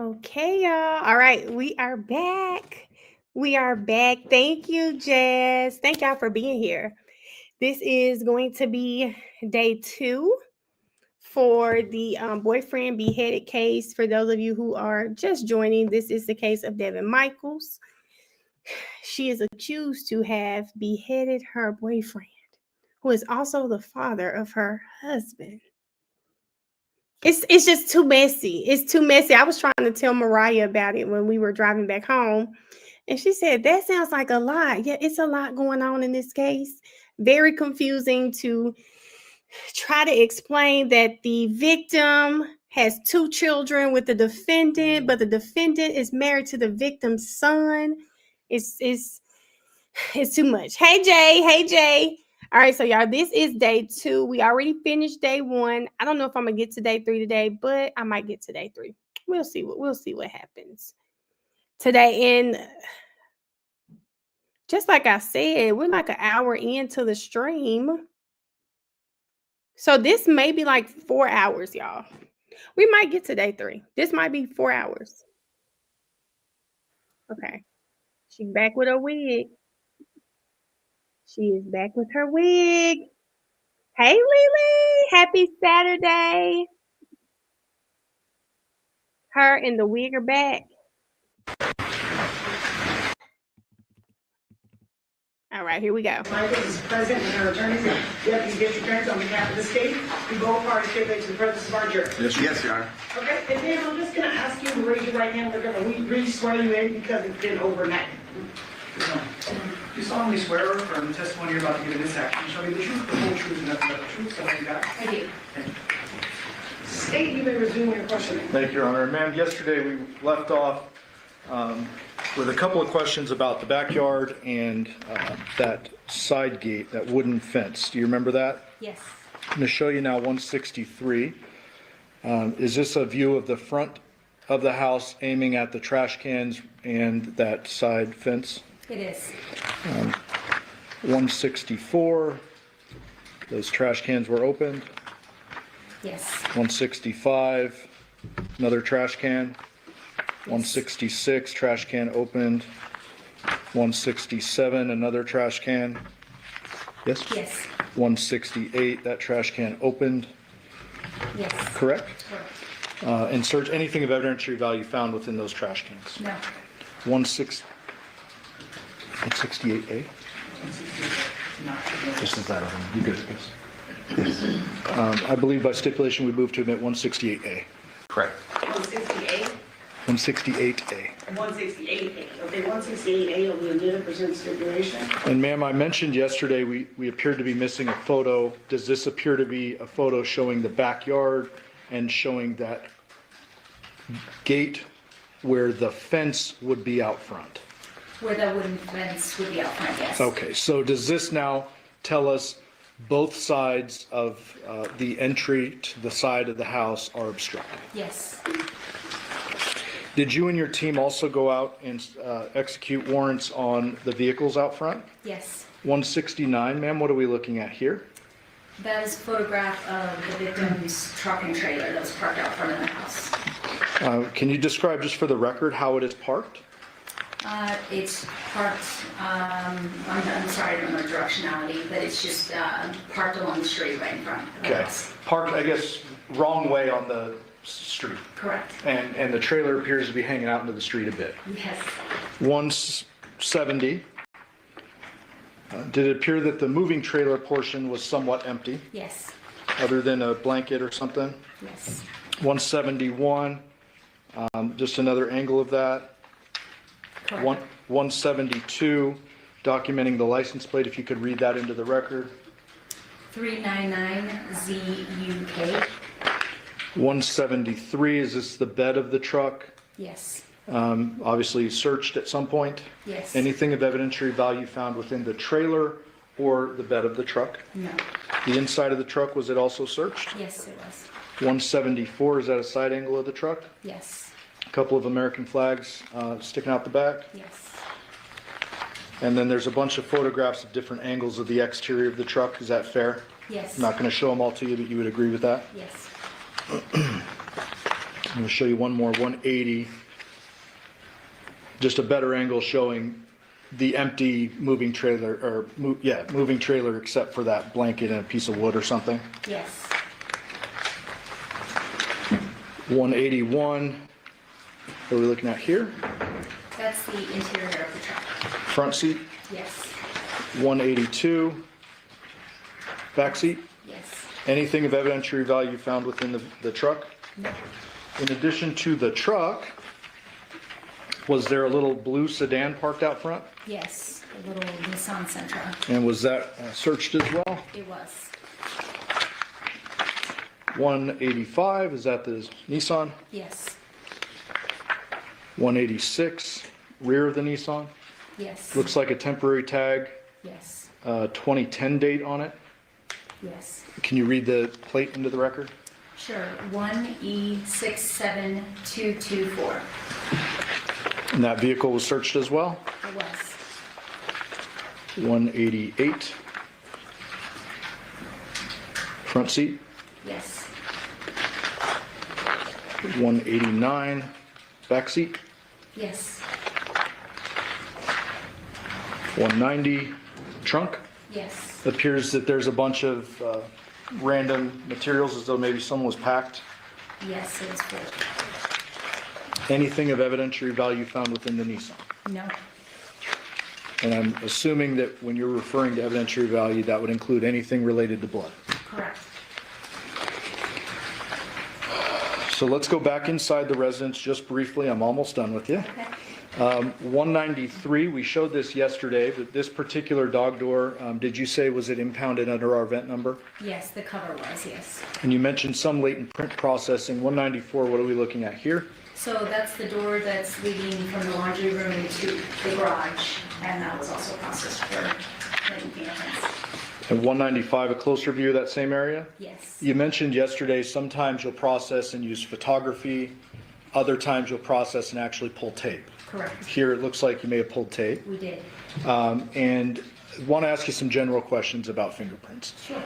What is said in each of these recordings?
Okay, y'all. All right, we are back. We are back. Thank you, Jess. Thank y'all for being here. This is going to be day 2 for the boyfriend beheaded case. For those of you who are just joining, this is the case of Devyn Michaels. She is accused to have beheaded her boyfriend, who is also the father of her husband. It's just too messy. It's too messy. I was trying to tell Mariah about it when we were driving back home, and she said, that sounds like a lot. Yeah, it's a lot going on in this case. Very confusing to try to explain that the victim has 2 children with the defendant, but the defendant is married to the victim's son. It's too much. Hey Jay, hey Jay. All right, so y'all, this is day 2. We already finished day 1. I don't know if I'm gonna get to day 3 today, but I might get to day 3. We'll see what happens today. And just like I said, we're like an hour into the stream, so this may be like 4 hours, y'all. We might get to day 3. This might be 4 hours. Okay, she's back with her wig. She is back with her wig. Hey, Lily. Happy Saturday. Her and the wig are back. All right, here we go. Michaels is present and her attorneys, deputy district attorneys on behalf of the state. We both parties stipulate to the presence of our jury. Yes, Your Honor. Okay, and then I'm just going to ask you to raise your right hand. We're going to re-swear you in because it's been overnight. You solemnly swear or affirm the testimony you're about to give in this action shall be the truth, the whole truth, and nothing but the truth, so help you God? I do. State, you may resume your questioning. Thank you, Your Honor. Ma'am, yesterday we left off with a couple of questions about the backyard and that side gate, that wooden fence. Do you remember that? Yes. I'm going to show you now 163. Is this a view of the front of the house aiming at the trash cans and that side fence? It is. 164, those trash cans were opened. Yes. 165, another trash can. 166, trash can opened. 167, another trash can. Yes? Yes. 168, that trash can opened. Yes. Correct? Correct. And search anything of evidentiary value found within those trash cans. No. 168A? This is that one. You good, yes. I believe by stipulation we move to admit 168A. Correct. 168? 168A. 168A. Okay, 168A will be admitted pursuant to stipulation. And ma'am, I mentioned yesterday we appeared to be missing a photo. Does this appear to be a photo showing the backyard and showing that gate where the fence would be out front? Where the wooden fence would be out front, yes. Okay, so does this now tell us both sides of the entry to the side of the house are obstructed? Yes. Did you and your team also go out and execute warrants on the vehicles out front? Yes. 169, ma'am, what are we looking at here? That is a photograph of the victim's truck and trailer that was parked out front of the house. Can you describe just for the record how it is parked? It's parked, I'm sorry, I don't know directionality, but it's just parked along the street right in front of the Okay, house. parked, I guess, wrong way on the street. Correct. And the trailer appears to be hanging out into the street a bit. Yes. 170. Did it appear that the moving trailer portion was somewhat empty, Yes. other than a blanket or something? Yes. 171, just another angle of that. Correct. 172, documenting the license plate, if you could read that into the record. 399ZUK. 173, is this the bed of the truck? Yes. Obviously searched at some point. Yes. Anything of evidentiary value found within the trailer or the bed of the truck? No. The inside of the truck, was it also searched? Yes, it was. 174, is that a side angle of the truck? Yes. A couple of American flags sticking out the back. Yes. And then there's a bunch of photographs of different angles of the exterior of the truck. Is that fair? Yes. I'm not going to show them all to you, but you would agree with that? Yes. I'm going to show you one more, 180. Just a better angle showing the empty moving trailer, or moving trailer except for that blanket and a piece of wood or something. Yes. 181. What are we looking at here? That's the interior of the truck. Front seat. Yes. 182. Back seat. Yes. Anything of evidentiary value found within the truck? No. In addition to the truck, was there a little blue sedan parked out front? Yes. A little Nissan Sentra. And was that searched as well? It was. 185, is that the Nissan? Yes. 186, rear of the Nissan. Yes. Looks like a temporary tag, Yes. 2010 date on it. Yes. Can you read the plate into the record? Sure. 1E67224. And that vehicle was searched as well? It was. 188. Front seat. Yes. 189. Back seat. Yes. 190. Trunk. Yes. Appears that there's a bunch of random materials as though maybe someone was packed. Yes, it was full. Anything of evidentiary value found within the Nissan? No. And I'm assuming that when you're referring to evidentiary value, that would include anything related to blood. Correct. So let's go back inside the residence just briefly. I'm almost done with you. Okay. 193, we showed this yesterday, but this particular dog door, did you say was it impounded under our vent number? Yes, the cover was, yes. And you mentioned some latent print processing. 194, what are we looking at here? So that's the door that's leading from the laundry room to the garage, and that was also processed for latent fingerprints. And 195, a closer view of that same area? Yes. You mentioned yesterday sometimes you'll process and use photography, other times you'll process and actually pull tape. Correct. Here it looks like you may have pulled tape. We did. And I want to ask you some general questions about fingerprints. Sure.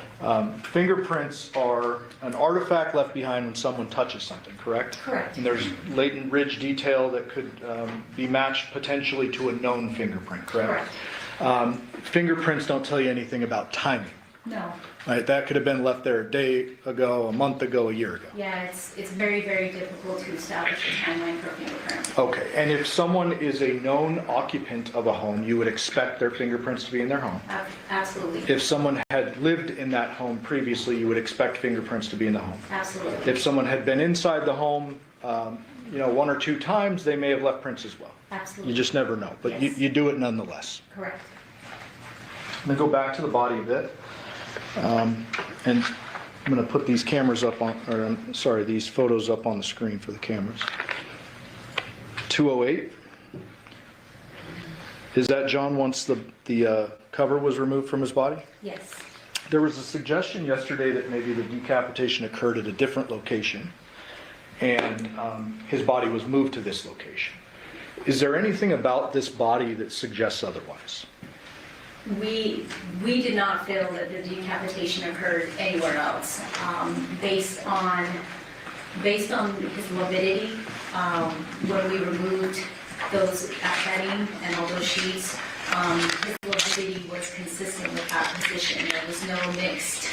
Fingerprints are an artifact left behind when someone touches something, correct? Correct. And there's latent ridge detail that could be matched potentially to a known fingerprint, correct? Correct. Fingerprints don't tell you anything about timing. No. Right? That could have been left there a day ago, a month ago, a year ago. Yeah, it's very, very difficult to establish a timeline for a fingerprint. Okay, and if someone is a known occupant of a home, you would expect their fingerprints to be in their home. Absolutely. If someone had lived in that home previously, you would expect fingerprints to be in the home. Absolutely. If someone had been inside the home, one or two times, they may have left prints as well. Absolutely. You just never know, but Yes. you do it nonetheless. Correct. I'm gonna go back to the body a bit. And I'm gonna put these cameras up on, these photos up on the screen for the cameras. 208. Is that John once the cover was removed from his body? Yes. There was a suggestion yesterday that maybe the decapitation occurred at a different location and his body was moved to this location. Is there anything about this body that suggests otherwise? We did not feel that the decapitation occurred anywhere else. Based on his morbidity, when we removed those bedding and all those sheets, his morbidity was consistent with that position. There was no mixed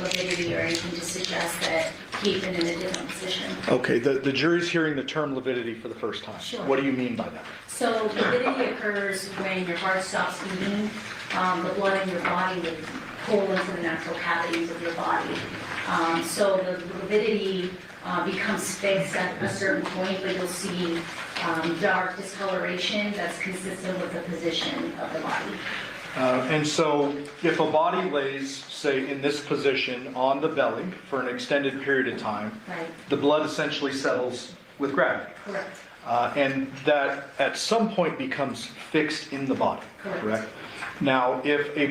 morbidity or anything to suggest that he'd been in a different position. Okay, the jury's hearing the term lividity for the first time. Sure. What do you mean by that? So morbidity occurs when your heart stops beating, the blood in your body would pull into the natural cavities of your body. So the morbidity becomes fixed at a certain point, but you'll see dark discoloration that's consistent with the position of the body. And so if a body lays, say, in this position on the belly for an extended period of time, Right. the blood essentially settles with gravity. Correct. And that at some point becomes fixed in the body, correct? Now, if a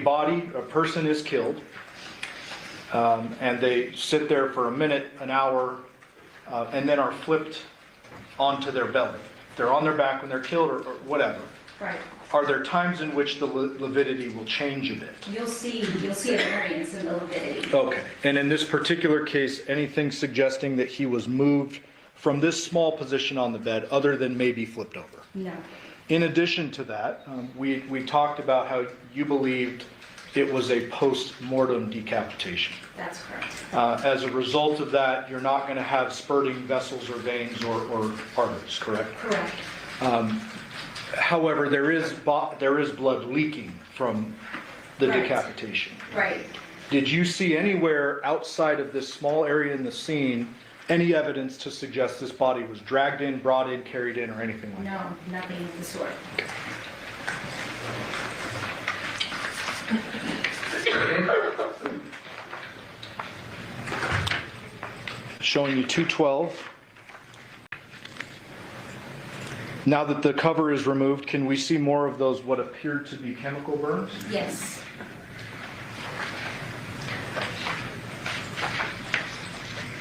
person is killed, and they sit there for a minute, an hour, and then are flipped onto their belly. They're on their back when they're killed or whatever. Right. Are there times in which the lividity will change a bit? You'll see a variance in the lividity. Okay, and in this particular case, anything suggesting that he was moved from this small position on the bed other than maybe flipped over. No. In addition to that, we talked about how you believed it was a post-mortem decapitation. That's correct. As a result of that, you're not going to have spurting vessels or veins or arteries, correct? Correct. However, there is blood leaking from the Right. decapitation. Right. Did you see anywhere outside of this small area in the scene any evidence to suggest this body was dragged in, brought in, carried in, or anything like that? No, nothing of the sort. Showing you 212. Now that the cover is removed, can we see more of those what appeared to be chemical burns? Yes.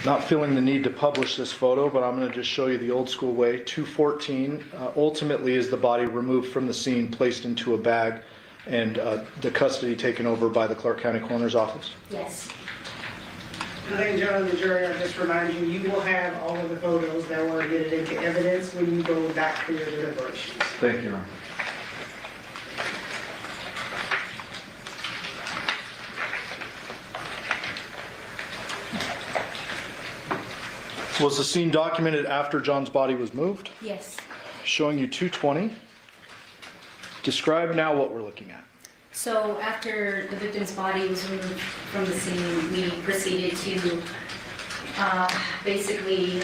Not feeling the need to publish this photo, but I'm going to just show you the old school way. 214 ultimately is the body removed from the scene, placed into a bag, and the custody taken over by the Clark County Coroner's Office. Yes. Ladies and gentlemen of the jury, I just remind you, you will have all of the photos that were admitted into evidence when you go back for your deliberations. Thank you, Your Honor. Was the scene documented after John's body was moved? Yes. Showing you 220. Describe now what we're looking at. So after the victim's body was removed from the scene, we proceeded to basically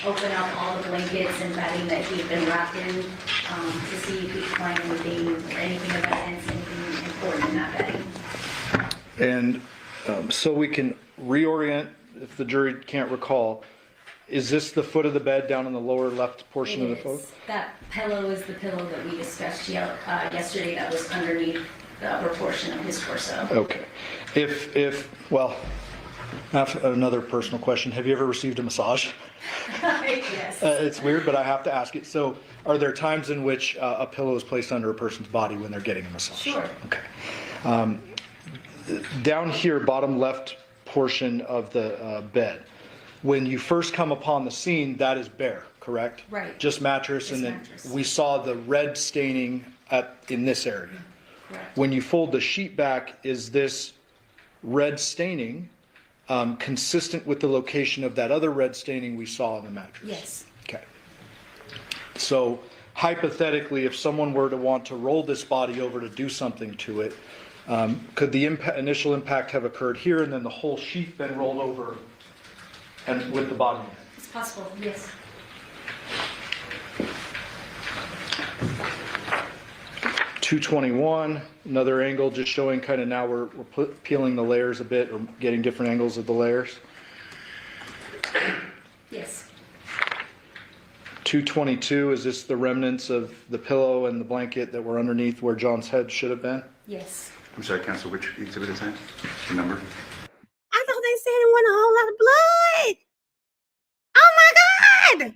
open up all the blankets and bedding that he had been wrapped in to see if we could find anything of evidence, anything important in that bedding. And so we can reorient, if the jury can't recall, is this the foot of the bed down in the lower left portion of the photo? That pillow is the pillow that we discussed yesterday that was underneath the upper portion of his torso. Okay. Well, I have another personal question. Have you ever received a massage? Yes. It's weird, but I have to ask it. So are there times in which a pillow is placed under a person's body when they're getting a massage? Sure. Okay. Down here, bottom left portion of the bed, when you first come upon the scene, that is bare, correct? Right. Just mattress, Just and then mattress. we saw the red staining in this area. Correct. When you fold the sheet back, is this red staining consistent with the location of that other red staining we saw in the mattress? Yes. Okay. So hypothetically, if someone were to want to roll this body over to do something to it, could the initial impact have occurred here and then the whole sheet been rolled over and with the body in it? It's possible, yes. .221, another angle just showing kind of now we're peeling the layers a bit or getting different angles of the layers. Yes. .222, is this the remnants of the pillow and the blanket that were underneath where John's head should have been? Yes. I'm sorry, Counsel, which exhibit is that? The number? I thought they said it wasn't a whole lot of blood. Oh my God.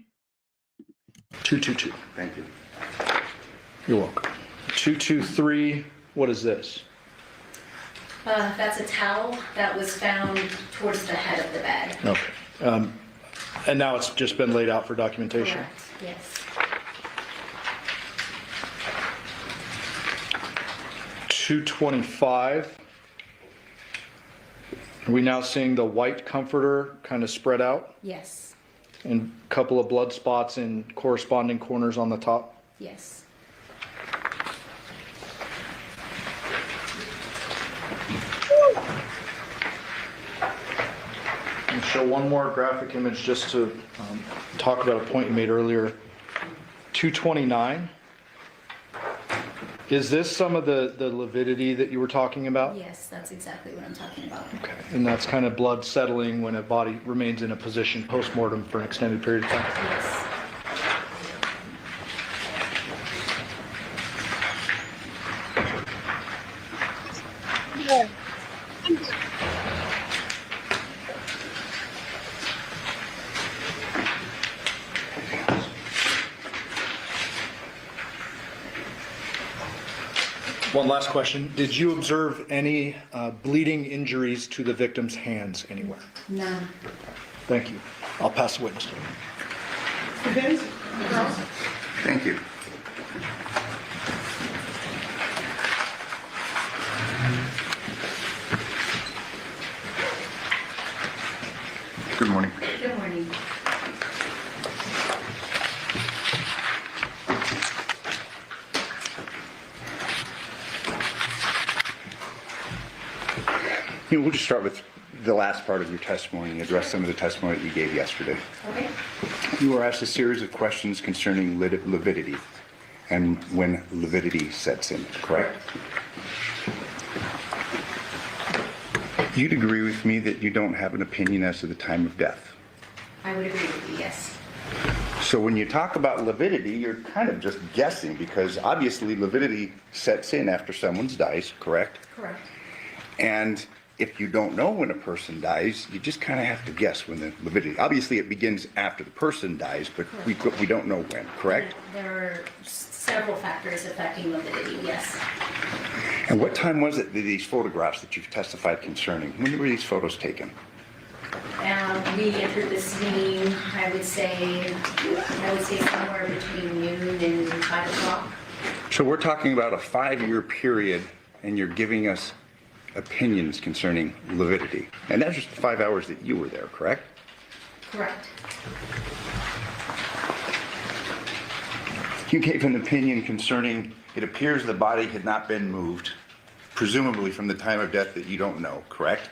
222. Thank you. You're welcome. 223, what is this? That's a towel that was found towards the head of the bed. Okay. And now it's just been laid out for documentation? Correct, yes. 225. Are we now seeing the white comforter kind of spread out Yes. and a couple of blood spots in corresponding corners on the top? Yes. And show one more graphic image just to talk about a point you made earlier. 229. Is this some of the lividity that you were talking about? Yes, that's exactly what I'm talking about. Okay. And that's kind of blood settling when a body remains in a position post-mortem for an extended period of time? Yes. One last question. Did you observe any bleeding injuries to the victim's hands anywhere? None. Thank you. I'll pass the witness to you. Depends. Thank you. Good morning. Good morning. We'll just start with the last part of your testimony and address some of the testimony that you gave yesterday. Okay. You were asked a series of questions concerning lividity and when lividity sets in, correct? You'd agree with me that you don't have an opinion as to the time of death. I would agree with you, yes. So when you talk about lividity, you're kind of just guessing because obviously lividity sets in after someone dies, correct? Correct. And if you don't know when a person dies, you just kind of have to guess when the lividity. Obviously, it begins after the person dies, but we don't know when, correct? There are several factors affecting lividity, yes. And what time was it that these photographs that you've testified concerning? When were these photos taken? We entered the scene, I would say somewhere between noon and 5 o'clock. So we're talking about a 5-year period, and you're giving us opinions concerning lividity. And that's just the 5 hours that you were there, correct? Correct. You gave an opinion concerning it appears the body had not been moved, presumably from the time of death that you don't know, correct?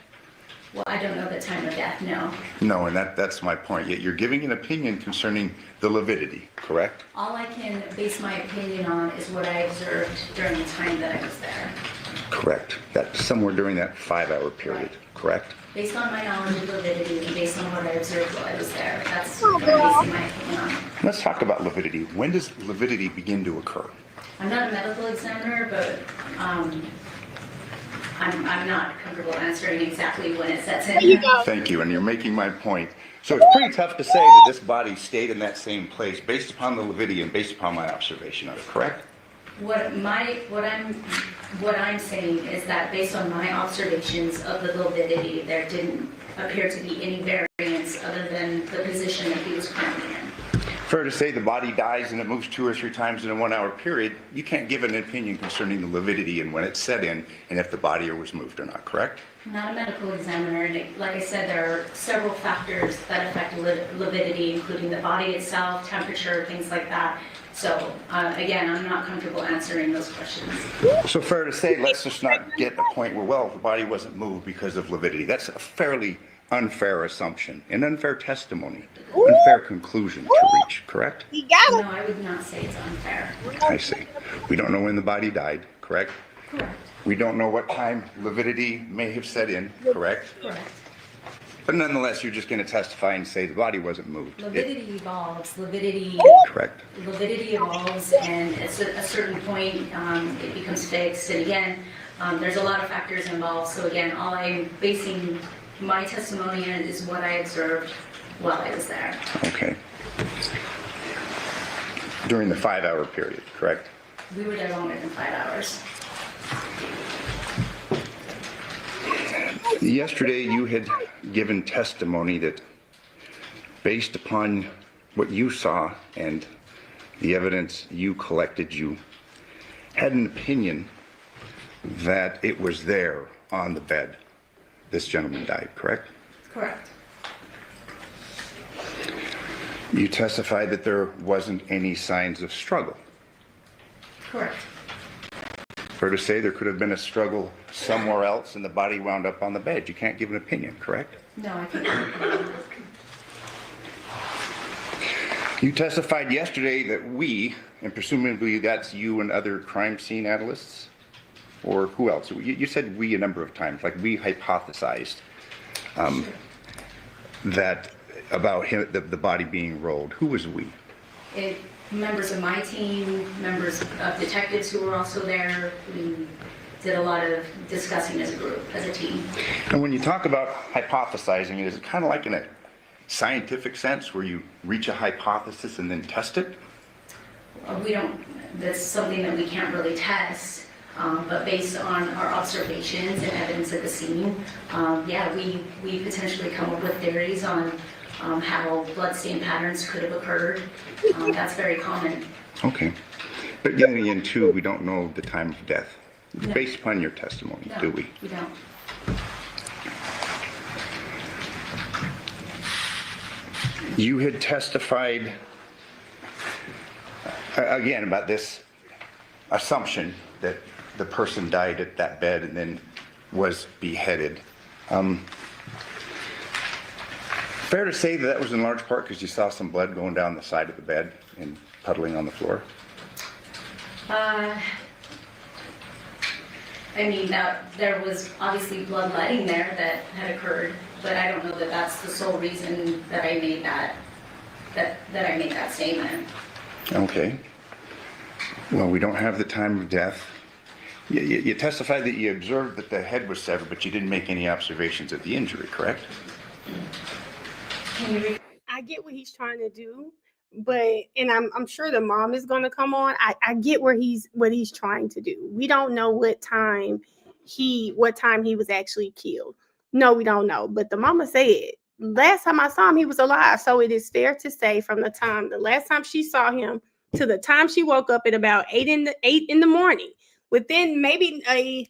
Well, I don't know the time of death, no. No, and that's my point. Yet you're giving an opinion concerning the lividity, correct? All I can base my opinion on is what I observed during the time that I was there. Correct. That's somewhere during that 5-hour period, correct? Based on my knowledge of lividity and based on what I observed while I was there, that's what I'm basing my opinion on. Let's talk about lividity. When does lividity begin to occur? I'm not a medical examiner, but I'm not comfortable answering exactly when it sets in. Thank you, and you're making my point. So it's pretty tough to say that this body stayed in that same place based upon the lividity and based upon my observation of it, correct? What I'm saying is that based on my observations of the lividity, there didn't appear to be any variance other than the position that he was currently in. Fair to say the body dies and it moves 2 or 3 times in a 1-hour period, you can't give an opinion concerning the lividity and when it set in and if the body was moved or not, correct? I'm not a medical examiner, and like I said, there are several factors that affect lividity, including the body itself, temperature, things like that. So, again, I'm not comfortable answering those questions. So fair to say, let's just not get a point where, well, the body wasn't moved because of lividity. That's a fairly unfair assumption, an unfair testimony, unfair conclusion to reach, correct? No, I would not say it's unfair. I see. We don't know when the body died, correct? Correct. We don't know what time lividity may have set in, correct? Correct. But nonetheless, you're just going to testify and say the body wasn't moved. Lividity evolves. Lividity evolves, and at a certain point, it becomes fixed. And again, there's a lot of factors involved. So again, all I'm basing my testimony on is what I observed while I was there. Okay. During the 5-hour period, correct? We were there longer than 5 hours. Yesterday, you had given testimony that based upon what you saw and the evidence you collected, you had an opinion that it was there on the bed. This gentleman died, correct? Correct. You testified that there wasn't any signs of struggle. Correct. Fair to say there could have been a struggle somewhere else and the body wound up on the bed. You can't give an opinion, correct? No, I can't. You testified yesterday that we, and presumably that's you and other crime scene analysts, or who else? You said we a number of times, like we hypothesized that about him, the body being rolled. Who was we? Members of my team, members of detectives who were also there. We did a lot of discussing as a group, as a team. And when you talk about hypothesizing, is it kind of like in a scientific sense where you reach a hypothesis and then test it? We don't, that's something that we can't really test, but based on our observations and evidence at the scene, yeah, we potentially come up with theories on how bloodstain patterns could have occurred. That's very common. Okay. But getting into, we don't know the time of death, No. based upon your testimony, No, do we? We don't. You had testified, again, about this assumption that the person died at that bed and then was beheaded. Fair to say that that was in large part because you saw some blood going down the side of the bed and puddling on the floor? I mean, there was obviously bloodletting there that had occurred, but I don't know that that's the sole reason that I made that statement. Okay. Well, we don't have the time of death. You testified that you observed that the head was severed, but you didn't make any observations of the injury, correct? Can you repeat? I get what he's trying to do, but and I'm sure the mom is going to come on. I get what he's trying to do. We don't know what time he was actually killed. No, we don't know. But the mama said last time I saw him, he was alive. So it is fair to say from the last time she saw him to the time she woke up at about 8 in the morning, within maybe a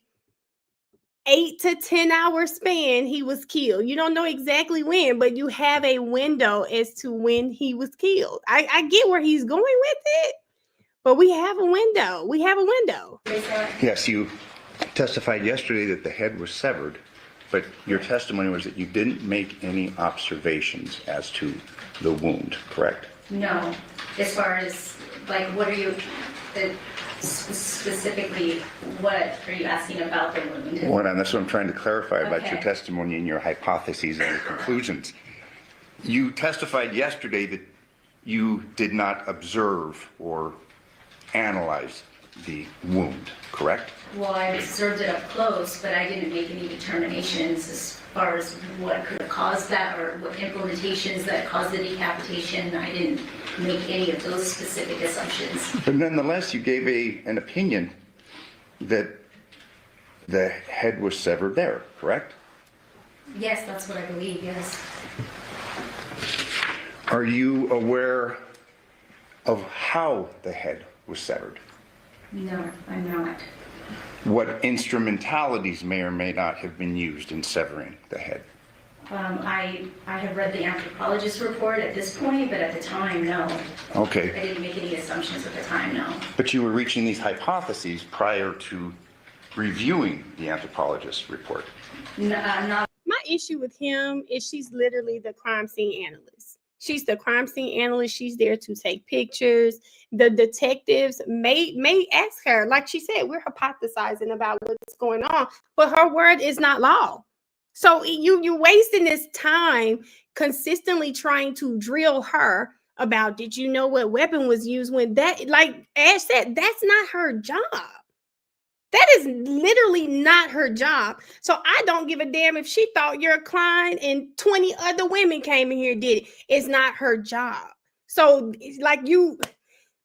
8 to 10 hour span, he was killed. You don't know exactly when, but you have a window as to when he was killed. I get where he's going with it, but we have a window. Yes, you testified yesterday that the head was severed, but your testimony was that you didn't make any observations as to the wound, correct? No. As far as, like, what are you, specifically, what are you asking about the wound? That's what I'm trying to clarify about your Okay. testimony and your hypotheses and your conclusions. You testified yesterday that you did not observe or analyze the wound, correct? Well, I observed it up close, but I didn't make any determinations as far as what could have caused that or what implementations that caused the decapitation. I didn't make any of those specific assumptions. But nonetheless, you gave an opinion that the head was severed there, correct? Yes, that's what I believe, yes. Are you aware of how the head was severed? No, I'm not. What instrumentalities may or may not have been used in severing the head? I have read the anthropologist report at this point, but at the time, no. I Okay, didn't make any assumptions at the time, no. but you were reaching these hypotheses prior to reviewing the anthropologist's report. Not. My issue with him is she's literally the crime scene analyst. She's the crime scene analyst. She's there to take pictures. The detectives may ask her, like she said, we're hypothesizing about what's going on, but her word is not law. So you're wasting this time consistently trying to drill her about, did you know what weapon was used when that, like Ash said, that's not her job. That is literally not her job. So I don't give a damn if she thought your client and 20 other women came in here and did it. It's not her job. So it's like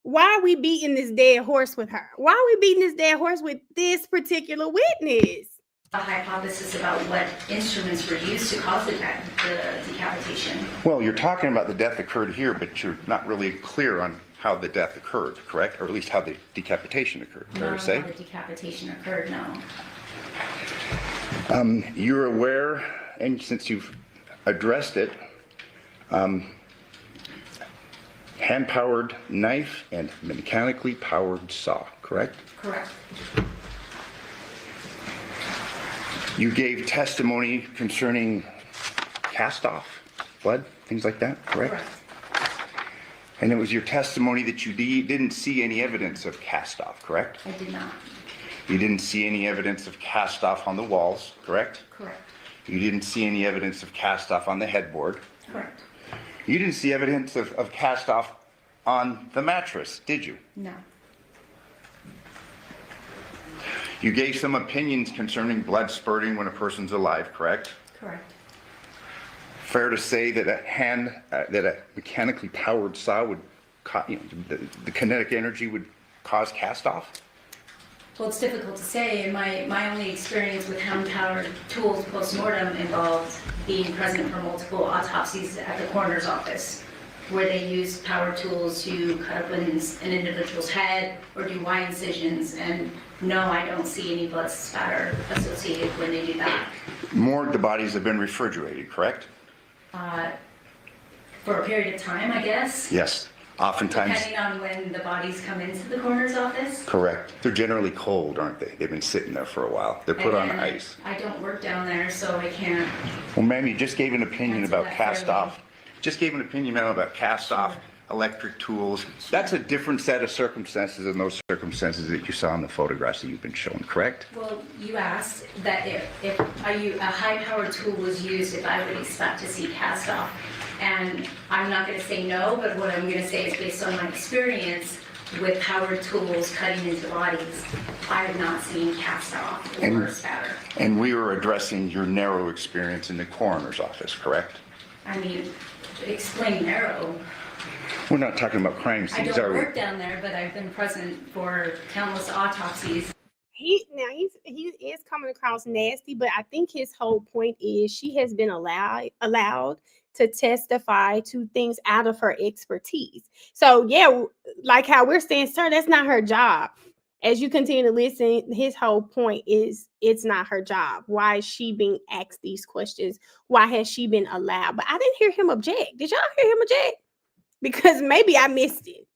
why are we beating this dead horse with her? Why are we beating this dead horse with this particular witness? A hypothesis about what instruments were used to cause the decapitation. Well, you're talking about the death occurred here, but you're not really clear on how the death occurred, correct? Or at least how the decapitation occurred, fair to say? How the decapitation occurred, no. You're aware, and since you've addressed it, hand-powered knife and mechanically powered saw, correct? Correct. You gave testimony concerning cast-off, blood, things like that, correct? Correct. And it was your testimony that you didn't see any evidence of cast-off, correct? I did not. You didn't see any evidence of cast-off on the walls, correct? Correct. You didn't see any evidence of cast-off on the headboard. Correct. You didn't see evidence of cast-off on the mattress, did you? No. You gave some opinions concerning blood spurting when a person's alive, correct? Correct. Fair to say that a mechanically powered saw would, the kinetic energy would cause cast-off? Well, it's difficult to say, and my only experience with hand-powered tools post-mortem involved being present for multiple autopsies at the coroner's office, where they use power tools to cut open an individual's head or do Y incisions, and no, I don't see any blood spatter associated when they do that. Morgue, the bodies have been refrigerated, correct? For a period of time, I guess, Yes, oftentimes, depending on when the bodies come into the coroner's office. correct. They're generally cold, aren't they? They've been sitting there for a while. They're put on And ice. I don't work down there, so I can't. Well, ma'am, you just gave an opinion Answer about that cast fairly. off. Just gave an opinion, ma'am, about cast off electric tools. That's a different set of circumstances than those circumstances that you saw in the photographs that you've been shown, correct? Well, you asked that if a high-powered tool was used, if I would expect to see cast off. And I'm not going to say no, but what I'm going to say is based on my experience with powered tools cutting into bodies, I have not seen cast off or And- spatter. And we were addressing your narrow experience in the coroner's office, correct? I mean, explain narrow. We're not talking about crime I scenes, don't are we? work down there, but I've been present for countless autopsies. He is coming across nasty, but I think his whole point is she has been allowed to testify to things out of her expertise. So yeah, like how we're saying, sir, that's not her job. As you continue to listen, his whole point is it's not her job. Why is she being asked these questions? Why has she been allowed? But I didn't hear him object. Did y'all hear him object? Because maybe I missed it.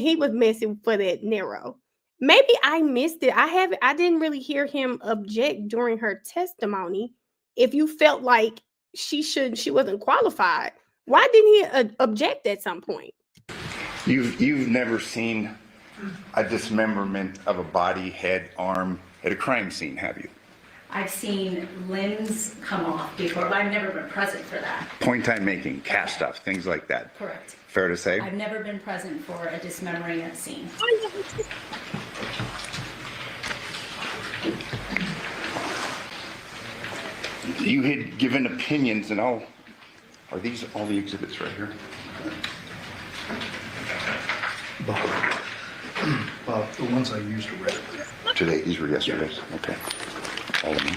He was missing for that narrow. Maybe I missed it. I didn't really hear him object during her testimony. If you felt like she wasn't qualified, why didn't he object at some point? You've never seen a dismemberment of a body, head, arm at a crime scene, have you? I've seen limbs come off before, but I've never been present for that. Point time making, cast off, things like that. Correct. Fair to say? I've never been present for a dismembering at scene. You had given opinions and all. Are these all the exhibits right here? Bob, the ones I used are red. Today, these were yesterday's? Okay. All of them.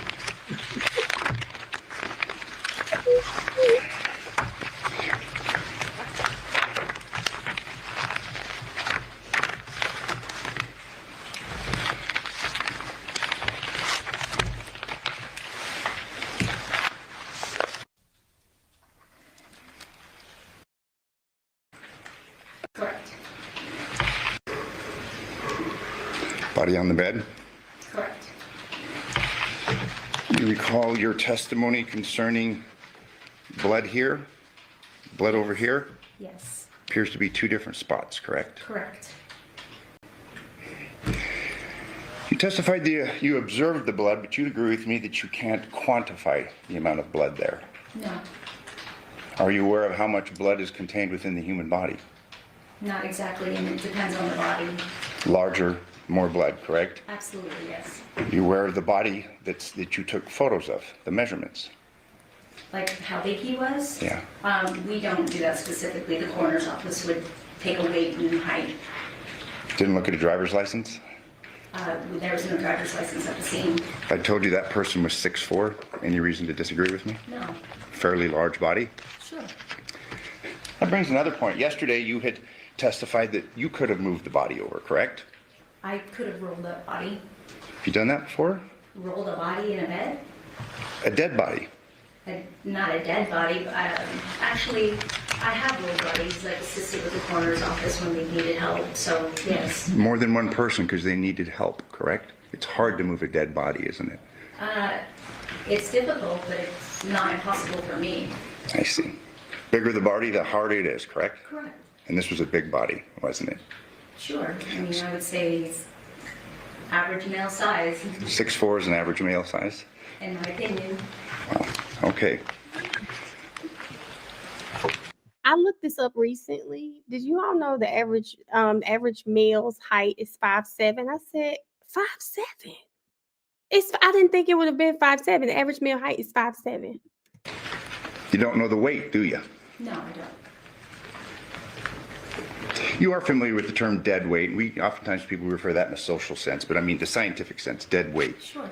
Correct. Body on the bed. Correct. You recall your testimony concerning blood here, blood over here? Yes. Appears to be two different spots, correct? Correct. You testified that you observed the blood, but you'd agree with me that you can't quantify the amount of blood there. No. Are you aware of how much blood is contained within the human body? Not exactly, and it depends on the body. Larger, more blood, correct? Absolutely, yes. You aware of the body that you took photos of, the measurements? Like how big he was? Yeah. We don't do that specifically. The coroner's office would take a weight and height. Didn't look at a driver's license? There was no driver's license at the scene. If I told you that person was 6'4", any reason to disagree with me? No. Fairly large body? Sure. That brings another point. Yesterday you had testified that you could have moved the body over, correct? I could have rolled a body. Have you done that before? Rolled a body in a bed? A dead body? Not a dead body, but actually, I have rolled bodies. I've assisted with the coroner's office when they needed help, so yes. More than one person because they needed help, correct? It's hard to move a dead body, isn't it? It's difficult, but it's not impossible for me. I see. Bigger the body, the harder it is, correct? Correct. And this was a big body, wasn't it? Sure. I mean, I would say he's average male size, 6'4" is an average male size? in my opinion. Wow, okay. I looked this up recently. Did you all know the average male's height is 5'7"? I said 5'7". I didn't think it would have been 5'7". The average male height is 5'7". You don't know the weight, do you? No, I don't. You are familiar with the term dead weight. Oftentimes people refer to that in a social sense, but I mean the scientific sense, dead weight. Sure.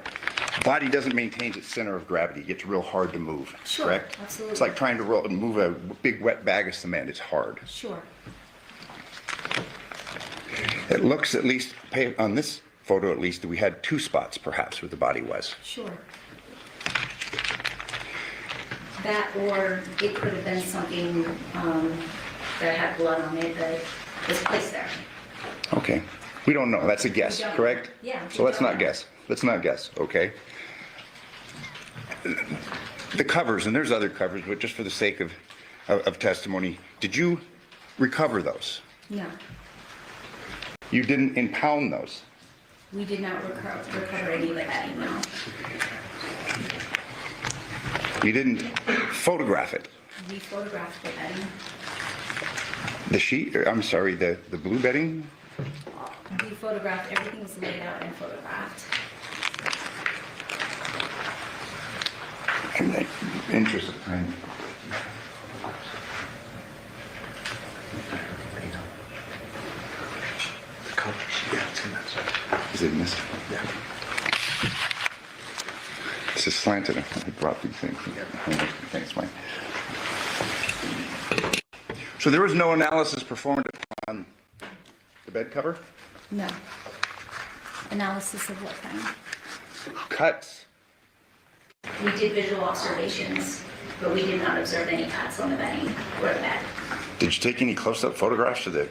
Body doesn't maintain its center of gravity. It gets real hard to move, Sure, correct? absolutely. It's like trying to move a big wet bag of cement. It's hard. Sure. It looks, at least, on this photo at least, that we had 2 spots perhaps where the body was. Sure. That, or it could have been something that had blood on it that was placed there. Okay. We don't know. That's a guess, We don't. correct? Yeah, So we let's don't not know. guess. Let's not guess, okay? The covers, and there's other covers, but just for the sake of testimony, did you recover those? No, You didn't impound those? we did not recover any of the bedding, no. You didn't photograph it? We photographed the bedding. The sheet, I'm sorry, the blue bedding? We photographed, everything was laid out and photographed. In the interest of time. The colors, yeah, it's in that section. Is it in this? Yeah. This is slanted. I brought these things. Thanks, Mike. So there was no analysis performed on the bed cover? No. Analysis of what kind? Cuts? We did visual observations, but we did not observe any cuts on the bedding or the bed. Did you take any close-up photographs of the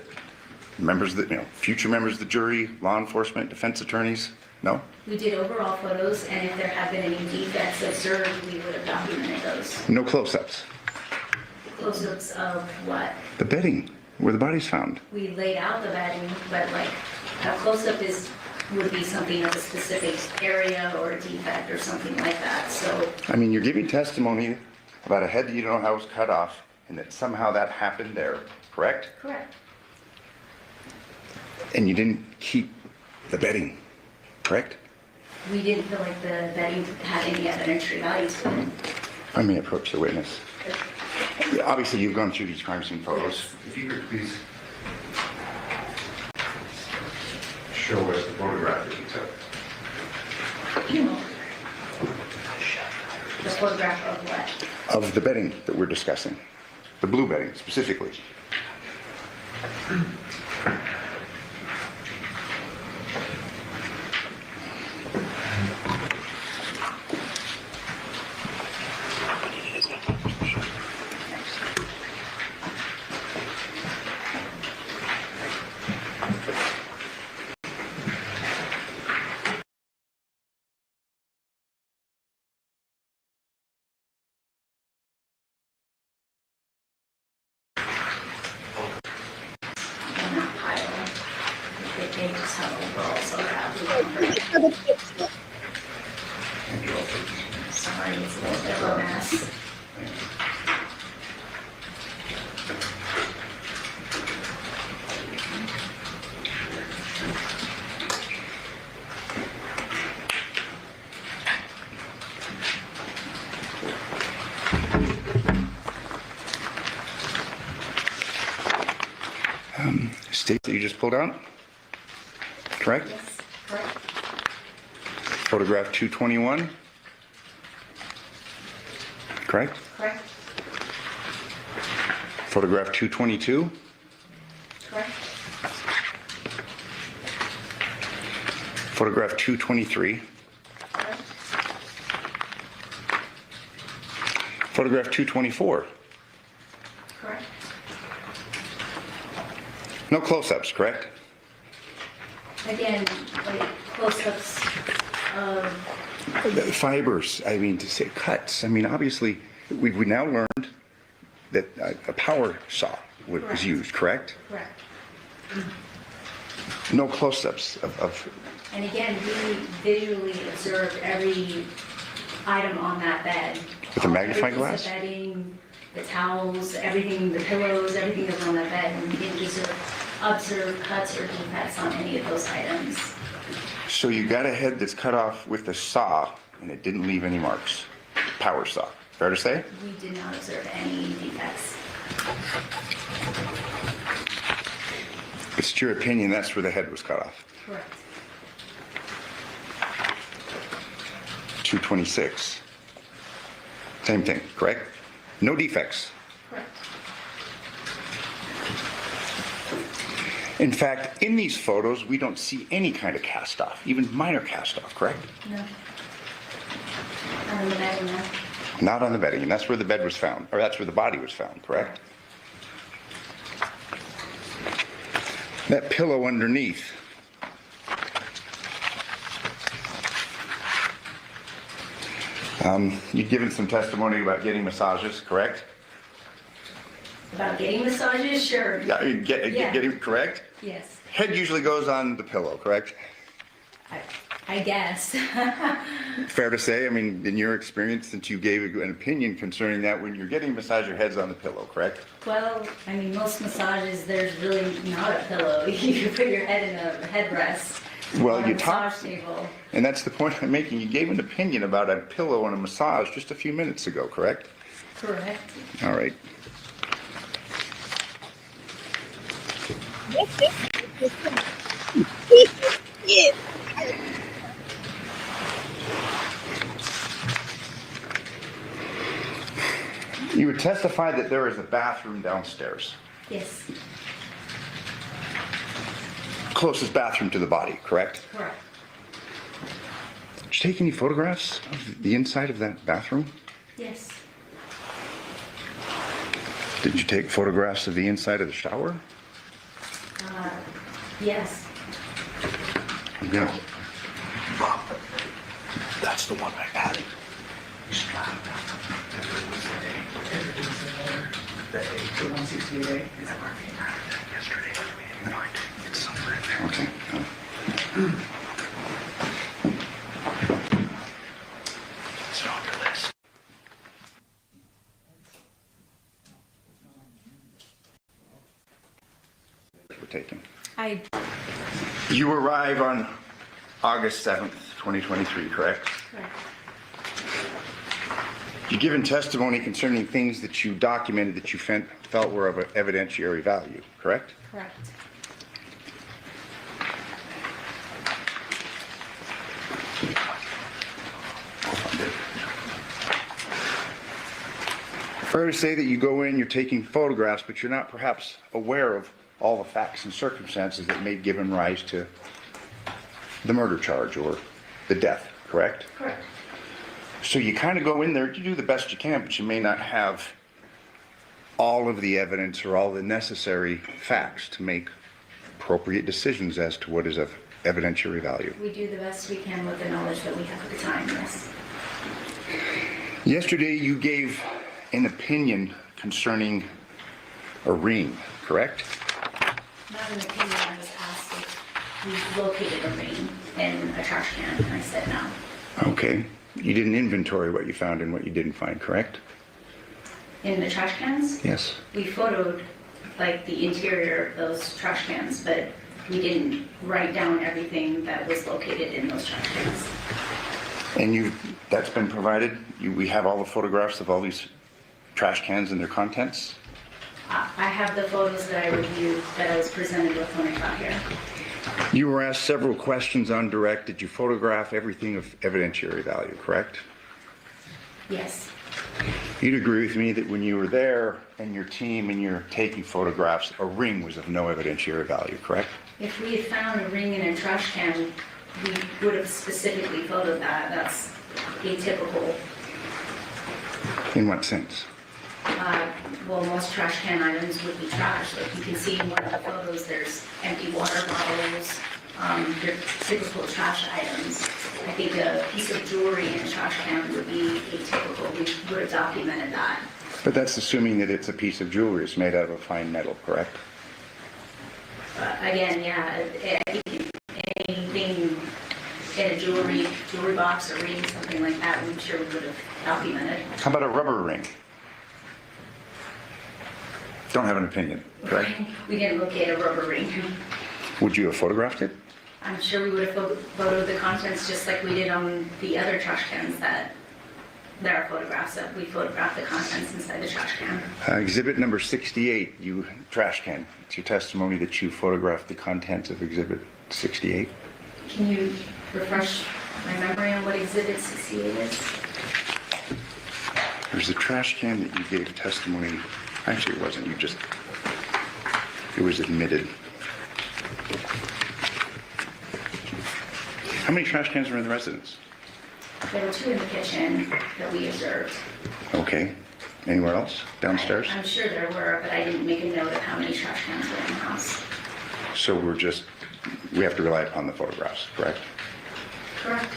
members of the, future members of the jury, law enforcement, defense attorneys? No? We did overall photos, and if there had been any defects observed, we would have documented those. No close-ups? Close-ups of what? The bedding, where the body's found. We laid out the bedding, but like, a close-up would be something of a specific area or a defect or something like that, so. I mean, you're giving testimony about a head that you don't know how was cut off, and that somehow that happened there, correct? Correct. And you didn't keep the bedding, correct? We didn't feel like the bedding had any evidentiary value to it. I may approach the witness. Yeah, obviously, you've gone through these crime scene photos. If you could please show us the photograph that you took. The photograph of what? Of the bedding that we're discussing. The blue bedding, specifically. In that pile. They just have overall, so that sorry, it's a little bit of a mess. State that you just pulled out? Correct? Yes, correct. Photograph 221? Correct? Correct. Photograph 222? Correct. Photograph 223? Correct. Photograph 224? Correct. No close-ups, correct? Again, like close-ups of, The fibers, I mean, to say cuts, I mean, obviously, we now learned that a power saw was Correct. used, correct? correct. No close-ups of, And again, we visually observed every item on that bed. With a magnifying Every piece glass? of bedding, the towels, everything, the pillows, everything that was on that bed, and we didn't observe cuts or defects on any of those items. so you got a head that's cut off with a saw, and it didn't leave any marks. Power saw, fair to say? We did not observe any defects. It's your opinion that's where the head was cut off. Correct. 226. Same thing, correct? No defects. Correct. In fact, in these photos, we don't see any kind of cast off, even minor cast off, correct? No. On the bedding, no. Not on the bedding, and that's where the bed was found, or that's where the body was found, correct? That pillow underneath. You've given some testimony about getting massages, correct? About getting massages? Sure. Yeah, Yeah. getting correct? Yes. Head usually goes on the pillow, correct? I guess. Fair to say, I mean, in your experience, since you gave an opinion concerning that, when you're getting a massage, your head's on the pillow, correct? Well, I mean, most massages, there's really not a pillow. You put your head in a headrest. Well, on a you massage talked, table. and that's the point I'm making. You gave an opinion about a pillow and a massage just a few minutes ago, correct? Correct. All right. Yes. You would testify that there is a bathroom downstairs, Yes. closest bathroom to the body, correct? Correct. Did you take any photographs of the inside of that bathroom? Yes. Did you take photographs of the inside of the shower? Yes. No. That's the one I had. The 168A. It's somewhere in there. Okay. It's on your list. We're taking. You arrive on August 7th, 2023, correct? Correct. You've given testimony concerning things that you documented that you felt were of evidentiary value, correct? Correct. Fair to say that you go in, you're taking photographs, but you're not perhaps aware of all the facts and circumstances that may have given rise to the murder charge or the death, correct? Correct. So you kind of go in there to do the best you can, but you may not have all of the evidence or all the necessary facts to make appropriate decisions as to what is of evidentiary value. We do the best we can with the knowledge that we have at the time, yes. Yesterday you gave an opinion concerning a ring, correct? Not an opinion, I was asked if we located a ring in a trash can, and I said no. Okay. You didn't inventory what you found and what you didn't find, correct? In the trash cans? Yes. We photoed like the interior of those trash cans, but we didn't write down everything that was located in those trash cans. And that's been provided? We have all the photographs of all these trash cans and their contents? I have the photos that I reviewed that I was presented with when I got here. You were asked several questions on direct. Did you photograph everything of evidentiary value, correct? Yes. You'd agree with me that when you were there and your team and you're taking photographs, a ring was of no evidentiary value, correct? If we had found a ring in a trash can, we would have specifically photoed that. That's atypical. In what sense? Well, most trash can items would be trash. Like you can see in one of the photos, there's empty water bottles, your typical trash items. I think a piece of jewelry in a trash can would be atypical. We would have documented that. But that's assuming that it's a piece of jewelry. It's made out of a fine metal, correct? Again, yeah, I think anything in a jewelry box or ring, something like that, I'm sure we would have documented. How about a rubber ring? Don't have an opinion, correct? We didn't locate a rubber ring. Would you have photographed it? I'm sure we would have photoed the contents just like we did on the other trash cans that there are photographs that we photographed the contents inside the trash can. Exhibit number 68, you trash can. It's your testimony that you photographed the contents of exhibit 68. Can you refresh my memory on what exhibit 68 is? There's a trash can that you gave testimony. Actually, it wasn't. It was admitted. How many trash cans were in the residence? There were 2 in the kitchen that we observed. Okay. Anywhere else? Downstairs? I'm sure there were, but I didn't make a note of how many trash cans were in the house. So we have to rely upon the photographs, correct? Correct.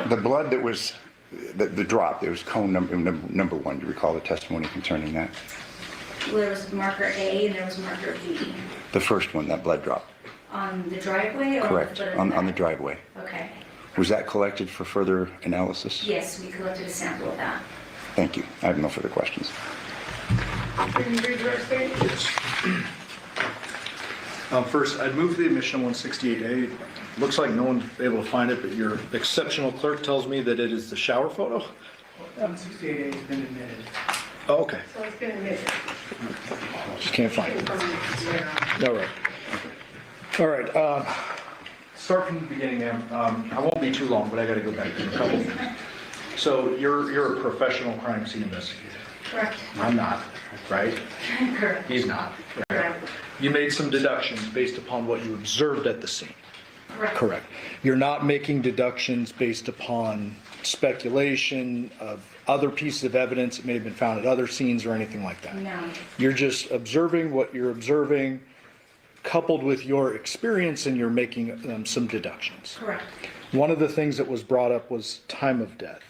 The blood that was, the drop, there was cone number 1. Do you recall the testimony concerning that? Well, there was marker A and there was marker B. The first one, that blood drop. On the driveway or Correct, the foot of on the bed? driveway. Okay. Was that collected for further analysis? Yes, we collected a sample of that. Thank you. I have no further questions. Can you read your statement? First, I'd move the admission of 168A. Looks like no one's able to find it, but your exceptional clerk tells me that it is the shower photo? 168A has been admitted. Oh, okay. So it's been admitted. Just can't find it. Yeah. All right. All right. Start from the beginning, ma'am. I won't be too long, but I got to go back to a couple. So you're a professional crime scene investigator. Correct. I'm not, right? Correct. He's not. Right? You made some deductions based upon what you observed at the scene. Correct. Correct. You're not making deductions based upon speculation of other pieces of evidence that may have been found at other scenes or anything like that. No. You're just observing what you're observing, coupled with your experience, and you're making some deductions. Correct. One of the things that was brought up was time of death.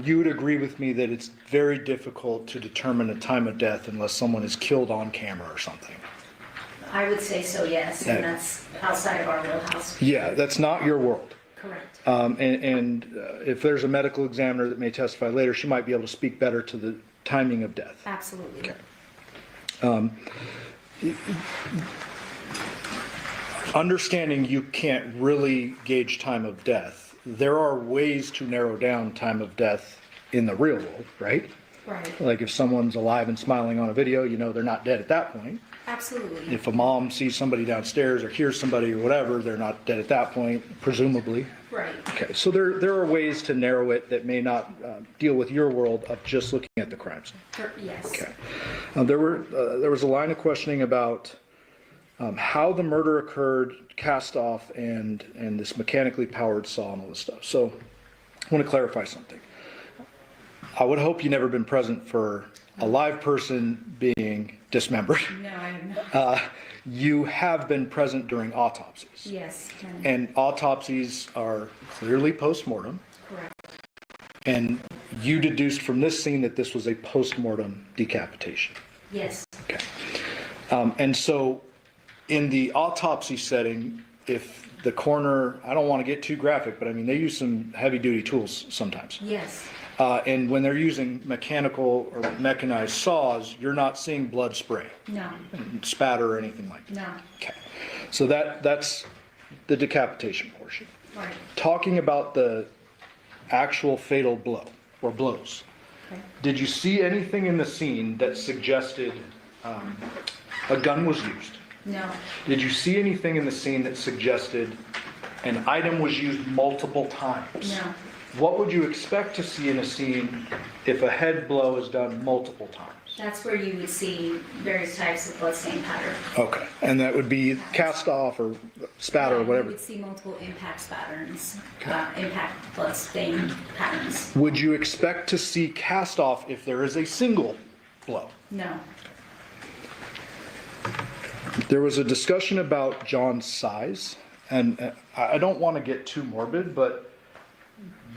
You would agree with me that it's very difficult to determine a time of death unless someone is killed on camera or something. I would say so, yes, and that's outside of our wheelhouse. Yeah, that's not your world. Correct. If there's a medical examiner that may testify later, she might be able to speak better to the timing of death. Absolutely. Understanding you can't really gauge time of death, there are ways to narrow down time of death in the real world, right? Right. Like if someone's alive and smiling on a video, you know they're not dead at that point. Absolutely. If a mom sees somebody downstairs or hears somebody or whatever, they're not dead at that point, presumably. Right. Okay, so there are ways to narrow it that may not deal with your world of just looking at the crime scene. Yes. Okay. There was a line of questioning about how the murder occurred, cast off, and this mechanically powered saw and all this stuff. So I want to clarify something. I would hope you've never been present for a live person being dismembered. No, I'm not. You have been present during autopsies. Yes. And autopsies are clearly post-mortem. Correct. And you deduced from this scene that this was a post-mortem decapitation. Yes. Okay. And so in the autopsy setting, if the coroner, I don't want to get too graphic, but I mean, they use some heavy-duty tools sometimes. Yes. And when they're using mechanical or mechanized saws, you're not seeing blood spray, No. spatter or anything like that. No. Okay. So that's the decapitation portion. Right. Talking about the actual fatal blow or blows, Okay. did you see anything in the scene that suggested a gun was used? No. Did you see anything in the scene that suggested an item was used multiple times? No. What would you expect to see in a scene if a head blow is done multiple times? That's where you would see various types of bloodstain pattern. Okay, and that would be cast off or spatter or You whatever. would see multiple impact patterns, impact bloodstain patterns. Would you expect to see cast off if there is a single blow? No. There was a discussion about John's size, and I don't want to get too morbid, but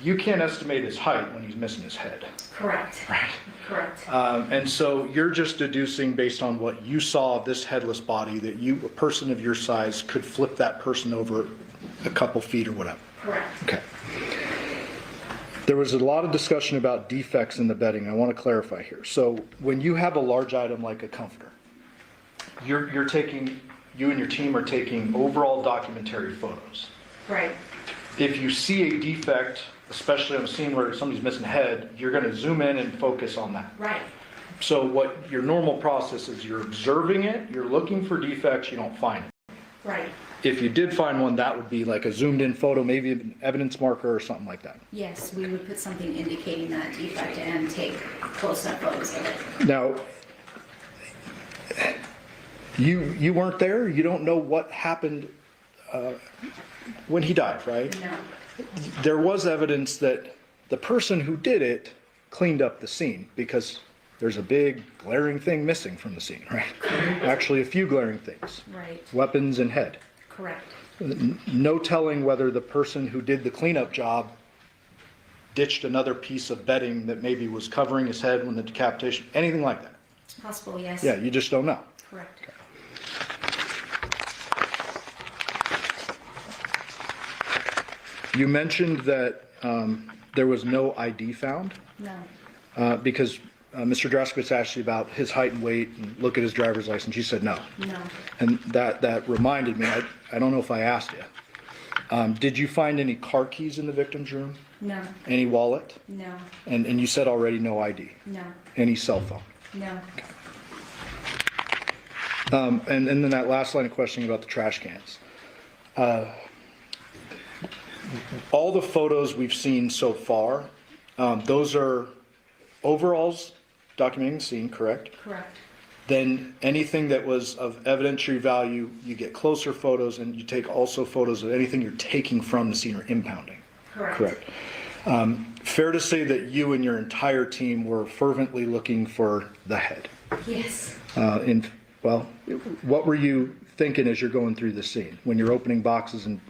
you can't estimate his height when he's missing his head. Correct. Right. Correct. And so you're just deducing based on what you saw of this headless body that you, a person of your size, could flip that person over a couple feet or whatever. Correct. Okay. There was a lot of discussion about defects in the bedding. I want to clarify here. So when you have a large item like a comforter, you and your team are taking overall documentary photos. Right. If you see a defect, especially on a scene where somebody's missing a head, you're going to zoom in and focus on that. Right. So what your normal process is, you're observing it, you're looking for defects, you don't find it. Right. If you did find one, that would be like a zoomed in photo, maybe an evidence marker or something like that. Yes, we would put something indicating that defect and take close-up photos of it. Now, you weren't there, you don't know what happened when he died, right? No. There was evidence that the person who did it cleaned up the scene because there's a big glaring thing missing from the scene, right? Actually, a few glaring things. Right. Weapons and head. Correct. No telling whether the person who did the cleanup job ditched another piece of bedding that maybe was covering his head when the decapitation, anything like that. It's possible, yes. Yeah, you just don't know. Correct. You mentioned that there was no ID found No. because Mr. Draskowitz asked you about his height and weight and look at his driver's license. You said no. No. And that reminded me, I don't know if I asked you. Did you find any car keys in the victim's room? No. Any wallet? No. And you said already no ID? No. Any cell phone? No. And then that last line of questioning about the trash cans. All the photos we've seen so far, those are overalls documenting the scene, correct? Correct. Then anything that was of evidentiary value, you get closer photos and you take also photos of anything you're taking from the scene or impounding. Correct. Correct. Fair to say that you and your entire team were fervently looking for the head. Yes. Well, what were you thinking as you're going through the scene when you're opening boxes and?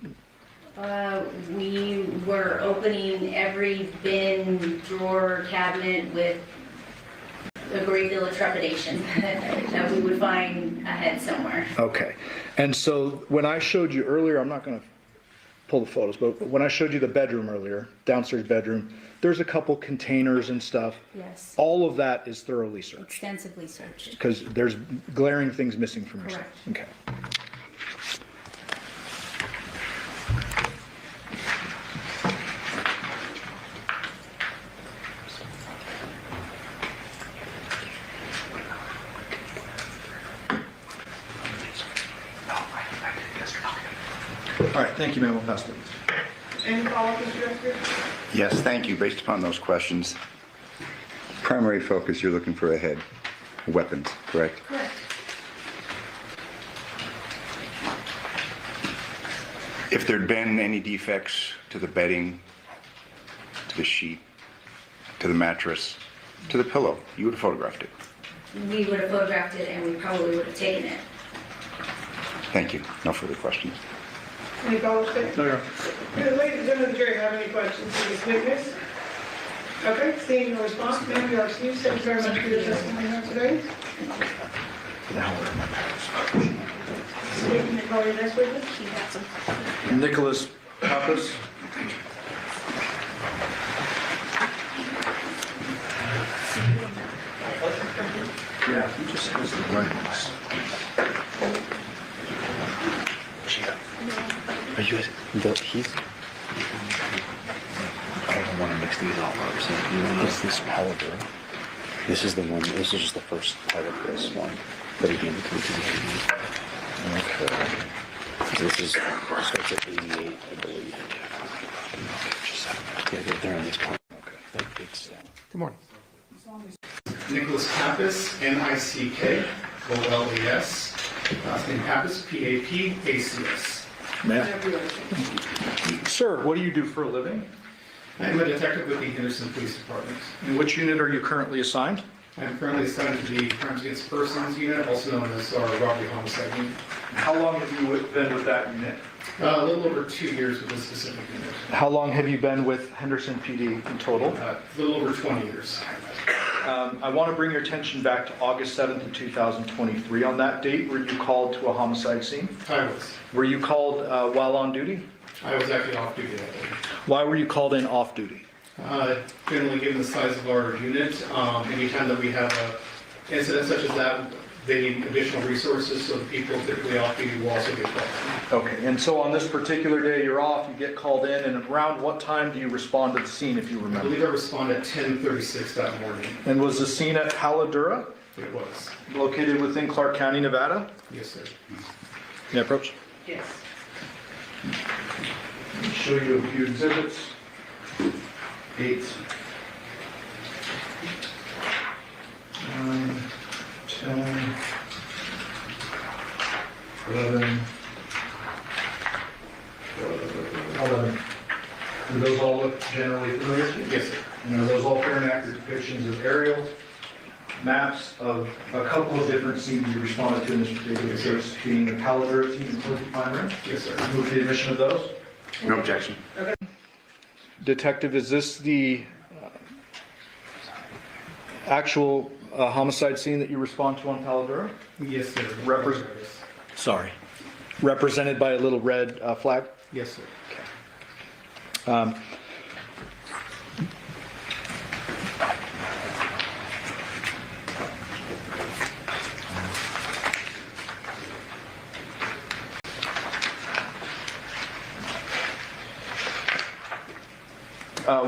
We were opening every bin, drawer, cabinet with a great deal of trepidation that we would find a head somewhere. Okay. And so when I showed you earlier, I'm not going to pull the photos, but when I showed you the bedroom earlier, downstairs bedroom, there's a couple containers and stuff. Yes. All of that is thoroughly searched Extensively searched. because there's glaring things missing from your Correct. scene. Okay. All right, thank you, ma'am. We'll pass it. Any follow-up, Mr. Director? Yes, thank you. Based upon those questions, primary focus, you're looking for a head, weapons, correct? Correct. If there'd been any defects to the bedding, to the sheet, to the mattress, to the pillow, you would have photographed it. We would have photographed it and we probably would have taken it. Thank you. No further questions. Any follow-up, sir? No, Your Do the ladies and gentlemen of the jury have any questions for this witness? Okay, seeing no response, ma'am, you are excused. Thank you very much for your testimony here today. Speaking to call your next witness? Nicholas Pappas. Yeah, he just has the right. Are you guys, he's, I don't want to mix these all up, so you want to this powder. This is the one, this is just the first part of this one that he gave me to. Okay. So this is, starts at 88, I believe. Yeah, they're on this part. Okay. It's, Good morning. Nicholas Pappas, N-I-C-K, O-L-E-S. Last name Pappas, P-A-P-A-C-S. Matt. Sir, what do you do for a living? I am a detective with the Henderson Police Department. And which unit are you currently assigned? I'm currently assigned to the Crimes Against Persons Unit, also known as our Robbery Homicide Unit. How long have you been with that unit? A little over 2 years with this specific unit. How long have you been with Henderson PD in total? A little over 20 years. I want to bring your attention back to August 7th of 2023. On that date, were you called to a homicide scene? I was. Were you called while on duty? I was actually off duty that day. Why were you called in off duty? Generally, given the size of our unit, anytime that we have an incident such as that, they need additional resources, so the people typically off duty will also get called. Okay, and so on this particular day, you're off, you get called in, and around what time do you respond to the scene, if you I remember? believe I responded at 10:36 that morning. And was the scene at Paladura, It was. located within Clark County, Nevada? Yes, sir. May I approach? Yes. Show you a few exhibits. 8, 9, 10, 11, 11. Do those all look generally familiar to you? Yes, sir. And are those all fair and accurate depictions of aerials, maps of a couple of different scenes you responded to in this particular case, being the Paladura scene and Porcupine Rim? Yes, sir. Move the admission of those. No objection. Detective, is this the actual homicide scene that you respond to on Paladura? Yes, sir. Sorry. Represented by a little red flag? Yes, sir.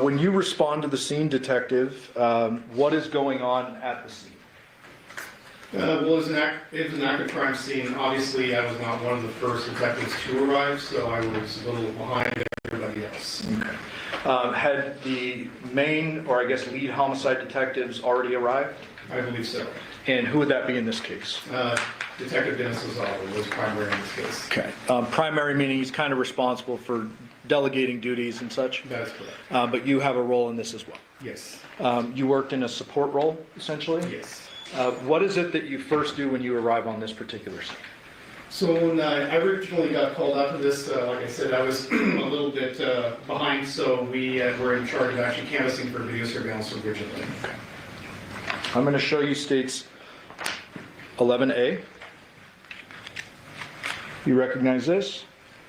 When you respond to the detective, what is going on at the scene? Well, it was an active crime scene. Obviously, I was not one of the first detectives to arrive, so I was a little behind everybody else. Had the main, or I guess lead homicide detectives already arrived? I believe so. And who would that be in this case? Detective Dennis Lozado was primary in this case. Okay. Primary meaning he's kind of responsible for delegating duties and such, That is correct. but you have a role in this as well. Yes. You worked in a support role, essentially? Yes. What is it that you first do when you arrive on this particular scene? So when I originally got called out to this, like I said, I was a little bit behind, so we were in charge of actually canvassing for video surveillance originally. I'm going to show you states 11A. You recognize this?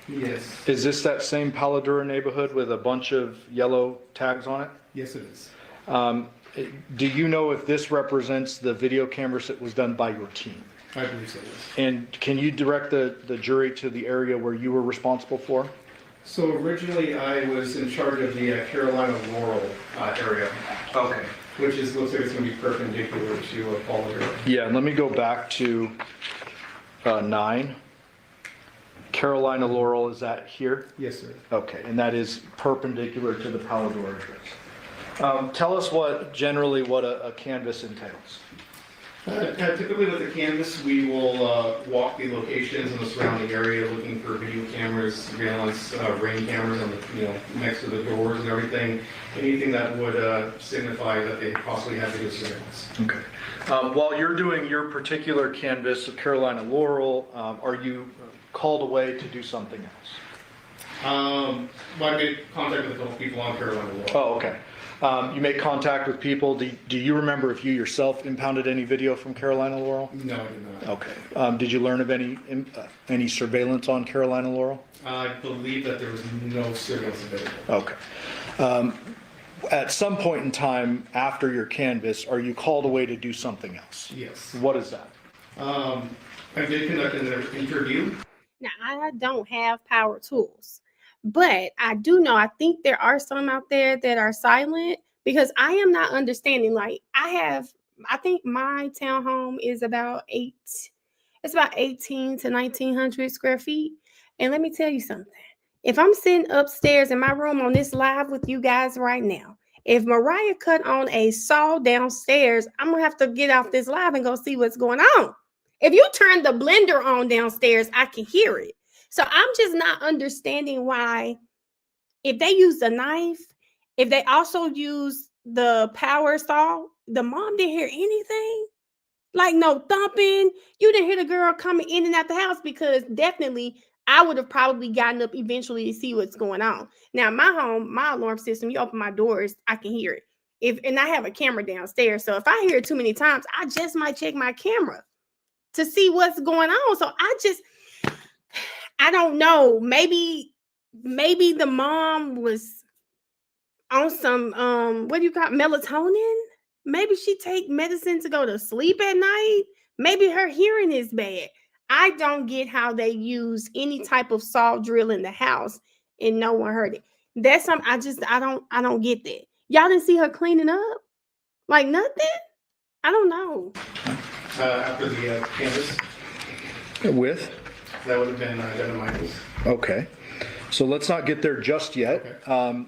Yes. Is this that same Paladura neighborhood with a bunch of yellow tags on it? Yes, it is. Do you know if this represents the video cameras that was done by your team? I believe so, yes. And can you direct the jury to the area where you were responsible for? So originally I was in charge of the Carolina Laurel area. Okay. Which is, looks like it's going to be perpendicular to Paladura. Yeah, let me go back to 9. Carolina Laurel, is that here? Yes, sir. Okay, and that is perpendicular to the Paladura entrance. Tell us what a canvas entails. Typically with the canvas, we will walk the locations in the surrounding area looking for video cameras, surveillance, ring cameras on the, next to the doors and everything. Anything that would signify that they possibly have video surveillance. Okay. While you're doing your particular canvas of Carolina Laurel, are you called away to do something else? Well, I made contact with a couple people on Carolina Laurel. Oh, okay. You make contact with people. Do you remember if you yourself impounded any video from Carolina Laurel? No, I did not. Okay. Did you learn of any surveillance on Carolina Laurel? I believe that there was no surveillance available. Okay. At some point in time after your canvas, are you called away to do something else? Yes. What is that? I did conduct an interview. Now, I don't have power tools, but I do know, I think there are some out there that are silent, because I am not understanding. Like, I think my townhome is about 18 to 1900 square feet. And let me tell you something. If I'm sitting upstairs in my room on this live with you guys right now, if Mariah cut on a saw downstairs, I'm going to have to get off this live and go see what's going on. If you turn the blender on downstairs, I can hear it. So I'm just not understanding why, if they use a knife, if they also use the power saw, the mom didn't hear anything? Like no thumping. You didn't hear the girl coming in and out the house, because definitely I would have probably gotten up eventually to see what's going on. Now, my home, my alarm system, you open my doors, I can hear it. And I have a camera downstairs. So if I hear it too many times, I just might check my camera to see what's going on. So I don't know. Maybe the mom was on some what do you call it, melatonin? Maybe she take medicine to go to sleep at night. Maybe her hearing is bad. I don't get how they use any type of saw drill in the house and no one heard it. That's something I don't get that. Y'all didn't see her cleaning up? Like nothing? I don't know. After the canvas, With? that would have been Devyn Michaels. Okay. So let's not get there just yet. Okay.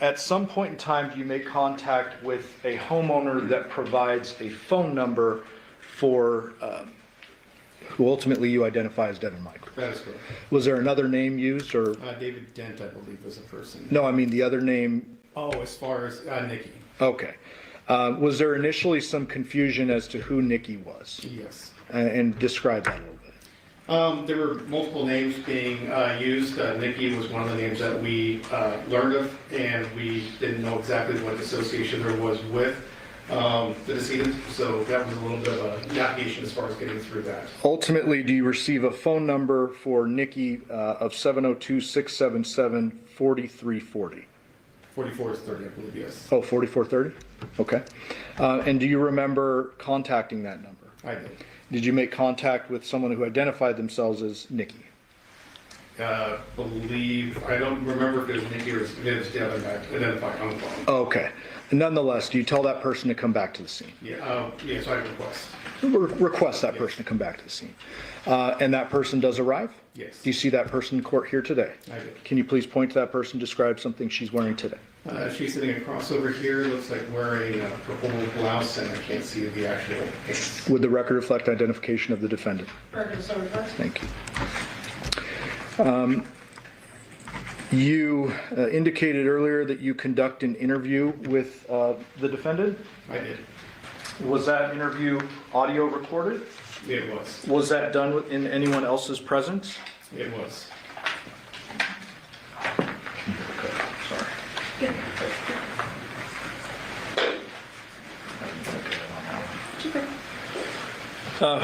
At some point in time, do you make contact with a homeowner that provides a phone number for who ultimately you identify as Devyn Michaels? That is correct. Was there another name used, or? David Dent, I believe, was the person. No, I mean the other name. Oh, as far as Nikki. Okay. Was there initially some confusion as to who Nikki was? Yes. And describe that a little bit. There were multiple names being used. Nikki was one of the names that we learned of, and we didn't know exactly what association there was with the decedent. So that was a little bit of a navigation as far as getting through that. Ultimately, do you receive a phone number for Nikki of 702-677-4340? 44 is 30, I believe, yes. Oh, 4430? Okay. And do you remember contacting that number? I did. Did you make contact with someone who identified themselves as Nikki? I don't remember if it was Nikki or if it was the other guy identified on the phone. Okay. Nonetheless, do you tell that person to come back to the scene? Yeah, yes, I request. Request that person to come back to the scene. And that person does arrive? Yes. Do you see that person in court here today? I did. Can you please point to that person, describe something she's wearing today? She's sitting across over here, looks like wearing a purple blouse, and I can't see the actual pants. Would the record reflect identification of the defendant? Thank you. You indicated earlier that you conduct an interview with the defendant. I did. Was that interview audio recorded? It was. Was that done in anyone else's presence? It was. Sorry.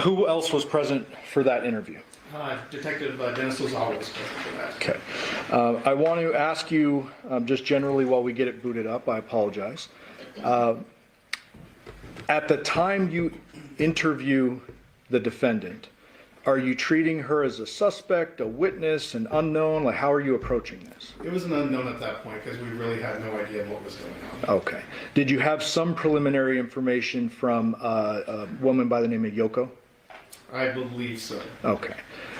Who else was present for that interview? Detective Dennis Lozada was present for that. Okay. I want to ask you, just generally while we get it booted up, I apologize. At the time you interview the defendant, are you treating her as a suspect, a witness, an unknown? Like, how are you approaching this? It was an unknown at that point because we really had no idea what was going on. Okay. Did you have some preliminary information from a woman by the name of Yoko? I believe so. Okay.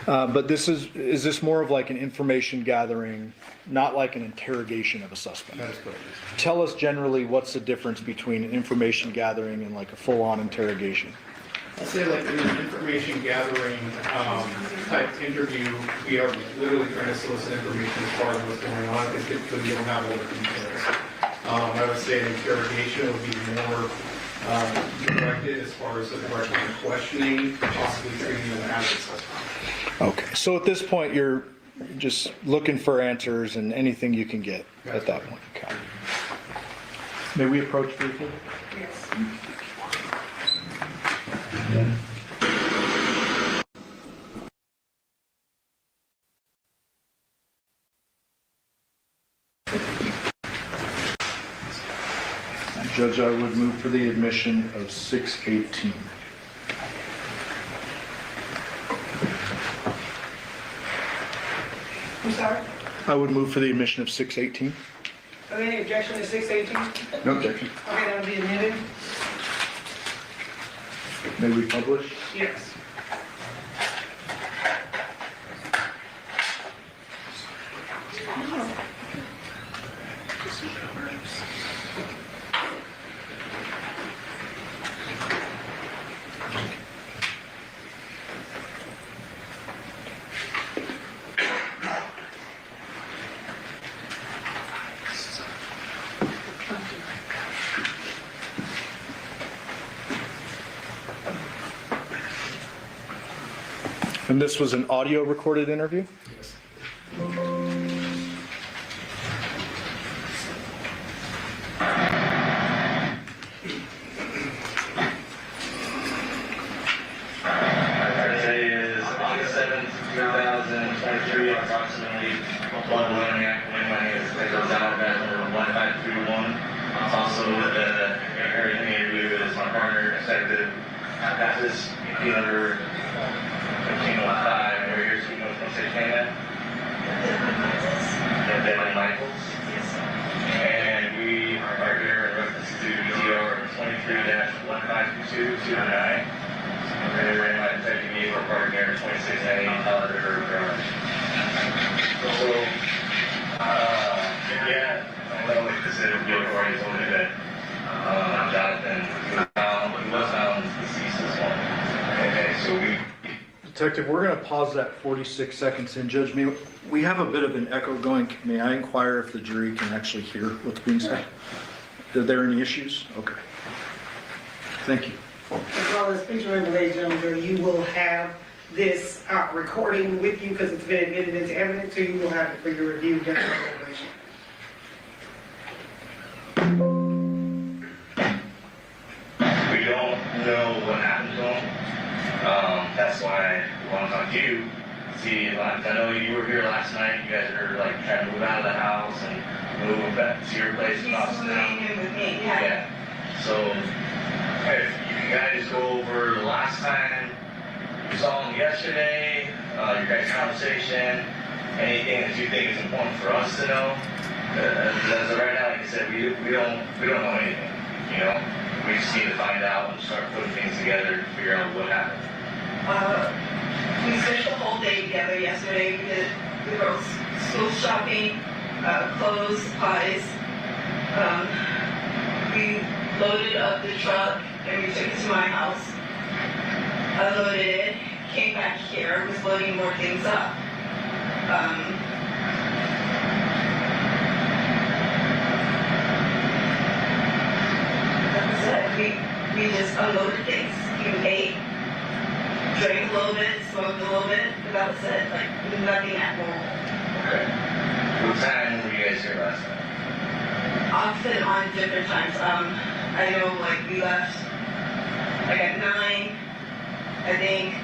But is this more of like an information gathering, not like an interrogation of a suspect? That is correct. Tell us generally what's the difference between an information gathering and like a full-on interrogation. I'd say like in an information gathering type interview, we are literally trying to solicit information as far as what's going on because we don't have all the details. I would say an interrogation would be more directed as far as the direction of questioning, possibly treating them as a suspect. Okay, so at this point you're just looking for answers and anything you can get at that point. Okay. May we approach briefly? Yes. Judge, I would move for the admission of 618. I'm sorry? I would move for the admission of 618. Are there any objection to 618? No objection. Okay, that'll be admitted. May we publish? Yes. And this was an audio recorded interview? Yes. Today is August 7th, 2023, approximately 1:01 in the afternoon. My name is Johnathan number 1531. Also, the area interview is my partner, Detective Mathis, number 1505. We're here speaking with Mr. Canada. Devyn Michaels. And we are here in reference to DR 23-1522-209. And we're in my detective vehicle parked near 2690 Holiday Road Garage. So, yeah, I know we considered vehicle already told me that Johnathan was found deceased this morning. Okay, so we. Detective, we're going to pause that 46 seconds in. Judge, we have a bit of an echo going. May I inquire if the jury can actually hear what's being said? Are there any issues? Okay. Thank you. As well as, please remember, ladies and gentlemen, you will have this recording with you because it's been admitted into evidence, so you will have it for your review during the deliberation. We don't know what happened to him. That's why I want to talk to you. See, I know you were here last night. You guys are like trying to move out of the house and move him back to your place. He's moving in with me, yeah. So, if you guys go over the last time you saw him yesterday, your guys' conversation, anything that you think is important for us to know. As of right now, like I said, we don't know anything. You know, we just need to find out and start putting things together to figure out what happened. We spent the whole day together yesterday. We did the girls' school shopping, clothes, supplies. We loaded up the truck and we took it to my house. I loaded it, came back here, was loading more things up. That was it. We just unloaded things. We ate, drank a little bit, smoked a little bit, but that was it. Like, nothing abnormal. Okay. What time were you guys here last night? Often on different times. I know, like, we left like at 9, I think.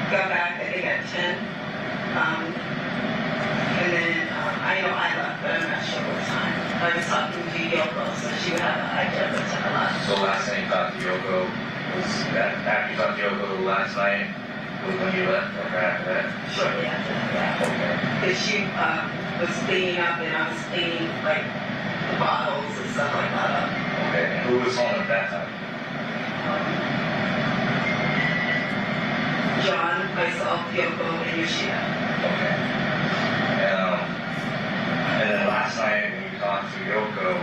Got back, I think, at 10. And then I know I left, but I'm not sure what time. I was talking to Yoko, so she would have an idea of what time I left. So last time you talked to Yoko was that after you talked to Yoko last night was when you left, or after that? Shortly after that, yeah. Okay. Because she was cleaning up and I was cleaning, like, the bottles and stuff like that up. Okay. And who was home at that time? John, myself, Yoko, and Yoshida. Okay. And then last night when you talked to Yoko,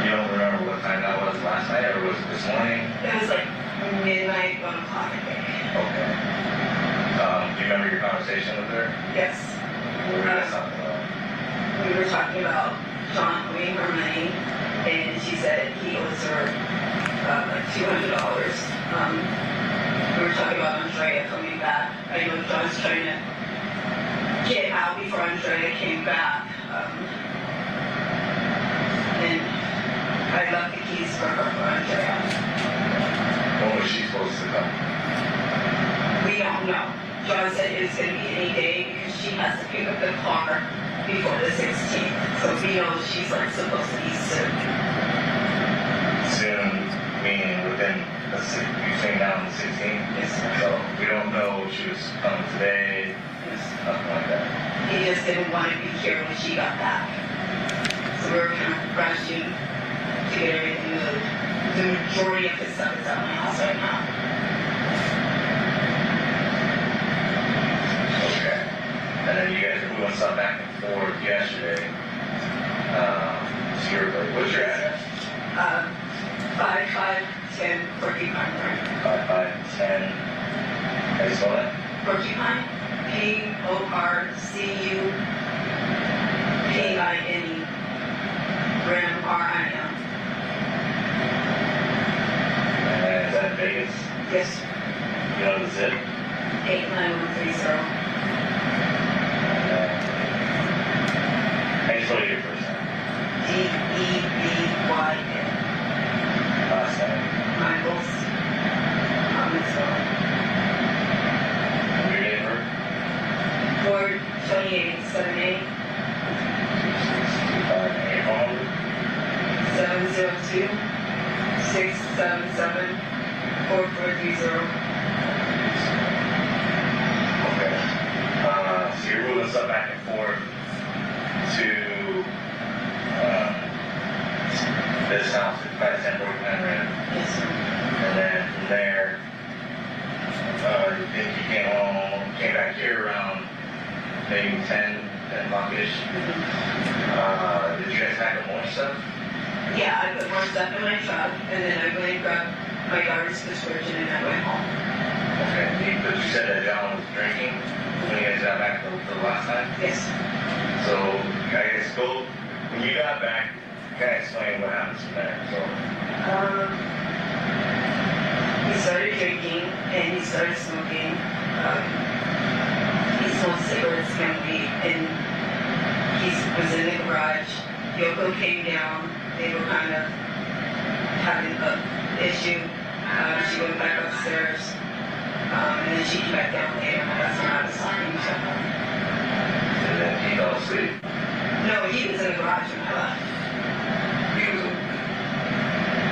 you don't remember what time that was last night, or was it this morning? It was like midnight, 1 o'clock, I think. Okay. Do you remember your conversation with her? Yes. What were you guys talking about? We were talking about John owing her money, and she said he owes her like $200. We were talking about Andrea coming back. I know John's trying to get out before Andrea came back. And I left the keys for her for Andrea. When was she supposed to come? We don't know. John said it was going to be any day because she has to pick up the car before the 16th. So we know she's like supposed to be soon. Soon, meaning within between now and the 16th? Yes, sir. So we don't know if she was coming today, nothing like that. He just didn't want to be here when she got back. So we were kind of rushing to get everything moved. The majority of his stuff is at my house right now. Okay. And then you guys were moving stuff back and forth yesterday. So you're like, what's your address? 5510 Porcupine Road. 5510. How do you spell that? Porcupine, Porcupine, Rim, RIM. And is that in Vegas? Yes, You know the zip? 677-4430. Okay. So you're moving stuff back and forth to this house, 5749 Red. Yes, sir. And then from there, you think you came back here around maybe 10 o'clock-ish. Did you guys pack up more stuff? Yeah, I put more stuff in my truck, and then I went and grabbed my daughter's prescription, and I went home. Okay. But you said that John was drinking when you guys got back the last time? Yes. So, I guess when you got back, kind of explain what happens from there. So, He started drinking, and he started smoking. He smoked cigarettes and weed, and he was in the garage. Yoko came down. They were kind of having an issue. She went back upstairs, and then she came back down later. My husband and I was talking to her. and then he fell asleep. No, he was in the garage when I left. He was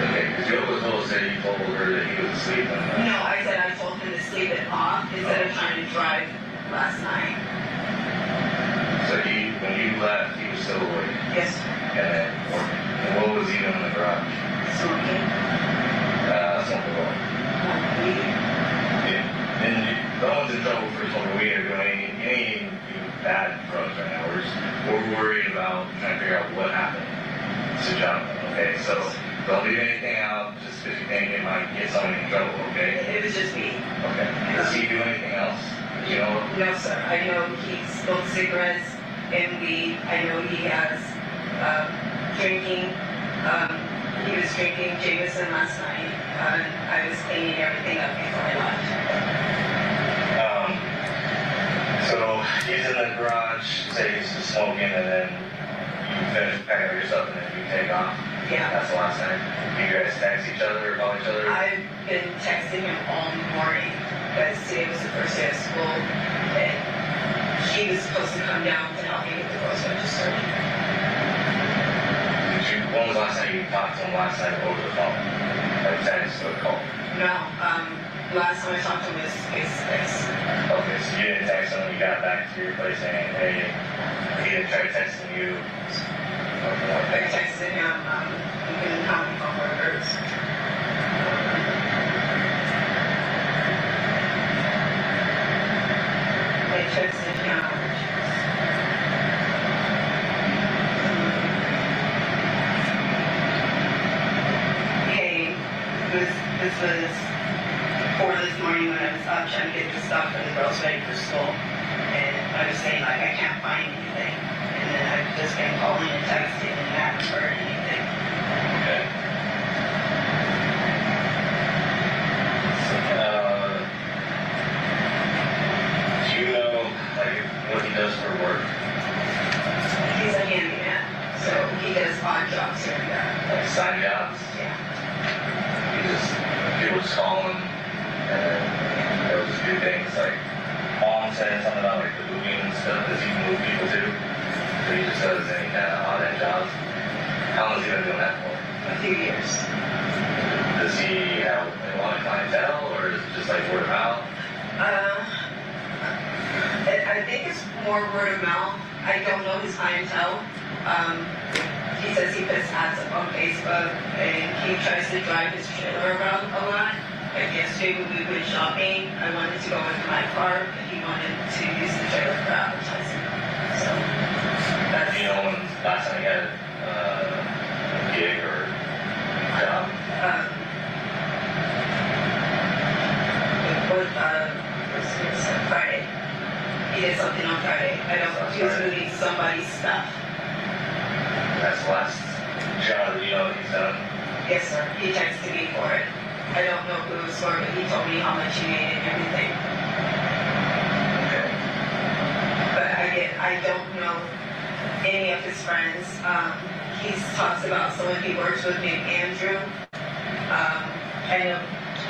okay, because you always told us that you told her that he was asleep. No, I said I told him to sleep it off instead of trying to drive last night. So when you left, he was still awake. Yes, And then, and what was he doing in the garage? smoking. Something going. And no one's in trouble for smoking weed or doing any bad drugs right now. We're worried about trying to figure out what happened to Johnathan. Okay, so don't leave anything out just because you think it might get someone in trouble. Okay. It was just me. Okay. Does he do anything else? You know? No, sir. I know he smokes cigarettes and weed. I know he has drinking. He was drinking Jameson last night. I was cleaning everything up before I left. So he's in the garage, say he's just smoking, and then you finish packing up your stuff, and then you take off. Yeah. That's the last time. Do you guys text each other or call each other? I've been texting him all morning because today was the first day of school, and he was supposed to come down to help me with the grocery register. When was the last time you talked to him last night over the phone? Like text or call? No, last time I talked to him was face-to-face. Okay, so you didn't text him when you got back to your place saying, hey, he didn't try texting you? I texted him, you can help me from where it hurts. I texted him. Hey, this was 4 this morning when I was up trying to get the stuff for the girls ready for school. And I was saying, like, I can't find anything. And then I've just been calling and texting and haven't heard anything. Okay. Do you know, like, what he does for work? He's a handyman, so he does odd jobs here and there. Like side jobs? Yeah. People just call him, and they'll just do things like, Mom said something about like the moving and stuff. Does he move people too? So he just does any kind of odd end jobs. How long has he been doing that for? A few years. Does he have a lot of clientele, or is it just like word of mouth? I think it's more word of mouth. I don't know his clientele. He says he puts ads up on Facebook, and he tries to drive his trailer around a lot. Like yesterday when we went shopping, I wanted to go into my car, but he wanted to use the trailer for advertising. So that's... Do you know when last time he had a gig or job? Friday. He did something on Friday. I don't know. He was moving somebody's stuff. That's the last job that you know that he's done? Yes, sir. He texted me for it. I don't know who it was for, but he told me how much he made and everything. Okay. But I don't know any of his friends. He talks about someone he works with named Andrew. I know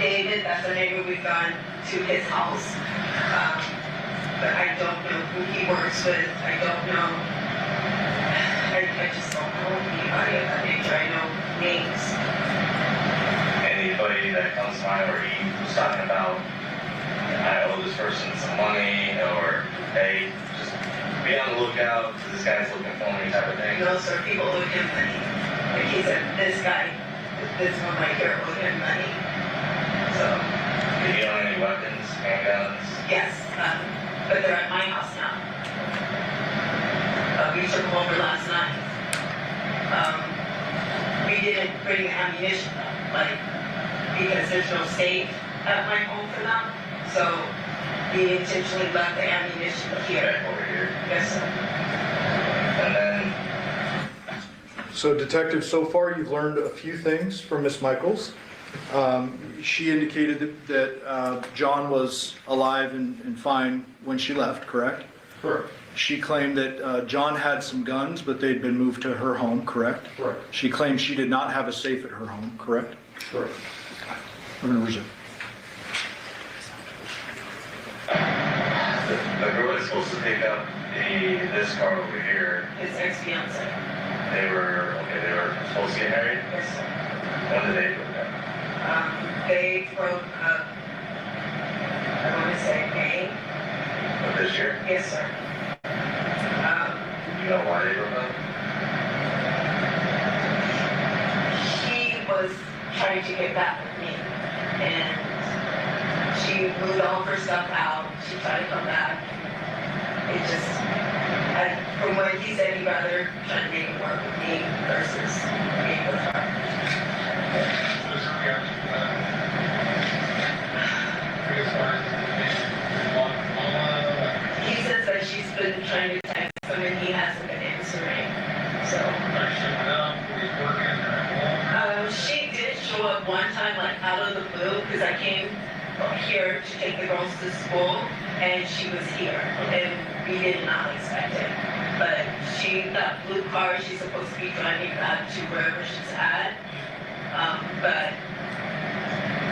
David, that's the neighbor we've gone to his house. But I don't know who he works with. I don't know. I just don't know anybody of that nature. I know names. this guy's looking for me type of thing? No, sir, people owe him money. Like he said, this guy, this one right here owed him money. So, Did he own any weapons, handguns? yes, but they're at my house now. We took them over last night. We didn't bring ammunition though, like, because there's no safe at my home for them. So we intentionally left the ammunition here. Over here. Yes, sir. And then, So Detective, so far you've learned a few things from Miss Michaels. She indicated that John was alive and fine when she left, correct? Correct. She claimed that John had some guns, but they'd been moved to her home, correct? Correct. She claimed she did not have a safe at her home, correct? Correct. We're going to resume. the girl that's supposed to pick up this car over here, His ex-fiance. they were supposed to get married? Yes, sir. When did they break up? They broke up, I want to say May. Of this year? Yes, sir. You know why they broke up? She was trying to get back with me, and she moved all of her stuff out. She tried to come back. It just, from what he said, he'd rather try to make it work with me versus being with her. He says that she's been trying to text him and he hasn't been answering. So. She did show up one time, like out of the blue, because I came here to take the girls to school, and she was here, and we did not expect it. But that blue car, she's supposed to be driving back to wherever she's at. But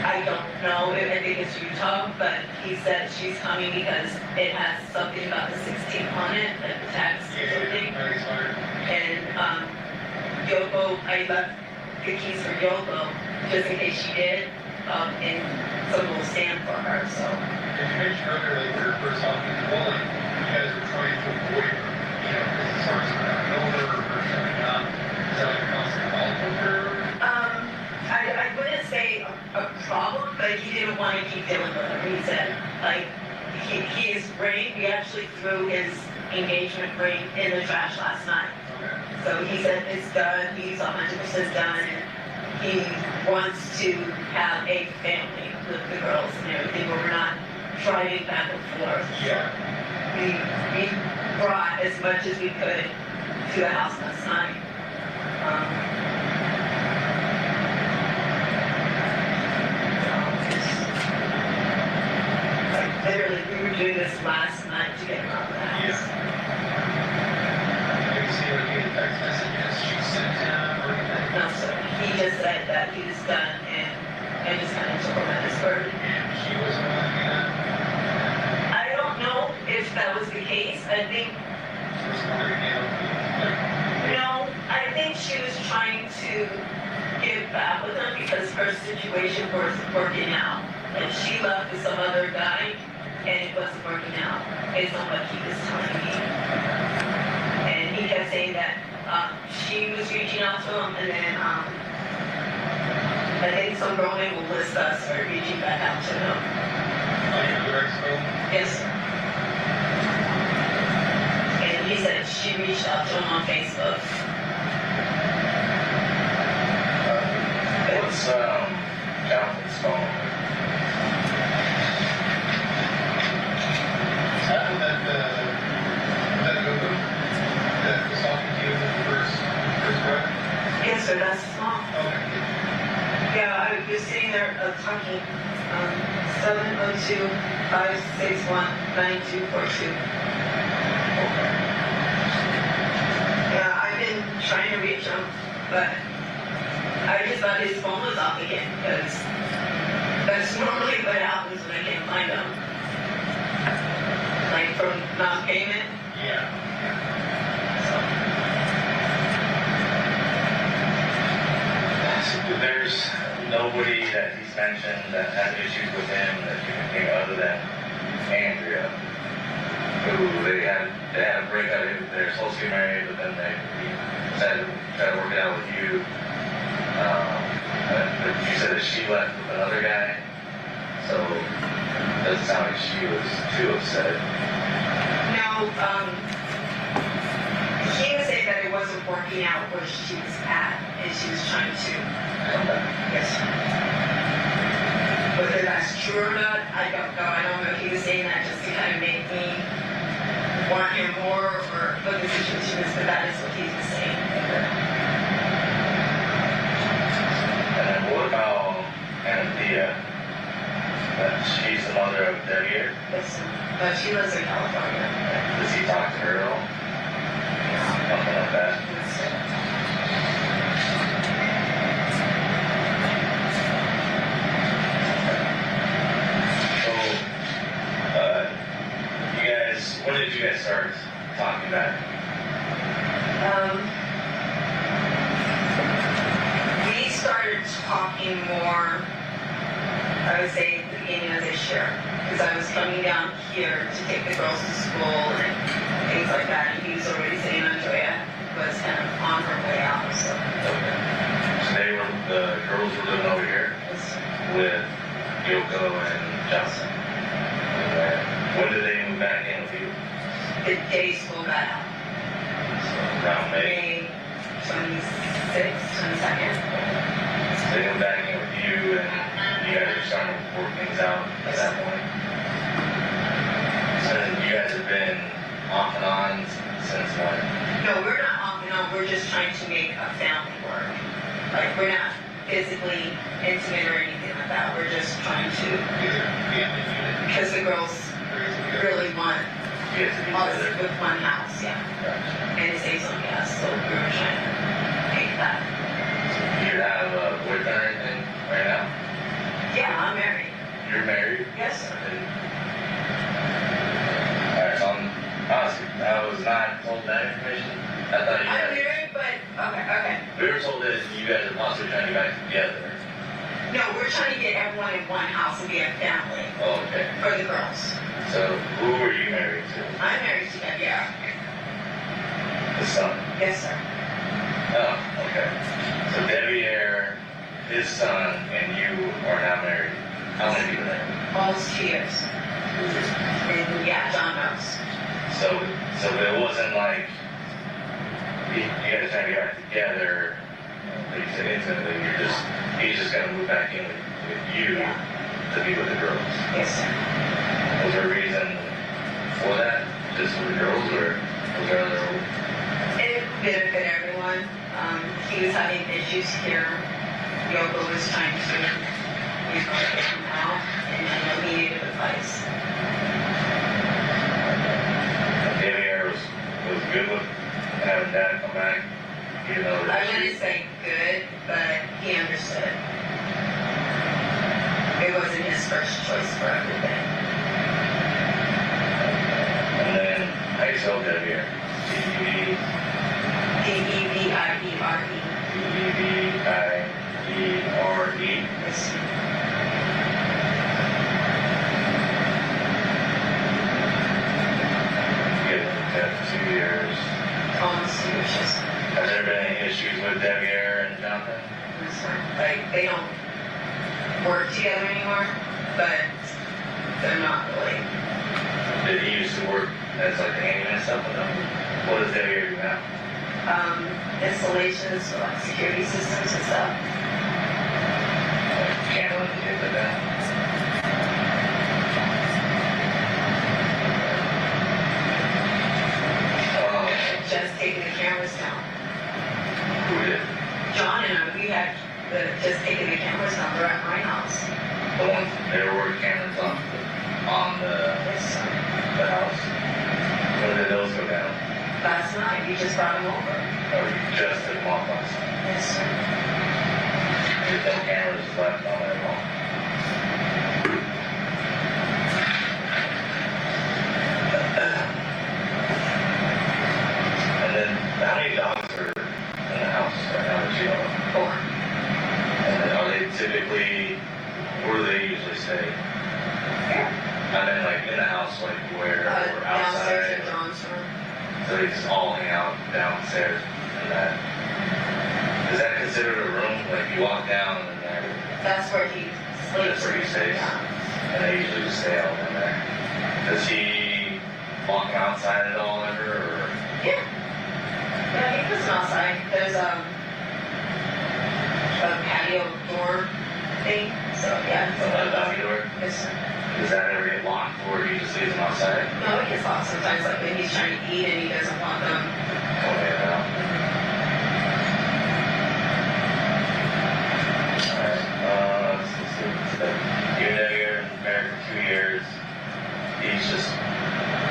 I don't know, I think it's Utah, but he said she's coming because it has something about the 16 on it, like the tax or something. And Yoko, I left the keys for Yoko, just in case she did, and someone will stand for her, so. You mentioned earlier, like, when you were first talking to Willie, you guys were trying to avoid her, because the SARS were not over or shutting down. Is that like a constant problem with her? I wouldn't say a problem, but he didn't want to keep dealing with her. He said, like, his ring, we actually threw his engagement ring in the trash last night. So he said it's done, he's 100% done, and he wants to have a family with the girls and everything, where we're not driving back and forth. Yeah. We brought as much as we could to the house last night. Literally, we were doing this last night to get him out of the house. Did you see any text messages she sent him or anything? No, sir. He just said that he was done, and I just kind of took him at his word. And she wasn't willing to do that? I don't know if that was the case. I think, She was wondering, no, I think she was trying to get back with him because her situation wasn't working out. And she left with some other guy, and it wasn't working out, based on what he was telling me. And he kept saying that she was reaching out to him, and then I think some girl named Melissa started reaching back out to him. Yes, sir. And he said she reached out to him on Facebook. What's Jonathan's phone? Yes, sir, that's his mom. Yeah, I was sitting there talking, 702-561-9242. Yeah, I've been trying to reach him, but I just thought his phone was off again, because that's normally what happens when I can't find him. Like from non-payment. Yeah. There's nobody that he's mentioned that has issues with him that you can think other than Andrea. who they had a breakup. They're supposed to be married, but then they decided to try to work it out with you. But you said that she left with another guy, so it doesn't sound like she was too upset. No, he was saying that it wasn't working out where she was at, and she was trying to. Yes. Whether that's true or not, I don't know. I don't know if he was saying that just to kind of make me want him more, or what the situation is, but that is what he was saying. And then what about Anthea? She's the mother of Devyn. Yes, but she lives in California. Does he talk to her at all? Nothing like that. When did you guys start talking back? We started talking more, I would say, at the beginning of this year, because I was coming down here to take the girls to school and things like that, and he was already saying Andrea was kind of on her way out, so. Okay. So the girls were living over here with Yoko and Johnson. When did they move back in with you? The day school got out. So around May? 26th, 22nd. So they moved back in with you, and you guys are starting to work things out at that point. So then you guys have been off and on since when? No, we're not off and on. We're just trying to make a family work. Like, we're not physically intimate or anything like that. We're just trying to, because the girls really want us with one house, yeah. And it saves on gas, so we were trying to make that. Do you have a boyfriend or anything right now? Yeah, I'm married. You're married? Yes, sir. Alright, so honestly, I was not told that information. I thought you I'm had. married, but, okay. We were told that you guys are possibly trying to get back together. No, we're trying to get everyone in one house and be a family. Oh, okay. For the girls. So, who were you married to? I'm married to Devyn. The son? Yes, sir. Oh, okay. So Devyn, his son, and you are now married. How many people there? Almost 2 years. And yeah, John knows. So it wasn't like you guys trying to get back together, like you said, intimately. He's just gonna move back in with you to be with the girls. Yes, sir. Was there a reason for that? Just for the girls, or was there other? It benefited everyone. He was having issues here. Yoko was trying to, get him out, and he needed advice. Devyn was good with having Dad come back, even though I wouldn't say good, but he understood. It wasn't his first choice for everything. And then I spelled Devyn. D-E-V-I-E-R-E. D-E-V-I-E-R-E. Yes. Given 2 years. Almost 2 years, yes. Has there been any issues with Devyn and Johnathan? Like, they don't work together anymore, but they're not really. Did he used to work as like a handyman and stuff with them? What does Devyn do now? Installations for like security systems and stuff. Like camera and things like that? Just taking the cameras down. Who did? John and I, we had just taken the cameras down. They're at my house. The ones they were working cameras on the house. When did those go down? Last night, we just brought them over. Or you just took them off last night? Yes, sir. There's no cameras left on that wall. And then, how many dogs are in the house right now that you know of? 4. And then are they typically, where do they usually stay? I mean, like in the house, like where, or Downstairs in outside. John's room. So they just all hang out downstairs and that. Is that considered a room? Like you walk down and then That's where he sleeps. that's where he stays? Yeah. And they usually just stay all in there. Does he walk outside at all ever, or? Yeah. Yeah, he puts them outside. There's a patio door thing, so yeah. Oh, that balcony door? Yes, sir. Does that ever get locked, or he just leaves them outside? No, it gets locked sometimes, like when he's trying to eat and he doesn't want them. Coming in and out. Alright, let's see. You and Debbie are married for 2 years.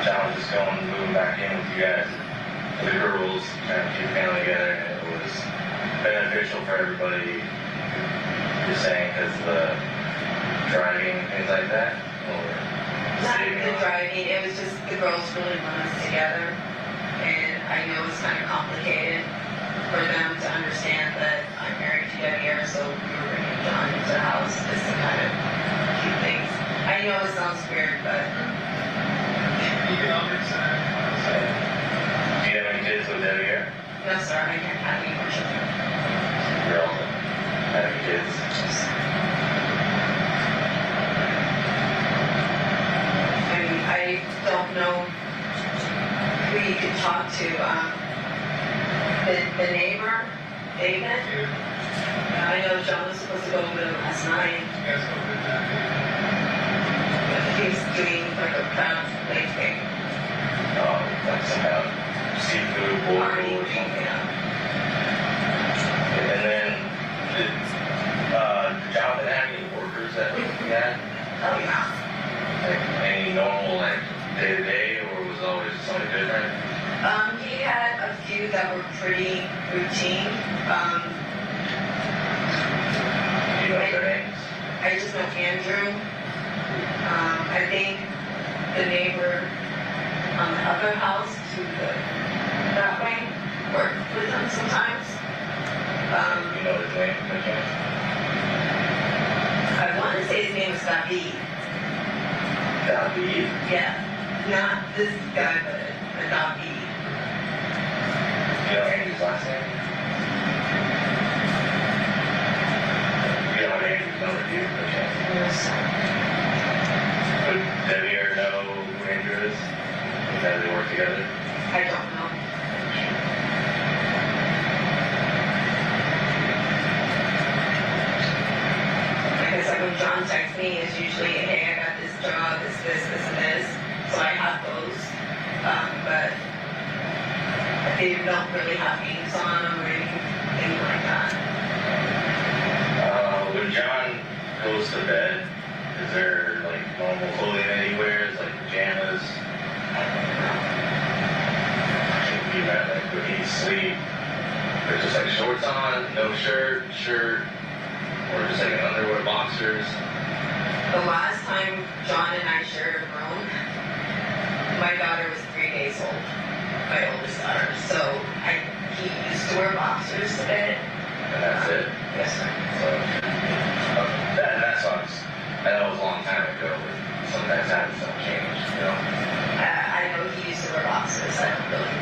John was just moving back in with you guys. The girls, trying to keep the family together, and it was beneficial for everybody. You're saying because of the driving and things like that? Or Not saving the on- driving, it was just the girls really want us together. And I know it's kind of complicated for them to understand that I'm married to Debbie, so we were bringing John into the house just to kind of keep things. I know it sounds weird, but Economics and Do you have any kids with Debbie here? no, sir, I can't have any more children. You're all having kids? I mean, I don't know who you could talk to. The neighbor, David. I know John was supposed to go over there last night. you guys go with that. He's doing like a crowd play thing. Like some kind of seafood boil Party or thing, something. yeah. And then, did Johnathan have any workers that he had? Oh, yeah. Like any normal, like day to day, or was it always something different? He had a few that were pretty routine. Do you know their names? I just know Andrew. I think the neighbor on the other house to that way worked with them sometimes. You know his name, by chance? I want to say his name is David. David? Yeah, not this guy, but David. You know Andrew's last name? You don't have Andrew's number, do you, by chance? Would Debbie or know who Andrew is? That they work together? I don't know. Because like when John texts me, it's usually, hey, I got this job, this, and this. So I have those. But they don't really have names on them or anything like that. When John goes to bed, is there like normal clothing that he wears, like pajamas? You know, like when he sleep, there's just like shorts on, no shirt, or just like an underwear, boxers. The last time John and I shared a room, my daughter was 3 days old, my oldest daughter. So he used to wear boxers to bed. And that's it. Yes, sir. So, that sucks. I know it was a long time ago, but sometimes habits don't change, you know? I know he used to wear boxers. I don't really.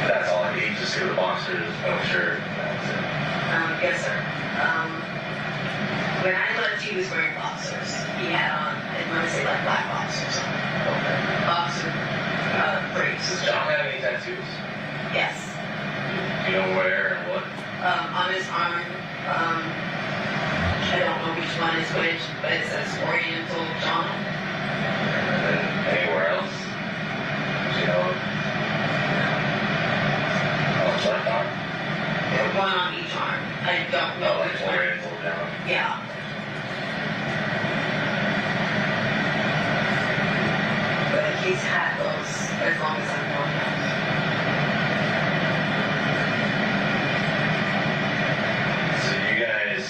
That's all I need, just see the boxers, no shirt, and that's it. Yes, sir. When I left, he was wearing boxers. He had on, I want to say like black boxers on. Okay. Boxer briefs. Does John have any tattoos? Yes. Do you know where and what? On his arm, I don't know which one is which, but it says Oriental John. And then anywhere else? Do you know? Oh, left arm? One on each arm. I don't know Oh, like which one. Oriental down. Yeah. But he's had those as long as I've known him. So you guys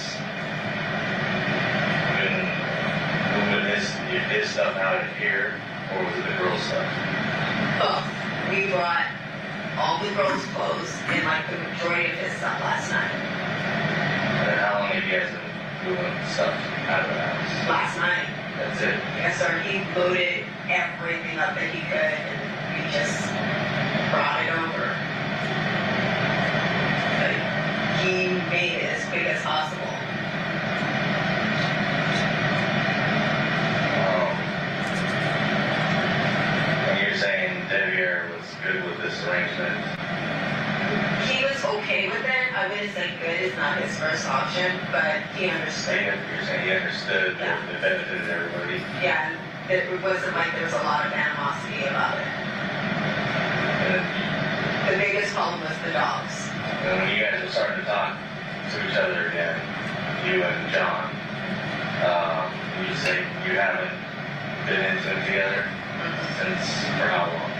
been moving his stuff out of here, or was it the girl stuff? Oh, we brought all the girls' clothes and like the majority of his stuff last night. And how long have you guys been moving stuff out of the house? Last night, That's it? Yes, sir. He loaded everything up that he could, and we just brought it over. Like, he made it as quick as possible. And you're saying Devyn was good with this arrangement? He was okay with it. I wouldn't say good is not his first option, but he understood. You're saying he understood that it benefited everybody? Yeah, it wasn't like there was a lot of animosity about it. And The biggest problem was the dogs. when you guys were starting to talk to each other again, you and John, you say you haven't been into it together since for how long?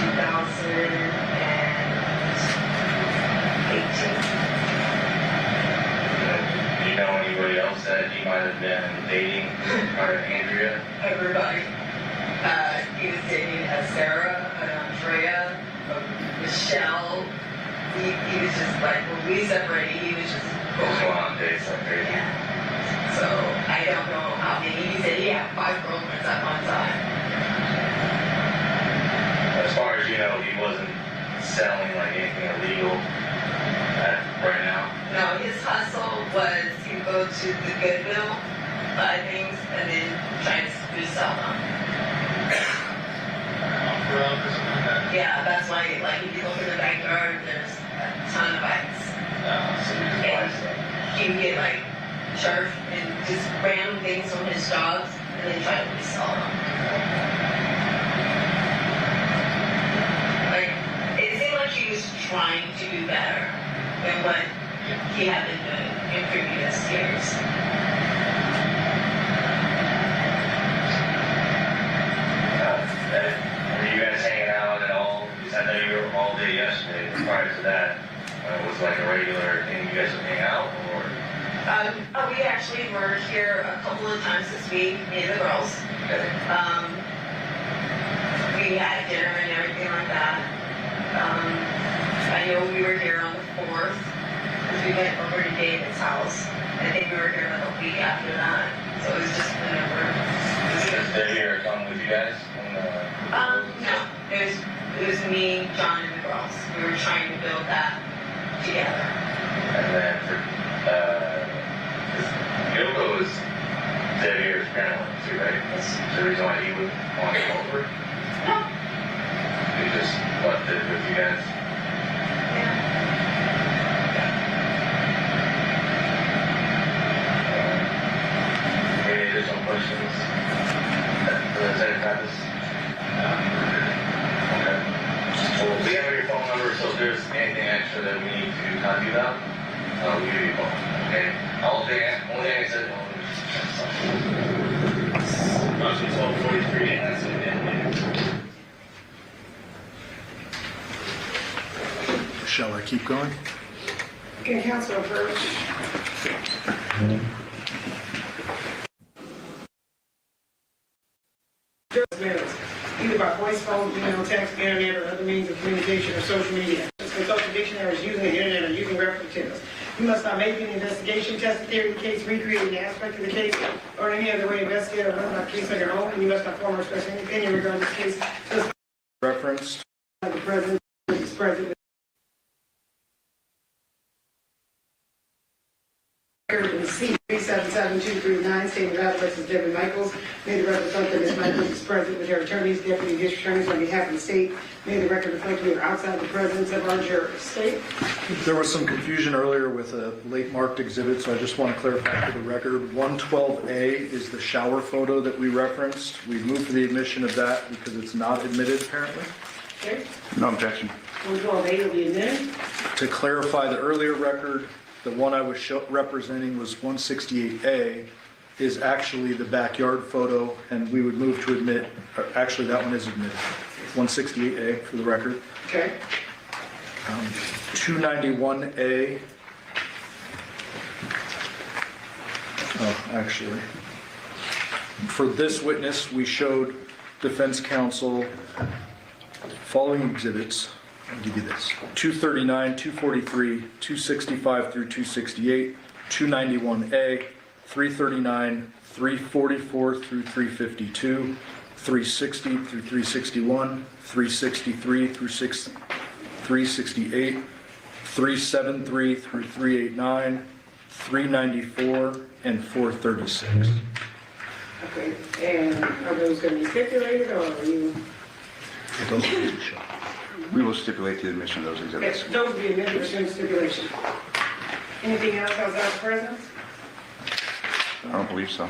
2018. Do you know anybody else that he might have been dating, or Andrea? Everybody. He was dating Sarah, Andrea, Michelle. He was just like, when we separated, he was just Going on dates like crazy. Yeah. So I don't know how many. He said he had 5 girlfriends at one time. As far as you know, he wasn't selling like anything illegal right now. No, his hustle was to go to the Goodwill, buy things, and then try to resell them. Off-road or something like that? Yeah, that's why, like, if you look in the backyard, there's a ton of bikes. So he just buys stuff. He would get, like, turf and just random things from his jobs, and then try to resell them. Like, it seemed like he was trying to do better than what he had been doing in previous years. Were you guys hanging out at all? Because I know you were all day yesterday. Prior to that, was it like a regular thing you guys would hang out, or? We actually were here a couple of times this week, me and the girls. Okay. We had dinner and everything like that. I know we were here on the 4th, because we went over to David's house. I think we were here like a week after that. So it was just whenever. Does Devyn come with you guys? No. It was me, John, and the girls. We were trying to build that together. And then for, Yoko is Devyn's parent too, right? Yes. The reason why he would want to come over? No. He just left it with you guys? Any additional questions? For the same practice? Okay. Well, we have your phone number, so if there's anything extra that we need to talk to you about, we'll give you a call. Okay? Only thing I said, Motion 1243, and that's it. Shall I keep going? Okay, council approach. Minutes, either by voice, phone, email, text, internet, or other means of communication or social media. Consult the dictionaries using the internet or using references. You must not make any investigation, test the theory of the case, recreate any aspect of the case, or in any other way investigate or run the case on your own, and you must not form or express any opinion regarding this case. Referenced. The president is president. C 377239, stating that versus Devyn Michaels. May the record reflect that Ms. Michaels is present with her attorneys, deputy district attorneys on behalf of the state. May the record reflect we are outside the presence of our jurors. State. There was some confusion earlier with a late marked exhibit, so I just want to clarify for the record. 112A is the shower photo that we referenced. We moved for the admission of that because it's not admitted apparently. Okay. No objection. 112A will be admitted. To clarify the earlier record, the one I was representing was 168A is actually the backyard photo, and we would move to admit, actually that one is admitted. 168A for the record. Okay. 291A. Oh, actually. For this witness, we showed defense counsel following exhibits. I'll give you this. 239, 243, 265 through 268, 291A, 339, 344 through 352, 360 through 361, 363 through 368, 373 through 389, 394, and 436. Okay, and are those going to be stipulated, or are you? We will stipulate the admission of those exhibits. Those will be admitted pursuant to stipulation. Anything else outside of presence? I don't believe so.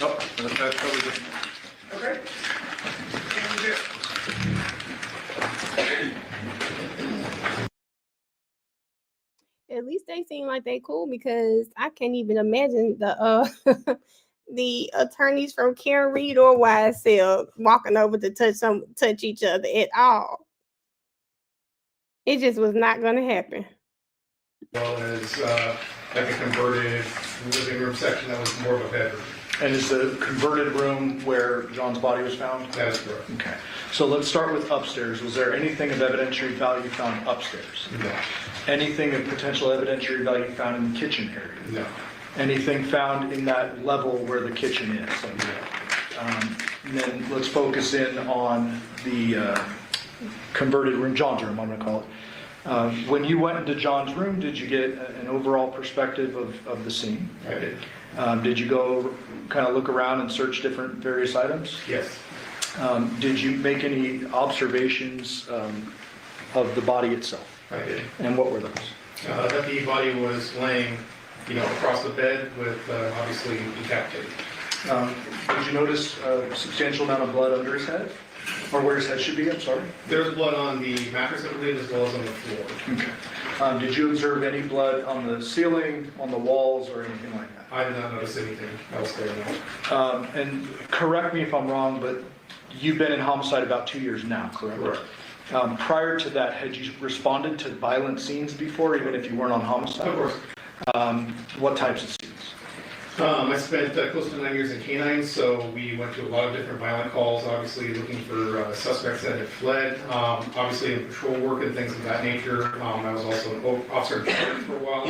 Nope, that covers it. Okay. At least they seem like they cool, because I can't even imagine the the attorneys from Karen Reed or YSL walking over to touch each other at all. It just was not going to happen. Well as like a converted living room section that was more of a bedroom. And is the converted room where John's body was found? That is correct. Okay. So let's start with upstairs. Was there anything of evidentiary value found upstairs? No. Anything of potential evidentiary value found in the kitchen area? No. Anything found in that level where the kitchen is? And then let's focus in on the converted room, John's room, I'm going to call it. When you went into John's room, did you get an overall perspective of the scene? I did. Did you go kind of look around and search different various items? Yes. Did you make any observations of the body itself? I did. And what were those? That the body was laying, across the bed with obviously decapitated. Did you notice a substantial amount of blood under his head? Or where his head should be, I'm sorry? There's blood on the mattress, I believe, as well as on the floor. Okay. Did you observe any blood on the ceiling, on the walls, or anything like that? I did not notice anything else there, no. And correct me if I'm wrong, but you've been in homicide about 2 years now, correct? Correct. Prior to that, had you responded to violent scenes before, even if you weren't on homicide? Of course. What types of scenes? I spent close to 9 years in canines, so we went to a lot of different violent calls, obviously looking for suspects that had fled, obviously in patrol work and things of that nature. I was also an officer in charge for a while,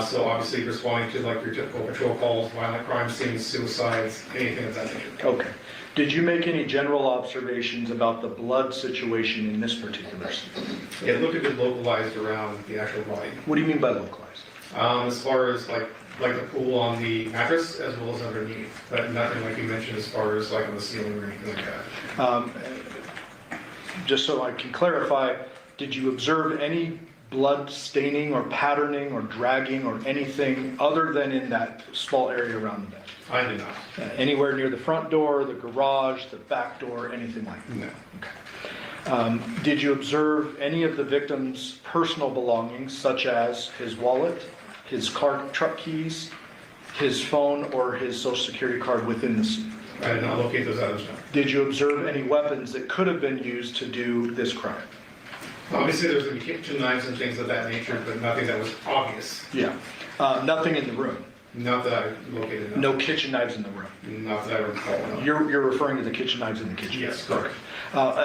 so obviously responding to like your typical patrol calls, violent crime scenes, suicides, anything of that nature. Okay. Did you make any general observations about the blood situation in this particular scene? It looked a bit localized around the actual body. What do you mean by localized? As far as like the pool on the mattress as well as underneath, but nothing like you mentioned as far as like on the ceiling or anything like that. Just so I can clarify, did you observe any blood staining or patterning or dragging or anything other than in that small area around the bed? I did not. Anywhere near the front door, the garage, the back door, anything like that? No. Okay. Did you observe any of the victim's personal belongings, such as his wallet, his truck keys, his phone, or his social security card within the scene? I did not locate those items, no. Did you observe any weapons that could have been used to do this crime? Obviously, there's going to be kitchen knives and things of that nature, but nothing that was obvious. Yeah. Nothing in the room? Not that I located. No kitchen knives in the room? Not that I recall, no. You're referring to the kitchen knives in the kitchen? Yes, correct.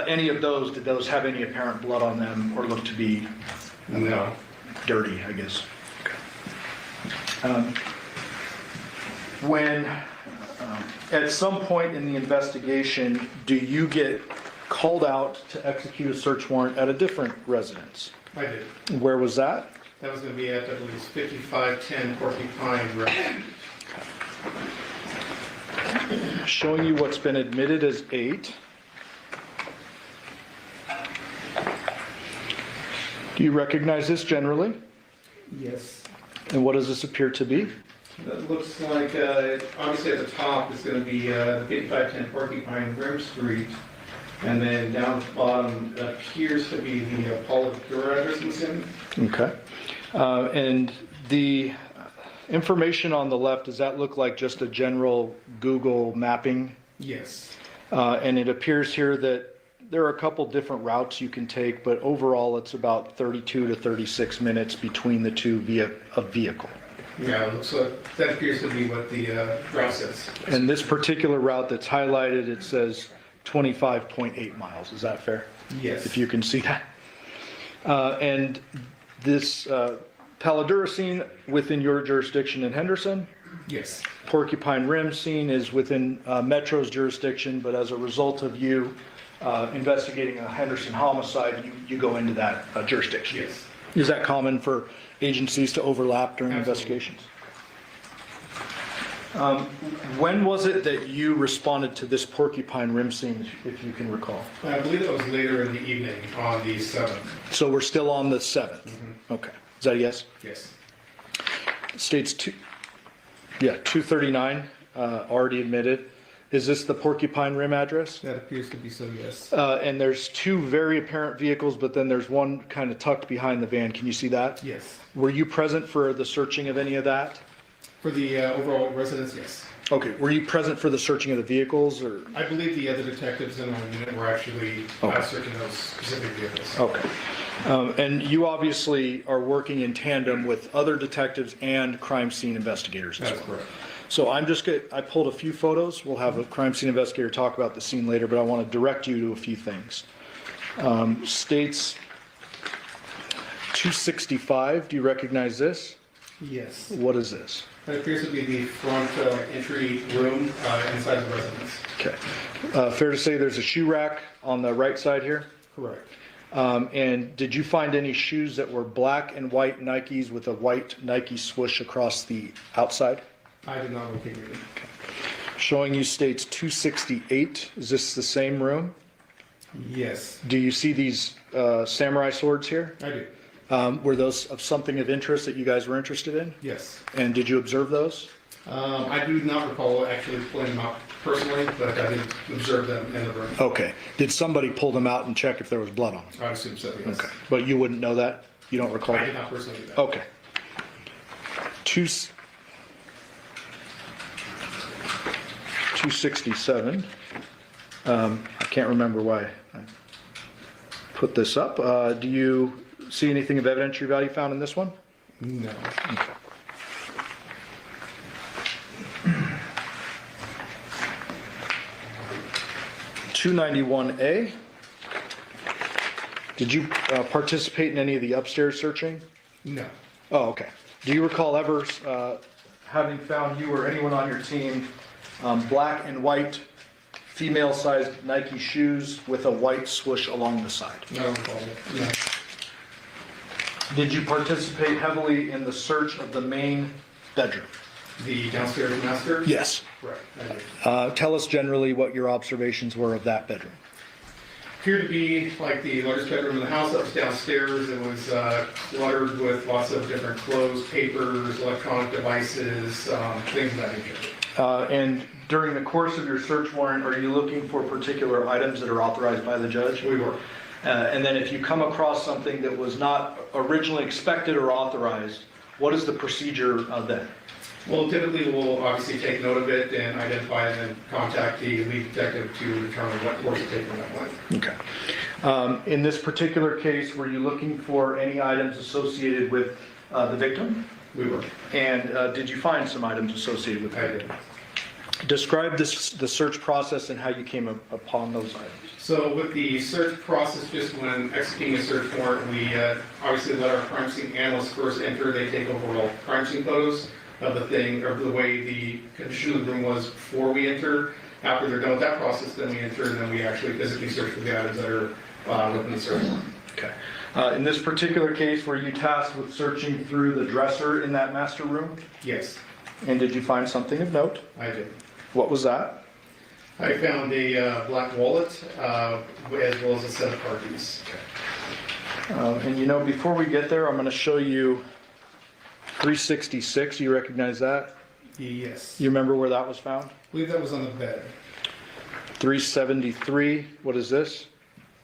Any of those, did those have any apparent blood on them or look to be No. dirty, I guess? When, at some point in the investigation, do you get called out to execute a search warrant at a different residence? I did. Where was that? That was going to be at, I believe, 5510 Porcupine Road. Showing you what's been admitted as 8. Do you recognize this generally? Yes. And what does this appear to be? That looks like, obviously at the top, it's going to be 5510 Porcupine Rim Street. And then down at the bottom, it appears to be the Paula Cura address in the city. Okay. And the information on the left, does that look like just a general Google mapping? Yes. And it appears here that there are a couple different routes you can take, but overall it's about 32 to 36 minutes between the two via a vehicle. Yeah, it looks like that appears to be what the route says. And this particular route that's highlighted, it says 25.8 miles. Is that fair? Yes. If you can see that. And this Paladura scene within your jurisdiction in Henderson. Yes. Porcupine Rim scene is within Metro's jurisdiction, but as a result of you investigating a Henderson homicide, you go into that jurisdiction. Yes. Is that common for agencies to overlap during investigations? When was it that you responded to this Porcupine Rim scene, if you can recall? I believe that was later in the evening on the 7th. So we're still on the 7th? Okay. Is that a yes? Yes. States 239, already admitted. Is this the Porcupine Rim address? That appears to be so, yes. And there's two very apparent vehicles, but then there's one kind of tucked behind the van. Can you see that? Yes. Were you present for the searching of any of that? For the overall residence, yes. Okay. Were you present for the searching of the vehicles, or? I believe the other detectives in our unit were actually searching those specific vehicles. Okay. And you obviously are working in tandem with other detectives and crime scene investigators as well. That's correct. So I pulled a few photos. We'll have a crime scene investigator talk about the scene later, but I want to direct you to a few things. States 265, do you recognize this? Yes. What is this? That appears to be the front entry room inside the residence. Okay. Fair to say there's a shoe rack on the right side here? Correct. And did you find any shoes that were black and white Nikes with a white Nike swoosh across the outside? I did not locate it. Okay. Showing you states 268. Is this the same room? Yes. Do you see these samurai swords here? I do. Were those of something of interest that you guys were interested in? Yes. And did you observe those? I do not recall actually pulling them out personally, but I did observe them in the room. Okay. Did somebody pull them out and check if there was blood on them? I assume so, yes. Okay. But you wouldn't know that? You don't recall? I did not personally do that. Okay. 267. I can't remember why I put this up. Do you see anything of evidentiary value found in this one? No. Okay. $291A. Did you participate in any of the upstairs searching? No. Oh, okay. Do you recall ever having found you or anyone on your team black and white female-sized Nike shoes with a white swoosh along the side? No, no. Did you participate heavily in the search of the main bedroom? The downstairs master? Yes. Correct, I did. Tell us generally what your observations were of that bedroom. Appeared to be like the largest bedroom in the house. That was downstairs. It was cluttered with lots of different clothes, papers, electronic devices, things of that nature. And during the course of your search warrant, are you looking for particular items that are authorized by the judge? We were. And then if you come across something that was not originally expected or authorized, what is the procedure then? Well, typically we'll obviously take note of it and identify it and contact the lead detective to determine what course to take from that point. Okay. In this particular case, were you looking for any items associated with the victim? We were. And did you find some items associated with the I victim? did. Describe the search process and how you came upon those items. So with the search process, just when executing a search warrant, we obviously let our crime scene analysts first enter. They take overall crime scene photos of the thing, or the way the condition of the room was before we enter. After they're done with that process, then we enter, and then we actually physically search for the items that are within the search warrant. Okay. In this particular case, were you tasked with searching through the dresser in that master room? Yes, And did you find something of note? I did. What was that? I found a black wallet as well as a set of car keys. And you know, before we get there, I'm going to show you 366. You recognize that? Yes. You remember where that was found? I believe that was on the bed. 373. What is this?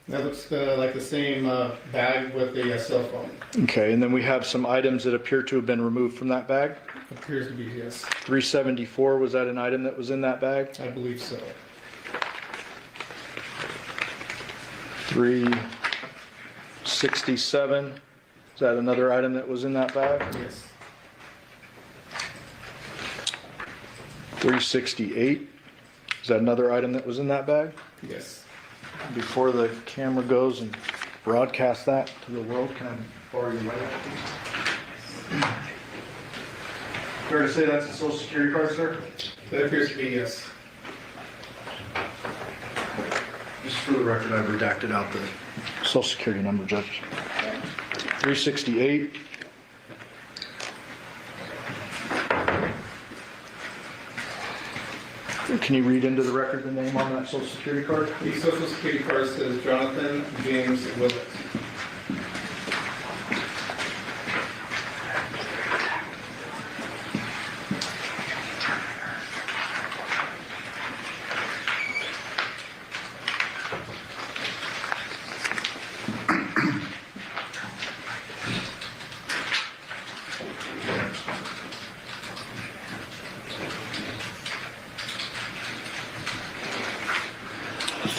That looks like the same bag with a cell phone. Okay, and then we have some items that appear to have been removed from that bag. Appears to be, yes. 374, was that an item that was in that bag? I believe so. 367, is that another item that was in that bag? Yes. 368, is that another item that was in that bag? Yes. Before the camera goes and broadcasts that to the world, can I borrow your light? Fair to say that's a social security card, sir? That appears to be yes. Just for the record, I've redacted out the social security number, Judge. 368. Can you read into the record the name on that social security card? The social security card says Johnathan James Willette.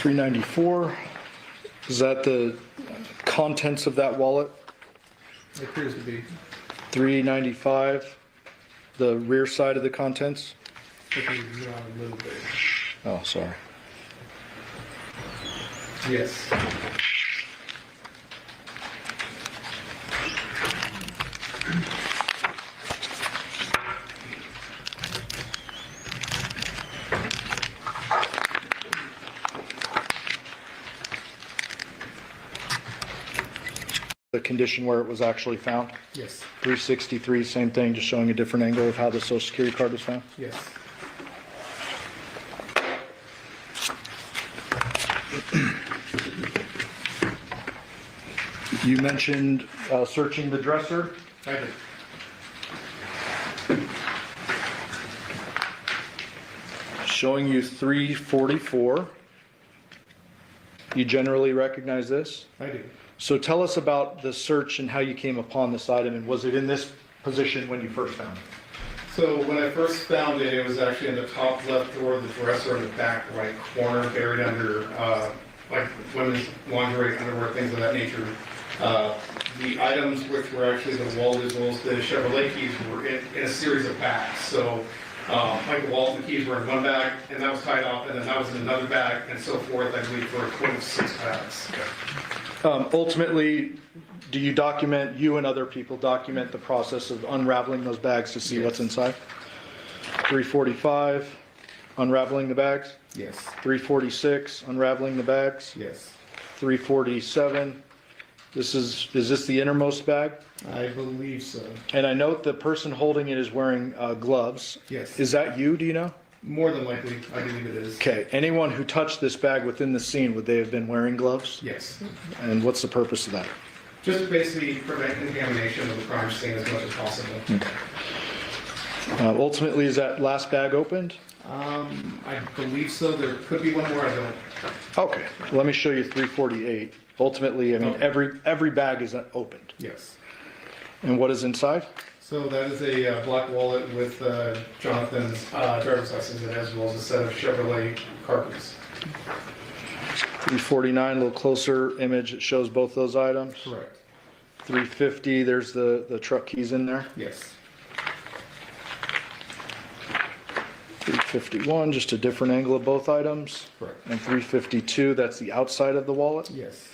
$394. Is that the contents of that wallet? It appears to be. $395. The rear side of the contents? If you zoom out a little bit. Oh, sorry. Yes. The condition where it was actually found? Yes. 363, same thing, just showing a different angle of how the social security card was found? Yes. You mentioned searching the dresser. I did. Showing you 344. You generally recognize this? I do. So tell us about the search and how you came upon this item, and was it in this position when you first found it? So when I first found it, it was actually in the top left drawer of the dresser in the back right corner, buried under like women's lingerie, underwear, things of that nature. The items, which were actually the wallet as well as the Chevrolet keys, were in a series of bags. So like the wallet and the keys were in one bag, and that was tied off, and then that was in another bag, and so forth, I believe, for a total of 6 bags. Ultimately, do you document, you and other people document the process of unraveling those bags to see what's inside? 345, unraveling the bags? Yes. 346, unraveling the bags? Yes. 347, is this the innermost bag? I believe so. And I note the person holding it is wearing gloves. Yes. Is that you, do you know? More than likely, I believe it is. Okay, anyone who touched this bag within the scene, would they have been wearing gloves? Yes. And what's the purpose of that? Just basically prevent contamination of the crime scene as much as possible. Ultimately, is that last bag opened? I believe so. There could be one more. I don't. Okay, let me show you 348. Ultimately, I mean, every bag is opened. Yes. And what is inside? So that is a black wallet with Jonathan's driver's license as well as a set of Chevrolet car keys. 349, a little closer image, it shows both those items. Correct. 350, there's the truck keys in there. Yes. 351, just a different angle of both items. Correct. And 352, that's the outside of the wallet. Yes.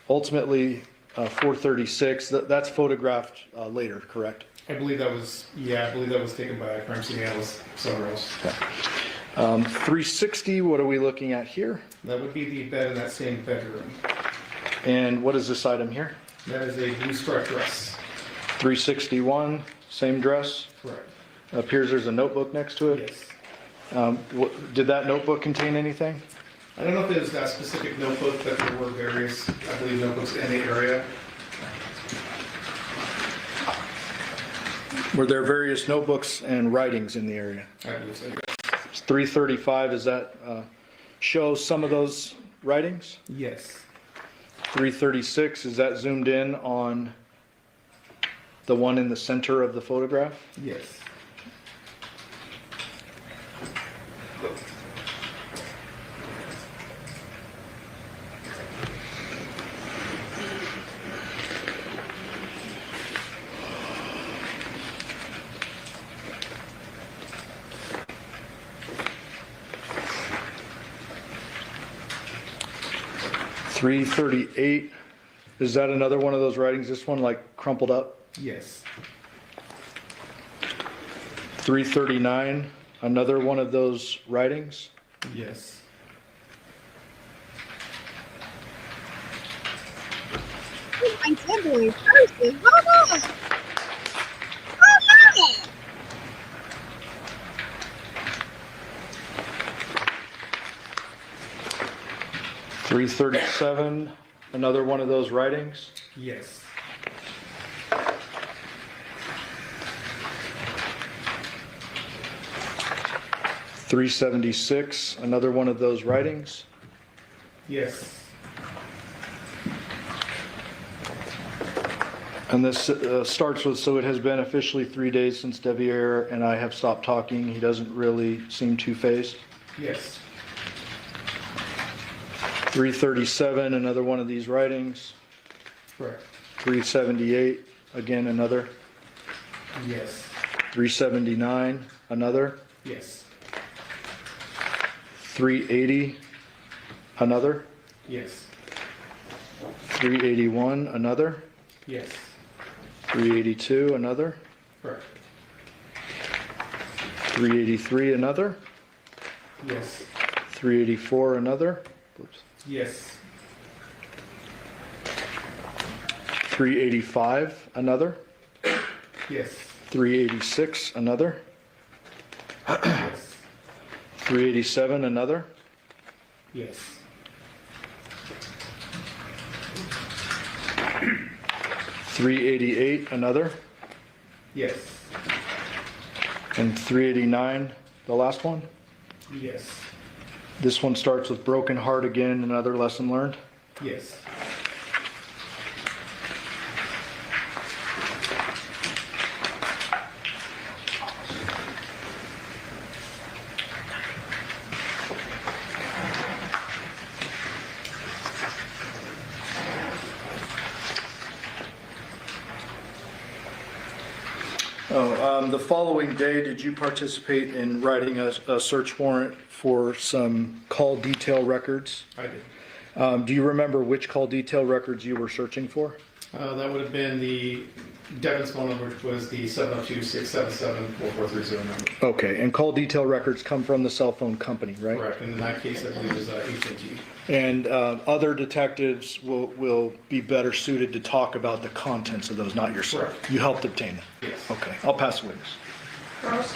Ultimately, 436, that's photographed later, correct? I believe that was, I believe that was taken by a crime scene analyst somewhere else. 360, what are we looking at here? That would be the bed in that same bedroom. And what is this item here? That is a blue striped dress. 361, same dress? Correct. Appears there's a notebook next to it? Yes. Did that notebook contain anything? I don't know if it was that specific notebook, but there were various, I believe, notebooks in the area. Were there various notebooks and writings in the area? I believe so. 335, does that show some of those writings? Yes. 336, is that zoomed in on the one in the center of the photograph? Yes. .338, is that another one of those writings? This one like crumpled up? Yes. 339, another one of those writings? Yes. My boy person. Hold on. Hold on. 337, another one of those writings? Yes. 376, another one of those writings? Yes. And this starts with, so it has been officially 3 days since Devyn and I have stopped talking. He doesn't really seem too phased. Yes. 337, another one of these writings. Correct. 378, again, another. Yes. 379, another. Yes. 380, another. Yes. 381, another. Yes. 382, another. Correct. 383, another. Yes. 384, another. Oops. Yes. 385, another. Yes. 386, another. Yes. 387, another. Yes. 388, another. Yes. And 389, the last one. Yes. This one starts with broken heart again, another lesson learned. Yes. The following day, did you participate in writing a search warrant for some call detail records? I did. Do you remember which call detail records you were searching for? That would have been the Devyn's phone number, which was the 702-677-4430 number. Okay, and call detail records come from the cell phone company, right? Correct. And in that case, I believe it was AT&T. And other detectives will be better suited to talk about the contents of those, not yourself. Correct. You helped obtain them? Yes. Okay, I'll pass the witness. Carlos?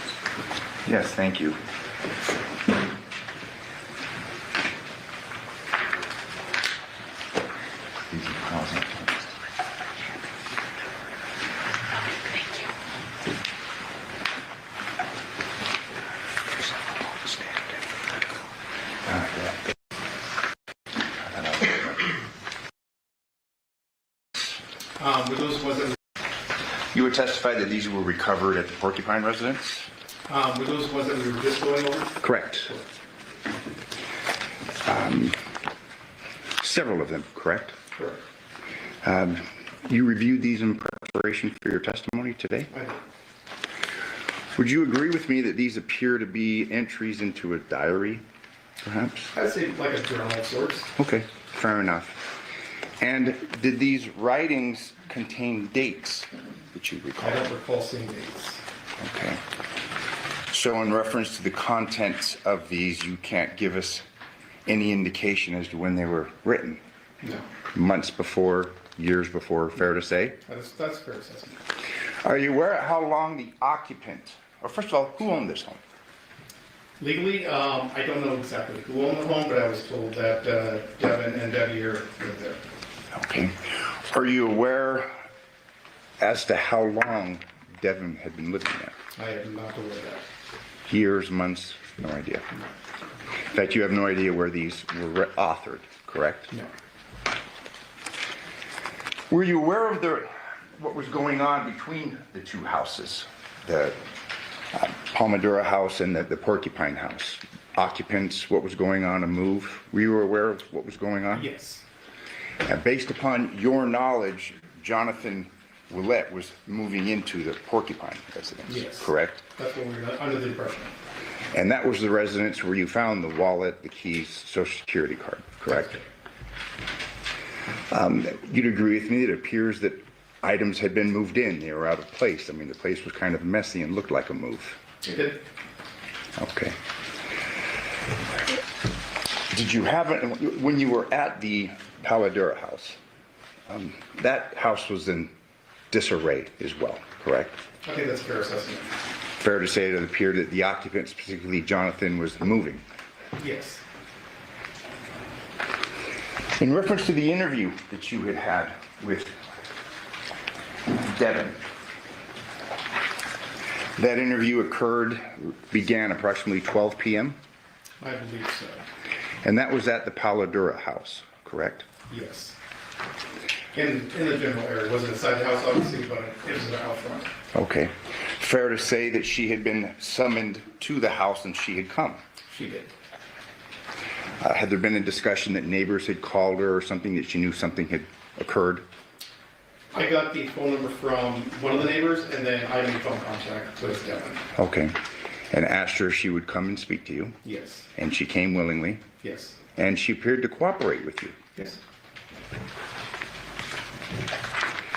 Yes, thank you. Were those ones that You would testify that these were recovered at the Porcupine residence? were those ones that we were just going over? Correct. Several of them, correct? Correct. You reviewed these in preparation for your testimony today? I did. Would you agree with me that these appear to be entries into a diary, perhaps? I'd say like a journal of sorts. Okay, fair enough. And did these writings contain dates that you recall? I don't recall seeing dates. Okay. So in reference to the contents of these, you can't give us any indication as to when they were written? No. Months before, years before, fair to say? That's a fair assessment. Are you aware of how long the occupant, or first of all, who owned this home? Legally, I don't know exactly who owned the home, but I was told that Devyn and Debbie lived there. Okay. Are you aware as to how long Devyn had been living there? I am not aware of that. Years, months, no idea. In fact, you have no idea where these were authored, correct? No. Were you aware of what was going on between the two houses, the Palmadura house and the Porcupine house? Occupants, what was going on, a move? Were you aware of what was going on? Yes. Based upon your knowledge, Johnathan Willette was moving into the Porcupine residence, Yes. correct? That's what we were under the impression. And that was the residence where you found the wallet, the keys, social security card, correct? You'd agree with me that it appears that items had been moved in, they were out of place. I mean, the place was kind of messy and looked like a move. It did. Okay. Did you have, when you were at the Paladura house, that house was in disarray as well, correct? I think that's a fair assessment. Fair to say that it appeared that the occupant, specifically Johnathan, was moving. Yes. In reference to the interview that you had had with Devyn, that interview began approximately 12 p.m.? I believe so. And that was at the Paladura house, correct? Yes. In the general area. It wasn't inside the house, obviously, but it was out front. Okay. Fair to say that she had been summoned to the house and she had come? She did. Had there been a discussion that neighbors had called her or something that she knew something had occurred? I got the phone number from one of the neighbors, and then I made phone contact with Devyn. Okay. And asked her if she would come and speak to you? Yes. And she came willingly? Yes. And she appeared to cooperate with you? Yes.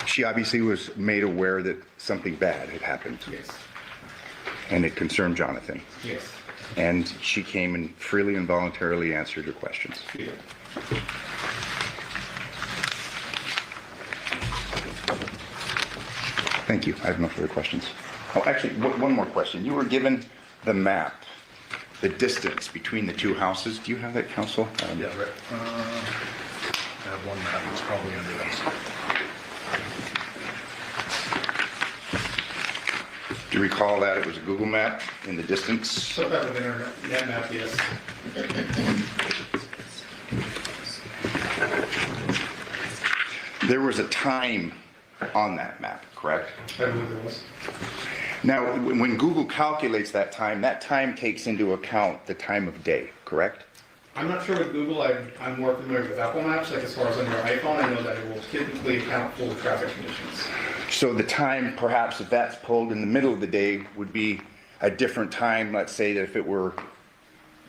She obviously was made aware that something bad had happened. Yes. And it concerned Johnathan. Yes. And she came and freely and voluntarily answered your questions. She did. Thank you. I have no further questions. Oh, actually, one more question. You were given the map, the distance between the two houses. Do you have that, counsel? Yeah, right. I have one map. It's probably under this. Do you recall that it was a Google map in the distance? So that with internet map, yes. There was a time on that map, correct? I believe there was. Now, when Google calculates that time takes into account the time of day, correct? I'm not sure with Google. I'm more familiar with Apple Maps. Like as far as on your iPhone, I know that it will typically account for traffic conditions. So the time, perhaps, if that's pulled in the middle of the day, would be a different time. Let's say that if it were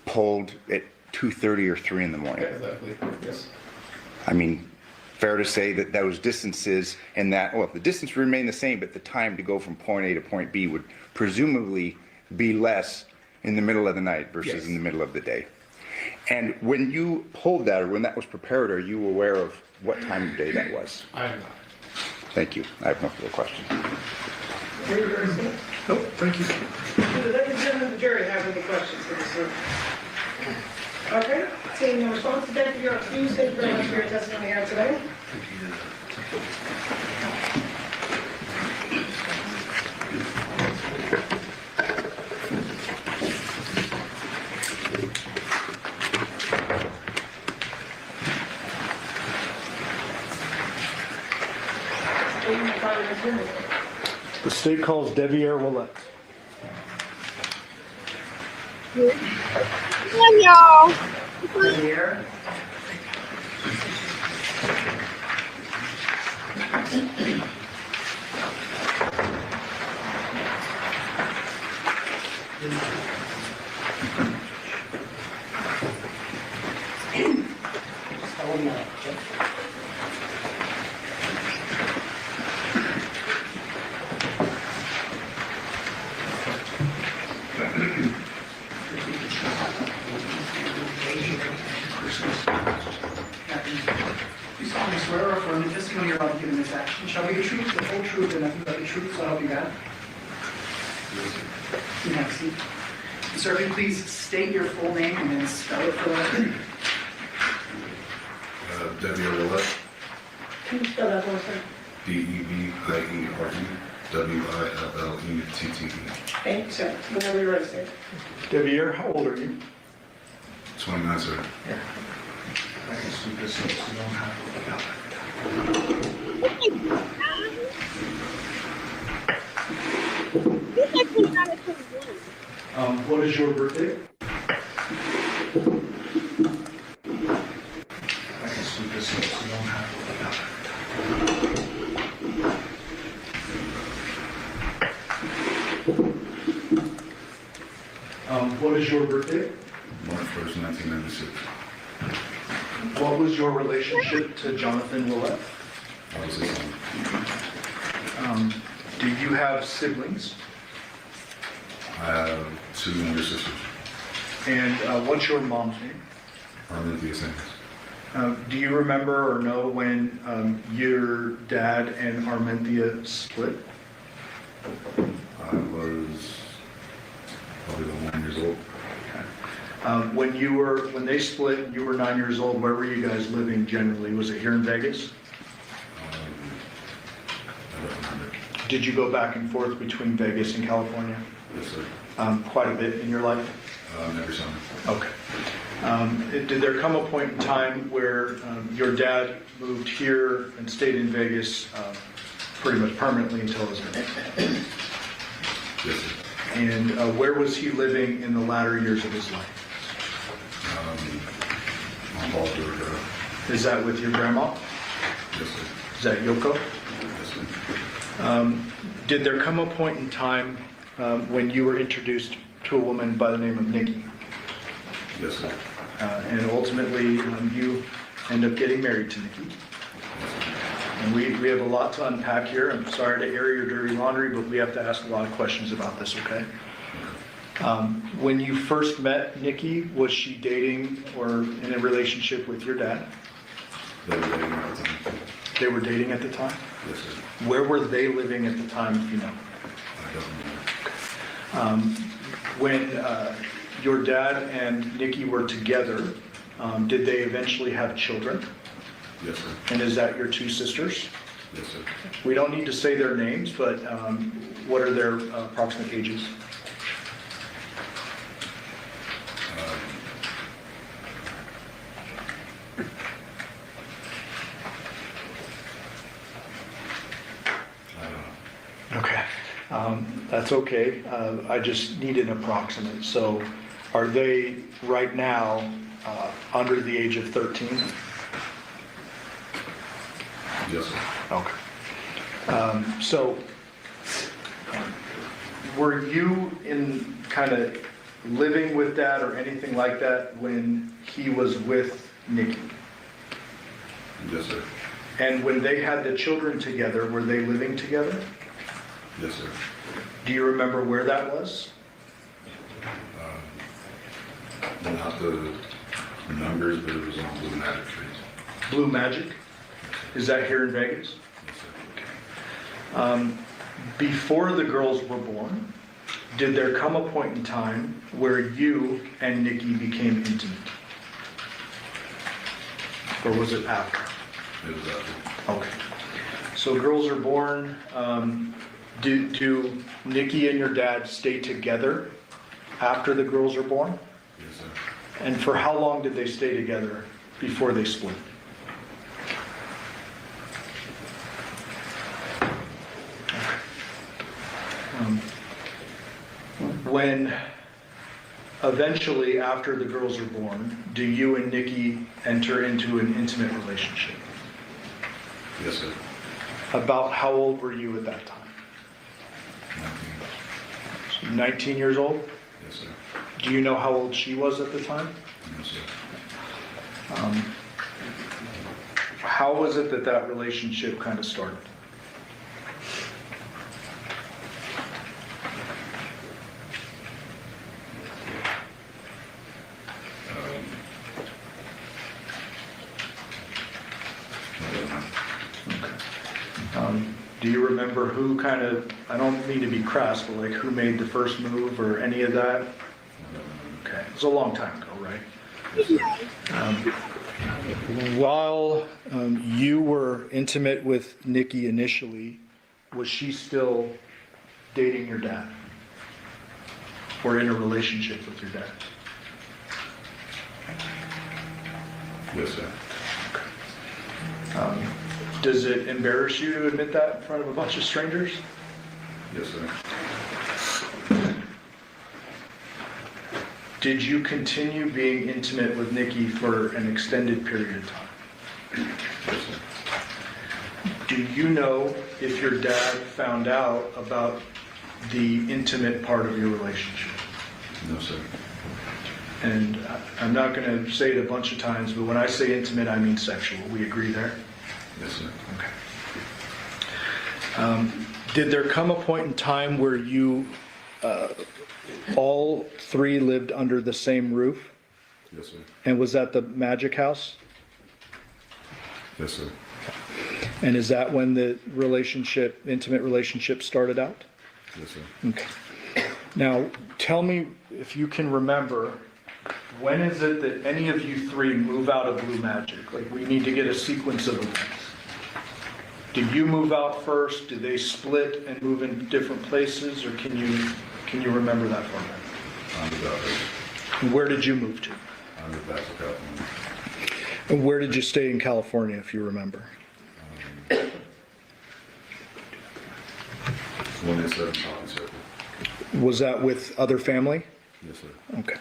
pulled at 2:30 or 3 in the morning. Exactly. Yes. I mean, fair to say that those distances and that, well, the distance would remain the same, but the time to go from point A to point B would presumably be less in the middle of the night versus Yes. in the middle of the day. And when you pulled that, or when that was prepared, are you aware of what time of day that was? I am not. Thank you. I have no further questions. Nope, thank you. Do the ladies and gentlemen of the jury have any questions for this witness? Okay, seeing no response, thank you, you're excused. Thank you very much for your testimony here today. The state calls Devyn Willette. Come y'all. Here. You solemnly swear or affirm the testimony you're about to give in this action shall be the truth, the whole truth, and nothing but the truth, so help you God? You have a seat. Sir, if you please state your full name and then spell it for the record. Devyn Michaels, Can you spell that for us, sir? DEVIERWILLETTE. Thank you, sir. Whenever you're ready, sir. Devyn, how old are you? 29, sir. I can see this, so you don't have what is your birthday? I can see this, so you don't have what is your birthday? March 1st, 1996. What was your relationship to Johnathan Willette? I was his son. Do you have siblings? I have 2 younger sisters. And what's your mom's name? Arminthia Sanders. Do you remember or know when your dad and Arminthia split? I was probably about 9 years old. When they split, you were 9 years old. Where were you guys living generally? Was it here in Vegas? I don't remember. Did you go back and forth between Vegas and California? Yes, sir. Quite a bit in your life? Never summer. Okay. Did there come a point in time where your dad moved here and stayed in Vegas pretty much permanently until his death? Yes, sir. And where was he living in the latter years of his life? On Ball, Georgia. Is that with your grandma? Yes, sir. Is that Yoko? Yes, sir. Did there come a point in time when you were introduced to a woman by the name of Nikki? Yes, sir. And ultimately, you end up getting married to Nikki. And we have a lot to unpack here. I'm sorry to air your dirty laundry, but we have to ask a lot of questions about this, okay? When you first met Nikki, was she dating or in a relationship with your dad? They were dating at the time. They were dating at the time? Yes, sir. Where were they living at the time, if you know? I don't remember. When your dad and Nikki were together, did they eventually have children? Yes, sir. And is that your 2 sisters? Yes, sir. We don't need to say their names, but what are their approximate ages? Okay, that's okay. I just need an approximate. So are they right now under the age of 13? Yes, sir. Okay. So were you in kind of living with Dad or anything like that when he was with Nikki? Yes, sir. And when they had the children together, were they living together? Yes, sir. Do you remember where that was? Not the numbers, but it was on Blue Magic Street. Blue Magic? Is that here in Vegas? Yes, sir. Before the girls were born, did there come a point in time where you and Nikki became intimate? Or was it after? It was after. Okay. So girls are born. Do Nikki and your dad stay together after the girls are born? Yes, sir. And for how long did they stay together before they split? When eventually, after the girls are born, do you and Nikki enter into an intimate relationship? Yes, sir. About how old were you at that time? 19. 19 years old? Yes, sir. Do you know how old she was at the time? No, sir. How was it that that relationship kind of started? Do you remember who kind of, I don't mean to be crass, but like who made the first move or any of that? Okay, it was a long time ago, right? While you were intimate with Nikki initially, was she still dating your dad? Or in a relationship with your dad? Yes, sir. Does it embarrass you to admit that in front of a bunch of strangers? Yes, sir. Did you continue being intimate with Nikki for an extended period of time? Yes, sir. Do you know if your dad found out about the intimate part of your relationship? No, sir. And I'm not going to say it a bunch of times, but when I say intimate, I mean sexual. We agree there? Yes, sir. Okay. Did there come a point in time where you all three lived under the same roof? Yes, sir. And was that the Magic House? Yes, sir. And is that when the relationship, intimate relationship started out? Yes, sir. Okay. Now, tell me if you can remember, when is it that any of you three move out of Blue Magic? Like, we need to get a sequence of events. Did you move out first? Did they split and move in different places? Or can you remember that for me? I moved out there. And where did you move to? I moved back to California. And where did you stay in California, if you remember? 187 Poppy Circle. Was that with other family? Yes, sir. Okay.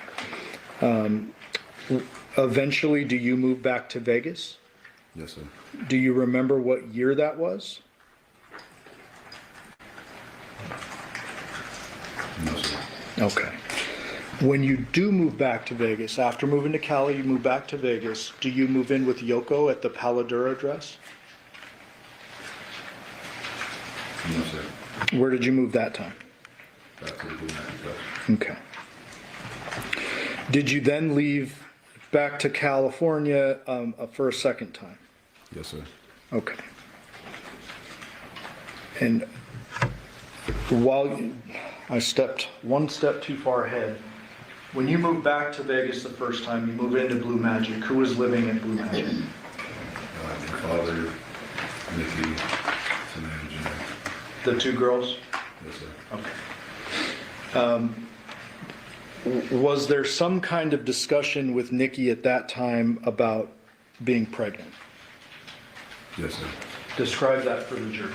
Eventually, do you move back to Vegas? Yes, sir. Do you remember what year that was? No, sir. Okay. When you do move back to Vegas, after moving to Cali, you move back to Vegas, do you move in with Yoko at the Paladura address? No, sir. Where did you move that time? Back to the Blue Magic House. Okay. Did you then leave back to California for a second time? Yes, sir. Okay. And while I stepped one step too far ahead, when you moved back to Vegas the first time, you moved into Blue Magic. Who was living at Blue Magic? My father, Nikki, Samantha, Jimmy. The two girls? Yes, sir. Okay. Was there some kind of discussion with Nikki at that time about being pregnant? Yes, sir. Describe that for the jury.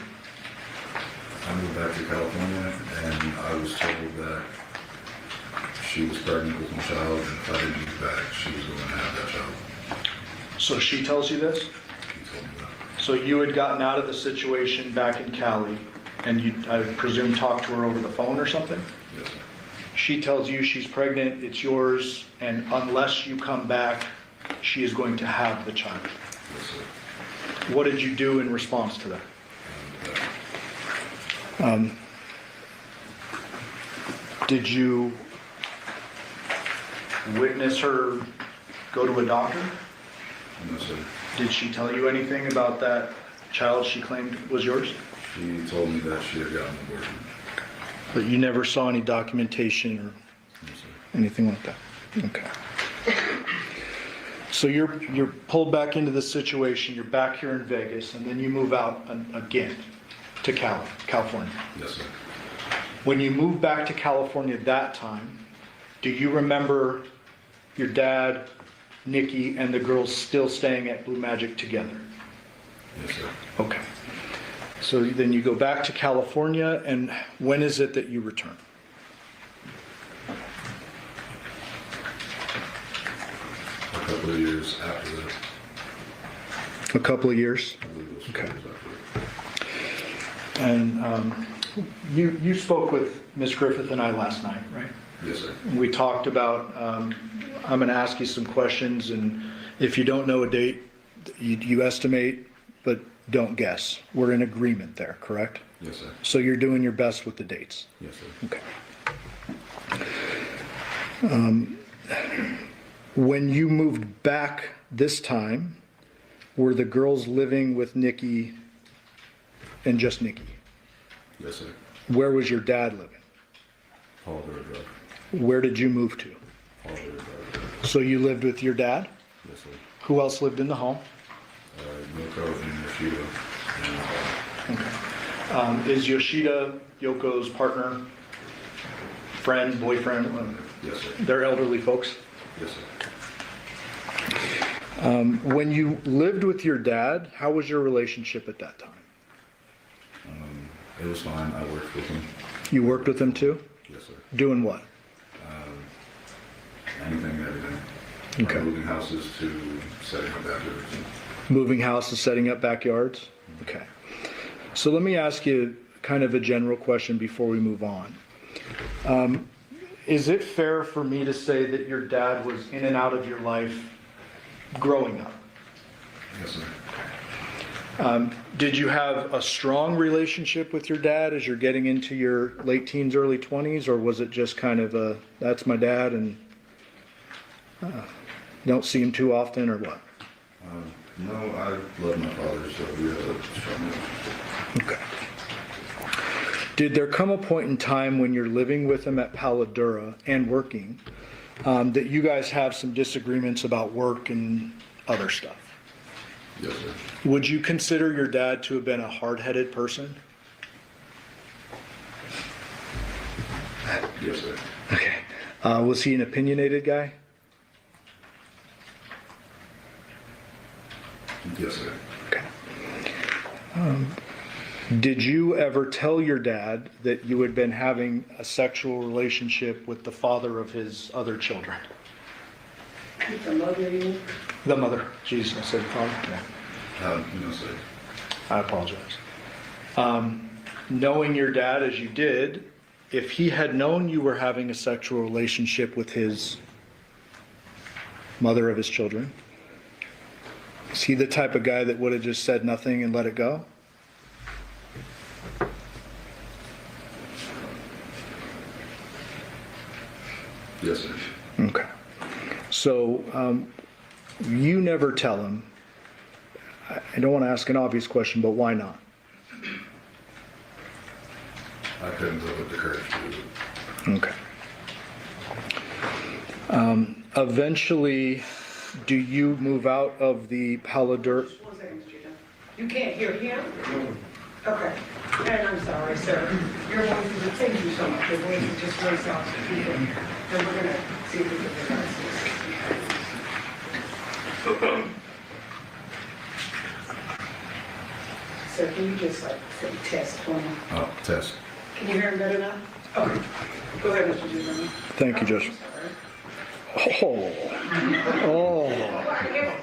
I moved back to California, and I was told that she was pregnant with my child, and if I didn't move back, she was going to have that child. So she tells you this? She told me that. So you had gotten out of the situation back in Cali, and you, I presume, talked to her over the phone or something? Yes, sir. She tells you she's pregnant, it's yours, and unless you come back, she is going to have the child. Yes, sir. What did you do in response to that? Did you witness her go to a doctor? No, sir. Did she tell you anything about that child she claimed was yours? She told me that she had gotten an abortion. But you never saw any documentation or No, sir. anything like that? Okay. So you're pulled back into the situation, you're back here in Vegas, and then you move out again to California. Yes, sir. When you moved back to California that time, do you remember your dad, Nikki, and the girls still staying at Blue Magic together? Yes, sir. Okay. So then you go back to California, and when is it that you return? A couple of years after that. A couple of years? I believe it was 4 Okay. years after that. And you spoke with Ms. Griffith and I last night, right? Yes, sir. We talked about, I'm going to ask you some questions, and if you don't know a date, you estimate, but don't guess. We're in agreement there, correct? Yes, sir. So you're doing your best with the dates? Yes, sir. Okay. When you moved back this time, were the girls living with Nikki and just Nikki? Yes, sir. Where was your dad living? Paul Drive. Where did you move to? Paul Drive. So you lived with your dad? Yes, sir. Who else lived in the home? Yoko and Yoshida. Is Yoshida Yoko's partner, friend, boyfriend? Yes, sir. They're elderly folks. Yes, sir. When you lived with your dad, how was your relationship at that time? It was fine. I worked with him. You worked with him too? Yes, sir. Doing what? Anything and everything. Okay. From moving houses to setting up backyards. Moving houses, setting up backyards? Okay. So let me ask you kind of a general question before we move on. Is it fair for me to say that your dad was in and out of your life growing up? Yes, sir. Did you have a strong relationship with your dad as you're getting into your late teens, early 20s, or was it just kind of a, that's my dad and you don't see him too often, or what? No, I love my father, so we have a strong relationship. Okay. Did there come a point in time when you're living with him at Paladura and working that you guys have some disagreements about work and other stuff? Yes, sir. Would you consider your dad to have been a hard-headed person? Yes, sir. Okay. Was he an opinionated guy? Yes, sir. Okay. Did you ever tell your dad that you had been having a sexual relationship with the father of his other children? The mother, you mean? The mother. Jeez, I said father. Yeah. No, sir. I apologize. Knowing your dad as you did, if he had known you were having a sexual relationship with his mother of his children, is he the type of guy that would have just said nothing and let it go? Yes, sir. Okay. So you never tell him. I don't want to ask an obvious question, but why not? I couldn't live with the courage to do it. Okay. Eventually, do you move out of the Paladura? 1 second, Mr. Johnson. You can't hear him? Okay. And I'm sorry, sir. Your voice is, thank you so much. Your voice is just very soft to people. And we're going to see if we can figure out this. Sir, can you just like say test for me? Oh, test. Can you hear him better now? Okay. Go ahead, Mr. Johnson. Thank you, Judge. Oh. Oh.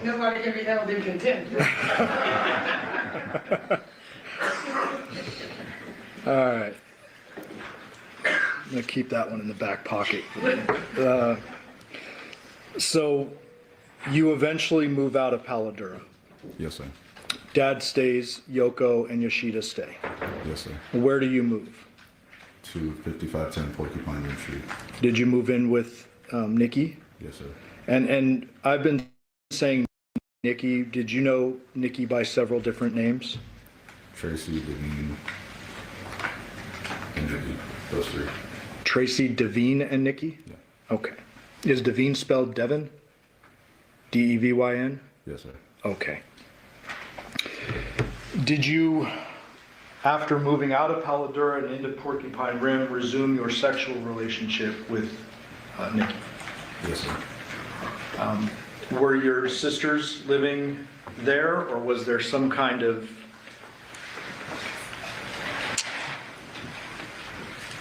Nobody can be held in contempt. All right. I'm going to keep that one in the back pocket. So you eventually move out of Paladura. Yes, sir. Dad stays, Yoko and Yoshida stay. Yes, sir. Where do you move? To 5510 Porcupine Rim Street. Did you move in with Nikki? Yes, sir. And I've been saying Nikki. Did you know Nikki by several different names? Tracy, Devyn, and Nikki. Those three. Tracy, Devyn, and Nikki? Yeah. Okay. Is Devyn spelled Devyn? D-E-V-Y-N? Yes, sir. Okay. Did you, after moving out of Paladura and into Porcupine Rim, resume your sexual relationship with Nikki? Yes, sir. Were your sisters living there, or was there some kind of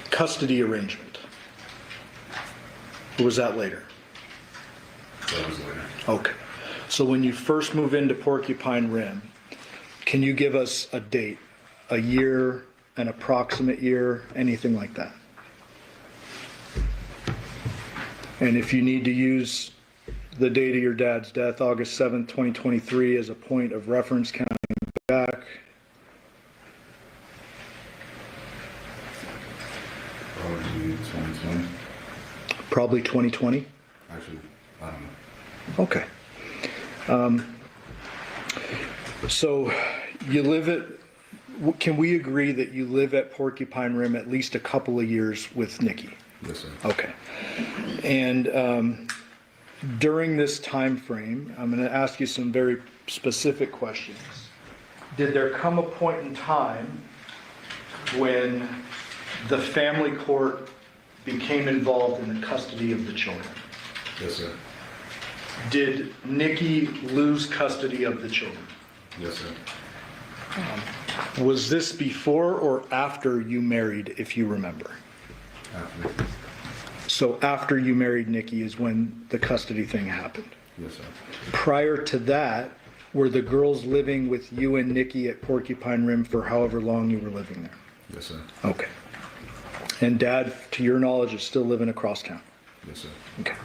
custody arrangement? Or was that later? That was later. Okay. So when you first move into Porcupine Rim, can you give us a date, a year, an approximate year, anything like that? And if you need to use the date of your dad's death, August 7th, 2023, as a point of reference counting back. Probably 2020. Probably 2020? Actually, I don't know. Okay. So you live at, can we agree that you live at Porcupine Rim at least a couple of years with Nikki? Yes, sir. Okay. And during this time frame, I'm going to ask you some very specific questions. Did there come a point in time when the family court became involved in the custody of the children? Yes, sir. Did Nikki lose custody of the children? Yes, sir. Was this before or after you married, if you remember? After. So after you married Nikki is when the custody thing happened. Yes, sir. Prior to that, were the girls living with you and Nikki at Porcupine Rim for however long you were living there? Yes, sir. Okay. And Dad, to your knowledge, is still living across town? Yes, sir. Okay.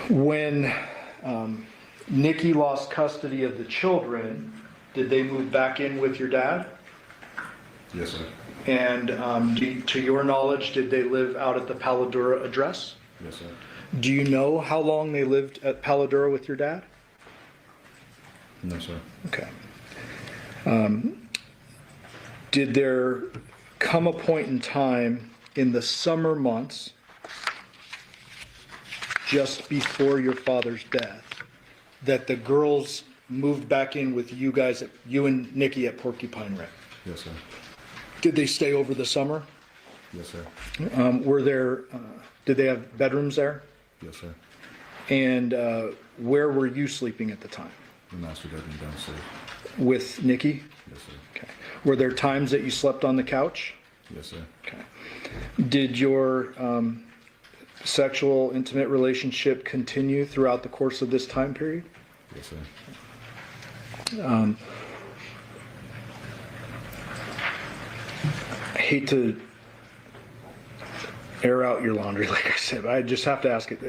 When Nikki lost custody of the children, did they move back in with your dad? Yes, sir. And to your knowledge, did they live out at the Paladura address? Yes, sir. Do you know how long they lived at Paladura with your dad? No, sir. Okay. Did there come a point in time in the summer months, just before your father's death, that the girls moved back in with you guys, you and Nikki at Porcupine Rim? Yes, sir. Did they stay over the summer? Yes, sir. Did they have bedrooms there? Yes, sir. And where were you sleeping at the time? The master bedroom downstairs. With Nikki? Yes, sir. Okay. Were there times that you slept on the couch? Yes, sir. Okay. Did your sexual intimate relationship continue throughout the course of this time period? Yes, sir. I hate to air out your laundry, like I said, but I just have to ask it.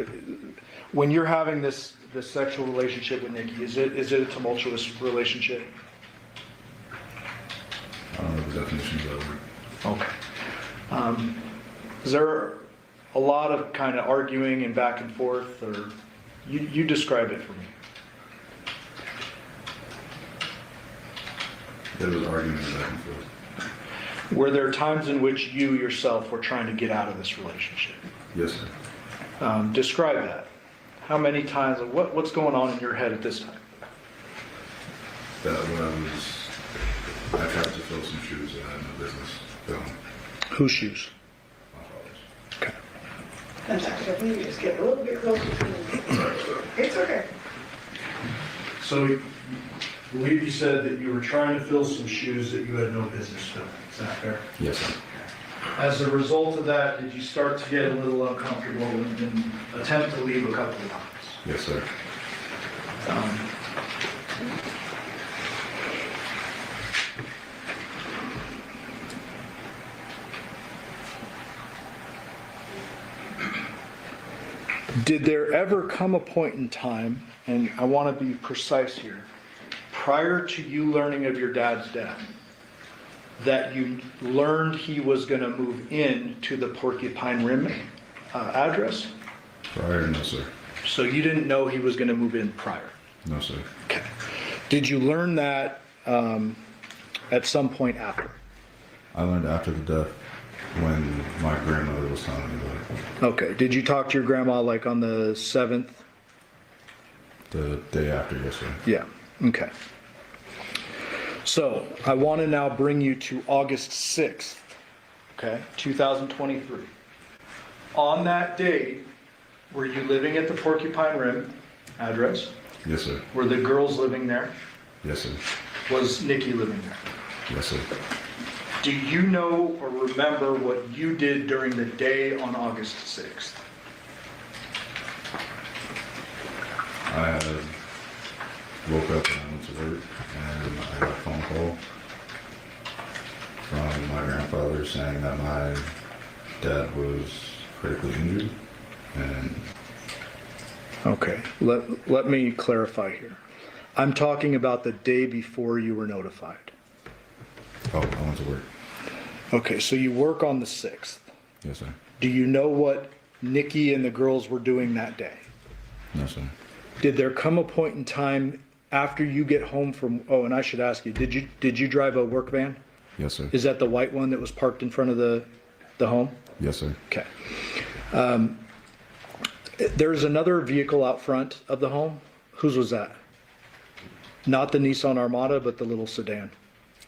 When you're having this sexual relationship with Nikki, is it a tumultuous relationship? I don't know the definition of that word. Okay. Is there a lot of kind of arguing and back and forth, or you describe it for me? There was argument back and forth. Were there times in which you yourself were trying to get out of this relationship? Yes, sir. Describe that. How many times? What's going on in your head at this time? That when I tried to fill some shoes that I had no business filling. Whose shoes? My father's. Okay. Fantastic. I think we just get a little bit closer to It's okay. So, I believe you said that you were trying to fill some shoes that you had no business filling. Is that fair? Yes, sir. As a result of that, did you start to get a little uncomfortable and attempt to leave a couple of times? Yes, sir. Did there ever come a point in time, and I want to be precise here, prior to you learning of your dad's death, that you learned he was going to move in to the Porcupine Rim address? Prior, no, sir. So you didn't know he was going to move in prior? No, sir. Okay. Did you learn that at some point after? I learned after the death when my grandmother was telling me about it. Okay. Did you talk to your grandma like on the 7th? The day after, yes, sir. Yeah. Okay. So I want to now bring you to August 6th, okay, 2023. On that date, were you living at the Porcupine Rim address? Yes, sir. Were the girls living there? Yes, sir. Was Nikki living there? Yes, sir. Do you know or remember what you did during the day on August 6th? I woke up and I went to work, and I got a phone call from my grandfather saying that my dad was critically injured, and Okay, let me clarify here. I'm talking about the day before you were notified. oh, I went to work. Okay, so you work on the 6th. Yes, sir. Do you know what Nikki and the girls were doing that day? No, sir. Did there come a point in time after you get home from, oh, and I should ask you, did you drive a work van? Yes, sir. Is that the white one that was parked in front of the home? Yes, sir. Okay. There's another vehicle out front of the home. Whose was that? Not the Nissan Armada, but the little sedan.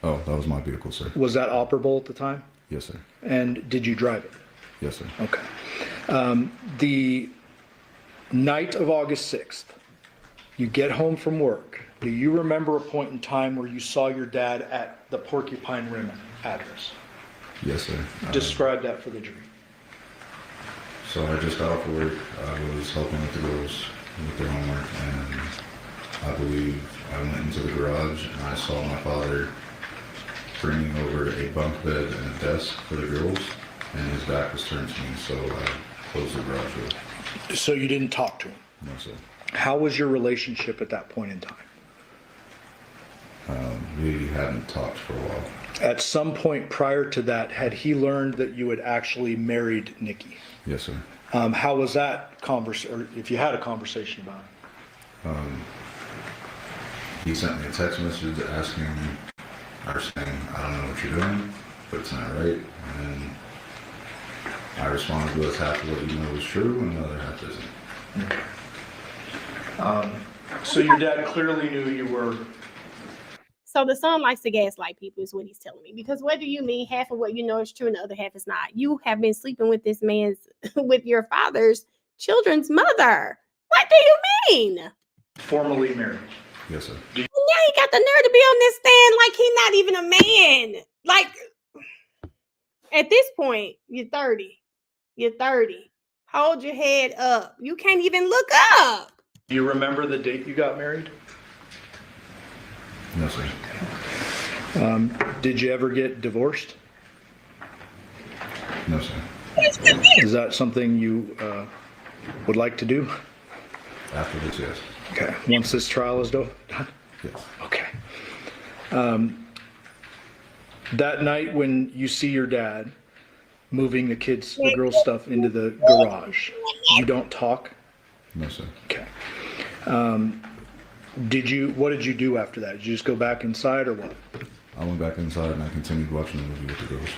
Oh, that was my vehicle, sir. Was that operable at the time? Yes, sir. And did you drive it? Yes, sir. Okay. The night of August 6th, you get home from work. Do you remember a point in time where you saw your dad at the Porcupine Rim address? Yes, sir. Describe that for the jury. So I just got off work. I was helping with the girls with their homework, and I believe I went into the garage and I saw my father bringing over a bunk bed and a desk for the girls, and his back was turned to me, so I closed the garage door. So you didn't talk to him? No, sir. How was your relationship at that point in time? We hadn't talked for a while. At some point prior to that, had he learned that you had actually married Nikki? Yes, sir. How was that conversation, or if you had a conversation about it? He sent me a text message asking, or saying, I don't know what you're doing, but it's not right. And I responded with half of what you know is true and the other half isn't. So your dad clearly knew you were. So the son likes to gaslight people is what he's telling me. Because what do you mean half of what you know is true and the other half is not? You have been sleeping with this man's, with your father's children's mother. What do you mean? Formally married. Yes, sir. And now he got the nerve to be on this stand like he's not even a man. Like, at this point, you're 30. You're 30. Hold your head up. You can't even look up. Do you remember the date you got married? No, sir. Did you ever get divorced? No, sir. Is that something you would like to do? After this, yes. Okay. Once this trial is done? Yes. Okay. That night when you see your dad moving the girls' stuff into the garage, you don't talk? No, sir. Okay. What did you do after that? Did you just go back inside or what? I went back inside and I continued watching the movie with the girls.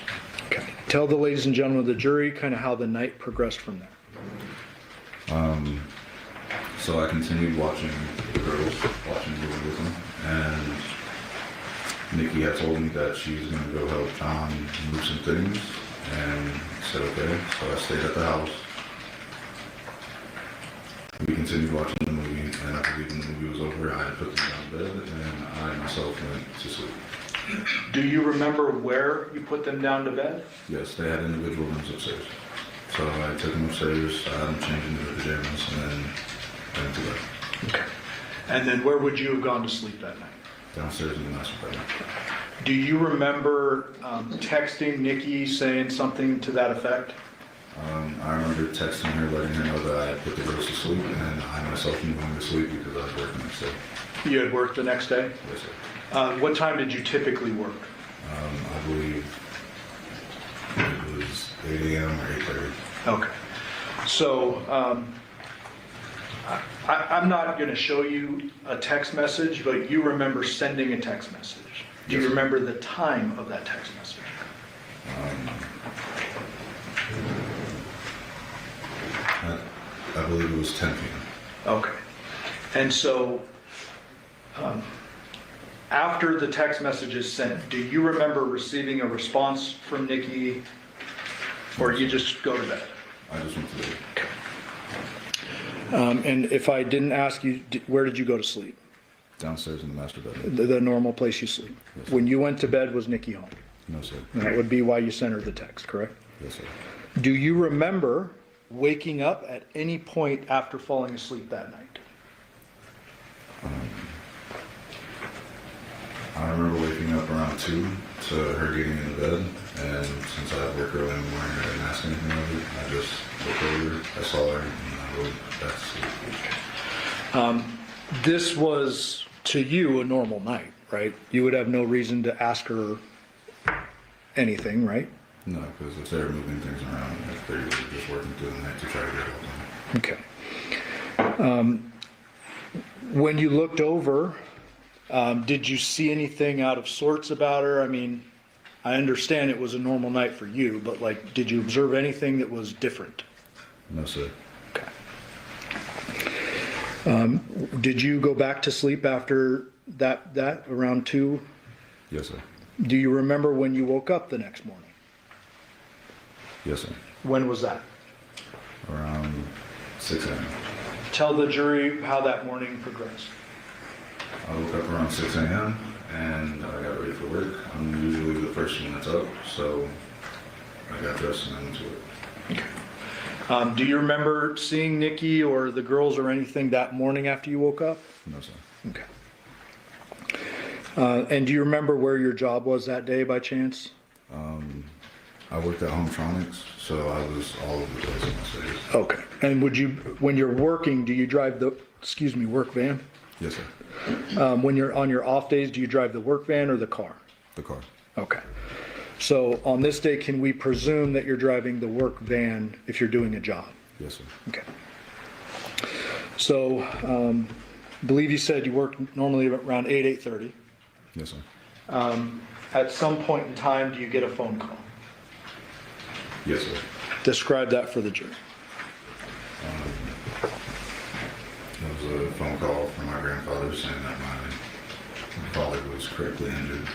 Okay. Tell the ladies and gentlemen of the jury kind of how the night progressed from there. So I continued watching the girls, watching the movie with them, and Nikki had told me that she was going to go help John move some things, and I said okay, so I stayed at the house. We continued watching the movie, and I believe when the movie was over, I had put them down to bed, and I myself went to sleep. Do you remember where you put them down to bed? Yes, they had individual rooms upstairs. So I took them upstairs, I had them change into their pajamas, and then went to bed. Okay. And then where would you have gone to sleep that night? Downstairs in the master bedroom. Do you remember texting Nikki saying something to that effect? I remember texting her, letting her know that I had put the girls to sleep, and I myself knew going to sleep because I was working the next day. You had worked the next day? Yes, sir. What time did you typically work? I believe it was 8 a.m. or 8:30. Okay. So I'm not going to show you a text message, but you remember sending a text message. Do you Yes, sir. remember the time of that text message? I believe it was 10 p.m. Okay. And so after the text message is sent, do you remember receiving a response from Nikki, or you just go to bed? I just went to bed. And if I didn't ask you, where did you go to sleep? Downstairs in the master bedroom. The normal place you sleep. Yes, sir. When you went to bed, was Nikki home? No, sir. And that would be why you sent her the text, correct? Yes, sir. Do you remember waking up at any point after falling asleep that night? I remember waking up around 2 to her getting into bed, and since I had work early in the morning, I didn't ask anything of her. I just looked over, I saw her, and I went back to sleep. This was, to you, a normal night, right? You would have no reason to ask her anything, right? No, because if they're moving things around, if they're just working through the night to try to get it all done. Okay. When you looked over, did you see anything out of sorts about her? I mean, I understand it was a normal night for you, but like, did you observe anything that was different? No, sir. Okay. Did you go back to sleep after that around 2? Yes, sir. Do you remember when you woke up the next morning? Yes, sir. When was that? Around 6 a.m. Tell the jury how that morning progressed. I woke up around 6 a.m. and I got ready for work. I'm usually the first one that's up, so I got dressed and I went to work. Okay. Do you remember seeing Nikki or the girls or anything that morning after you woke up? No, sir. Okay. And do you remember where your job was that day by chance? I worked at Hometronics, so I was all over the place in my cities. Okay. And would you, when you're working, do you drive the, work van? Yes, sir. When you're on your off days, do you drive the work van or the car? The car. Okay. So on this day, can we presume that you're driving the work van if you're doing a job? Yes, sir. Okay. So, I believe you said you work normally around 8:30. Yes, sir. At some point in time, do you get a phone call? Yes, sir. Describe that for the jury. It was a phone call from my grandfather saying that my father was critically injured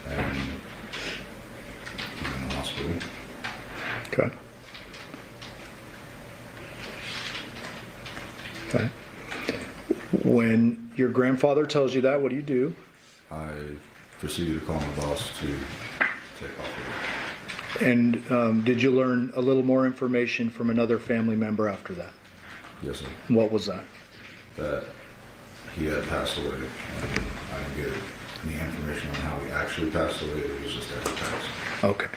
and he's in the hospital. Okay. Okay. When your grandfather tells you that, what do you do? I proceeded to call my boss to take off of And did you learn a little more information from another family member after that? it. Yes, sir. What was that? That he had passed away. And I didn't get any information on how he actually passed away. It was just that he passed. Okay.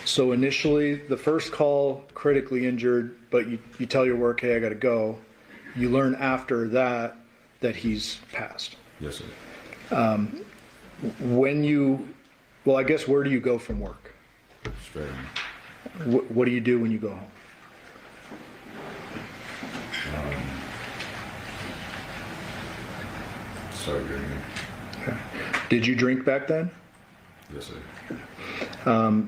So initially, the first call, critically injured, but you tell your work, hey, I gotta go. You learn after that that he's passed. Yes, sir. Well, I guess where do you go from work? Straight on. What do you do when you go home? Started drinking. Okay. Did you drink back then? Yes, sir.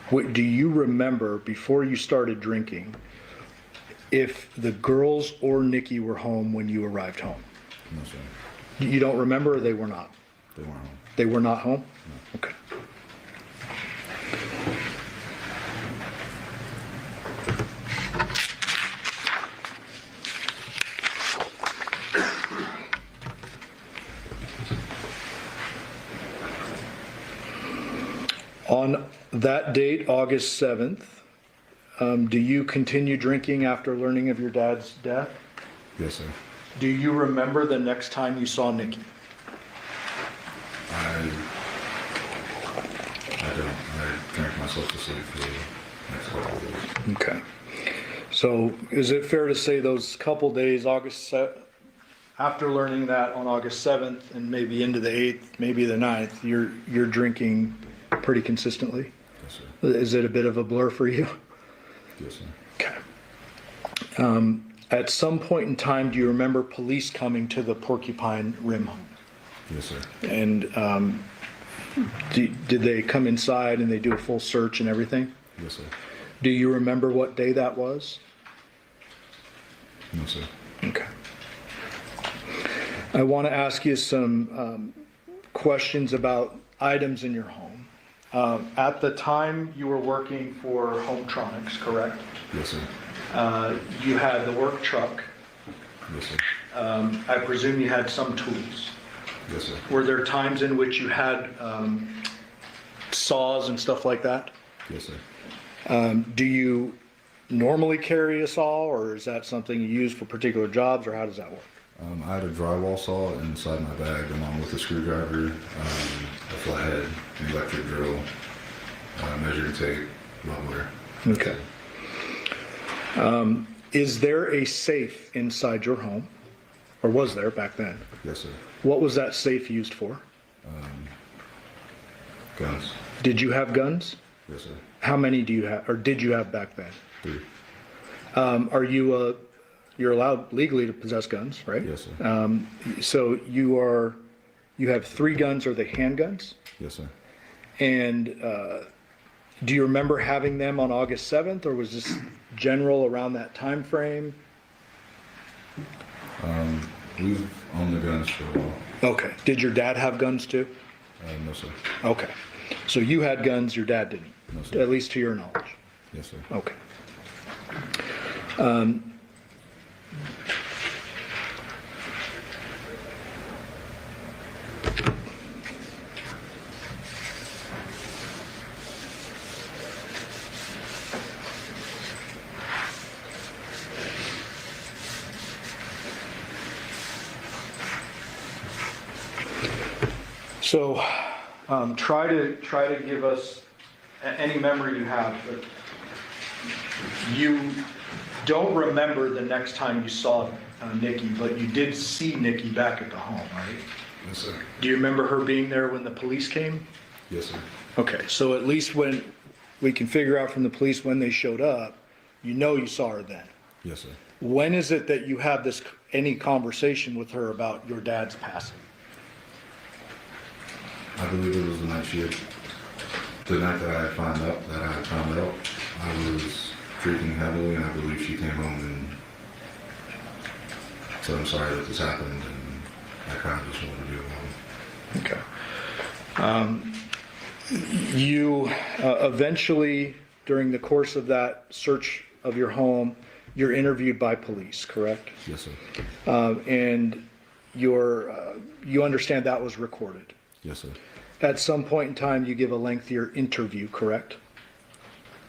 Do you remember, before you started drinking, if the girls or Nikki were home when you arrived home? No, sir. You don't remember, or they were not? They weren't home. They were not home? No. Okay. On that date, August 7th, do you continue drinking after learning of your dad's death? Yes, sir. Do you remember the next time you saw Nikki? I don't. I drank myself to sleep for the next couple of days. Okay. So is it fair to say those couple days, after learning that on August 7th and maybe into the 8th, maybe the 9th, you're drinking pretty consistently? Yes, sir. Is it a bit of a blur for you? Yes, sir. Okay. At some point in time, do you remember police coming to the Porcupine Rim home? Yes, sir. And did they come inside and they do a full search and everything? Yes, sir. Do you remember what day that was? No, sir. Okay. I want to ask you some questions about items in your home. At the time you were working for Hometronics, correct? Yes, sir. You had the work truck. Yes, sir. I presume you had some tools. Yes, sir. Were there times in which you had saws and stuff like that? Yes, sir. Do you normally carry a saw, or is that something you use for particular jobs, or how does that work? I had a drywall saw inside my bag along with a screwdriver, a flathead, an electric drill, measuring tape, leveler. Okay. Is there a safe inside your home, or was there back then? Yes, sir. What was that safe used for? Guns. Did you have guns? Yes, sir. How many do you have, or did you have back then? 3. Are you you're allowed legally to possess guns, right? Yes, sir. So you have 3 guns. Are they handguns? Yes, sir. And do you remember having them on August 7th, or was this general around that time frame? We've owned the guns for a while. Okay. Did your dad have guns too? No, sir. Okay. So you had guns, your dad didn't? No, sir. At least to your knowledge? Yes, sir. Okay. So try to give us any memory you have, but you don't remember the next time you saw Nikki, but you did see Nikki back at the home, right? Yes, sir. Do you remember her being there when the police came? Yes, sir. Okay, so at least when we can figure out from the police when they showed up, you know you saw her then. Yes, sir. When is it that you have any conversation with her about your dad's passing? I believe it was the night that I found out, I was drinking heavily, and I believe she came home and said, I'm sorry that this happened, and I kind of just wanted to be alone. Okay. You eventually, during the course of that search of your home, you're interviewed by police, correct? Yes, sir. And you understand that was recorded. Yes, sir. At some point in time, you give a lengthier interview, correct?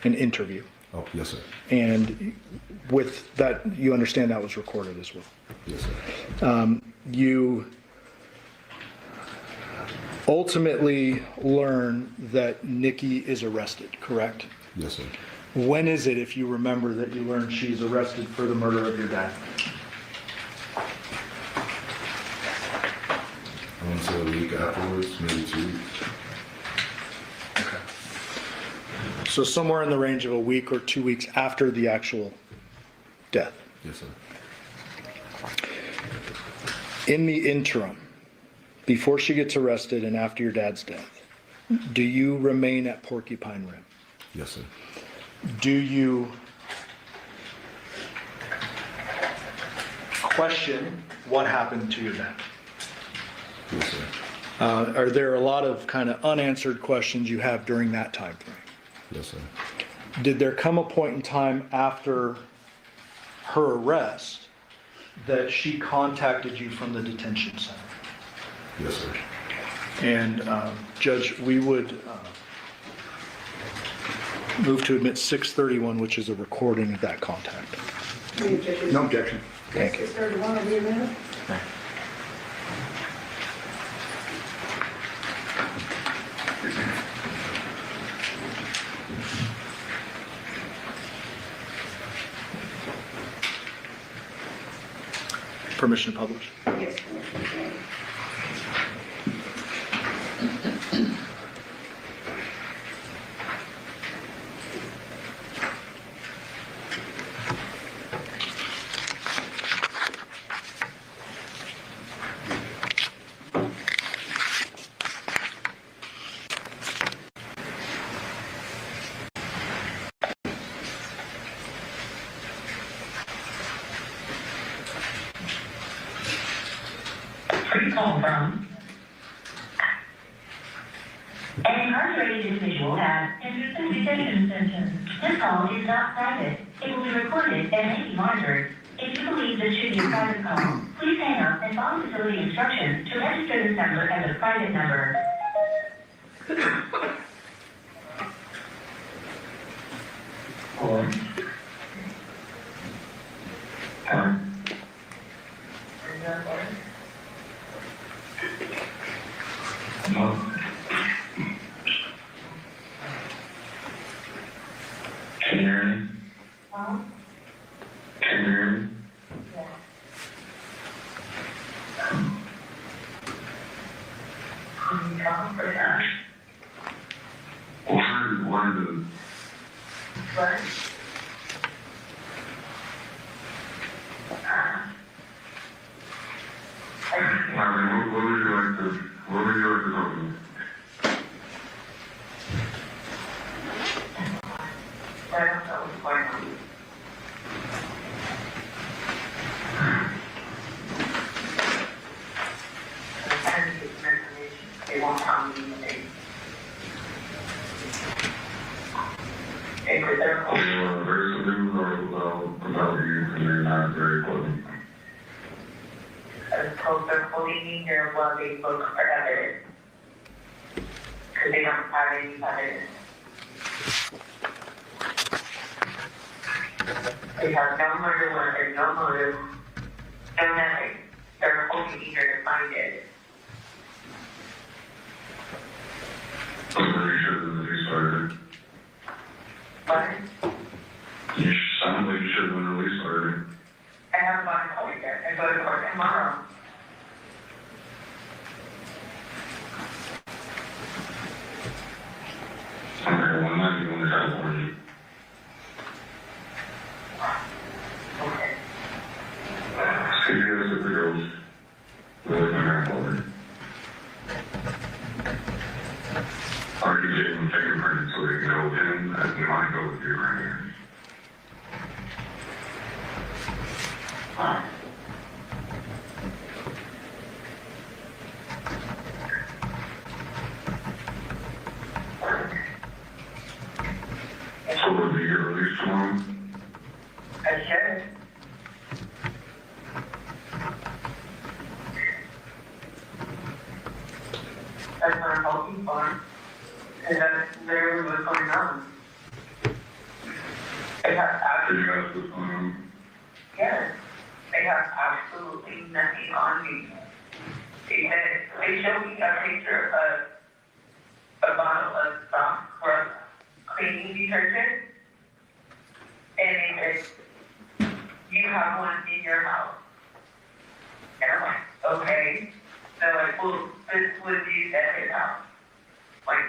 An interview. Oh, yes, sir. And with that, you understand that was recorded as well. Yes, sir. You ultimately learn that Nikki is arrested, correct? Yes, sir. When is it, if you remember, that you learn she's arrested for the murder of your dad? I want to say a week afterwards, maybe 2 weeks. Okay. So somewhere in the range of a week or 2 weeks after the actual death. Yes, sir. In the interim, before she gets arrested and after your dad's death, do you remain at Porcupine Rim? Yes, sir. Do you question what happened to your dad? Yes, sir. Are there a lot of kind of unanswered questions you have during that time frame? Yes, sir. Did there come a point in time after her arrest that she contacted you from the detention center? Yes, sir. And Judge, we would move to admit 631, which is a recording of that contact. No objection. Thank you. 31 will be a minute. Permission to publish? Yes. Call from an incarcerated individual has entered the detention sentence. This call is not private. It will be recorded and may be monitored. If you believe this should be a private call, please hang up and follow facility instructions to register this number as a private number. Can you hear me? Can you hear me? Why the... What? What would you like to talk about? I don't know what's going on. I'm trying to get some information. They won't tell me anything. Because they're calling. There's some things about you, and they're not very pleasant. I was told they're holding me here while they look for evidence. Because they don't have any evidence. They have no murder weapon, no motive, no nothing. They're holding me here to find it. I'm pretty sure that they started. But You sound like you should have been released already. I haven't gone to court yet. well, I'm not even in California. Okay. CPS at the girls. With my grandfather. Are you getting fingerprints so they can go with him as we might go with your grandparents? So will be your release tomorrow? I should. That's what I'm hoping for. And that's literally what's going on. I have Did you ask what's going on? yes. I have absolutely nothing on me. They showed me a picture of a bottle of soft scrub cleaning detergent. And they said, you have one in your house. And I'm like, okay. They're like, well, this was used at his house. Like,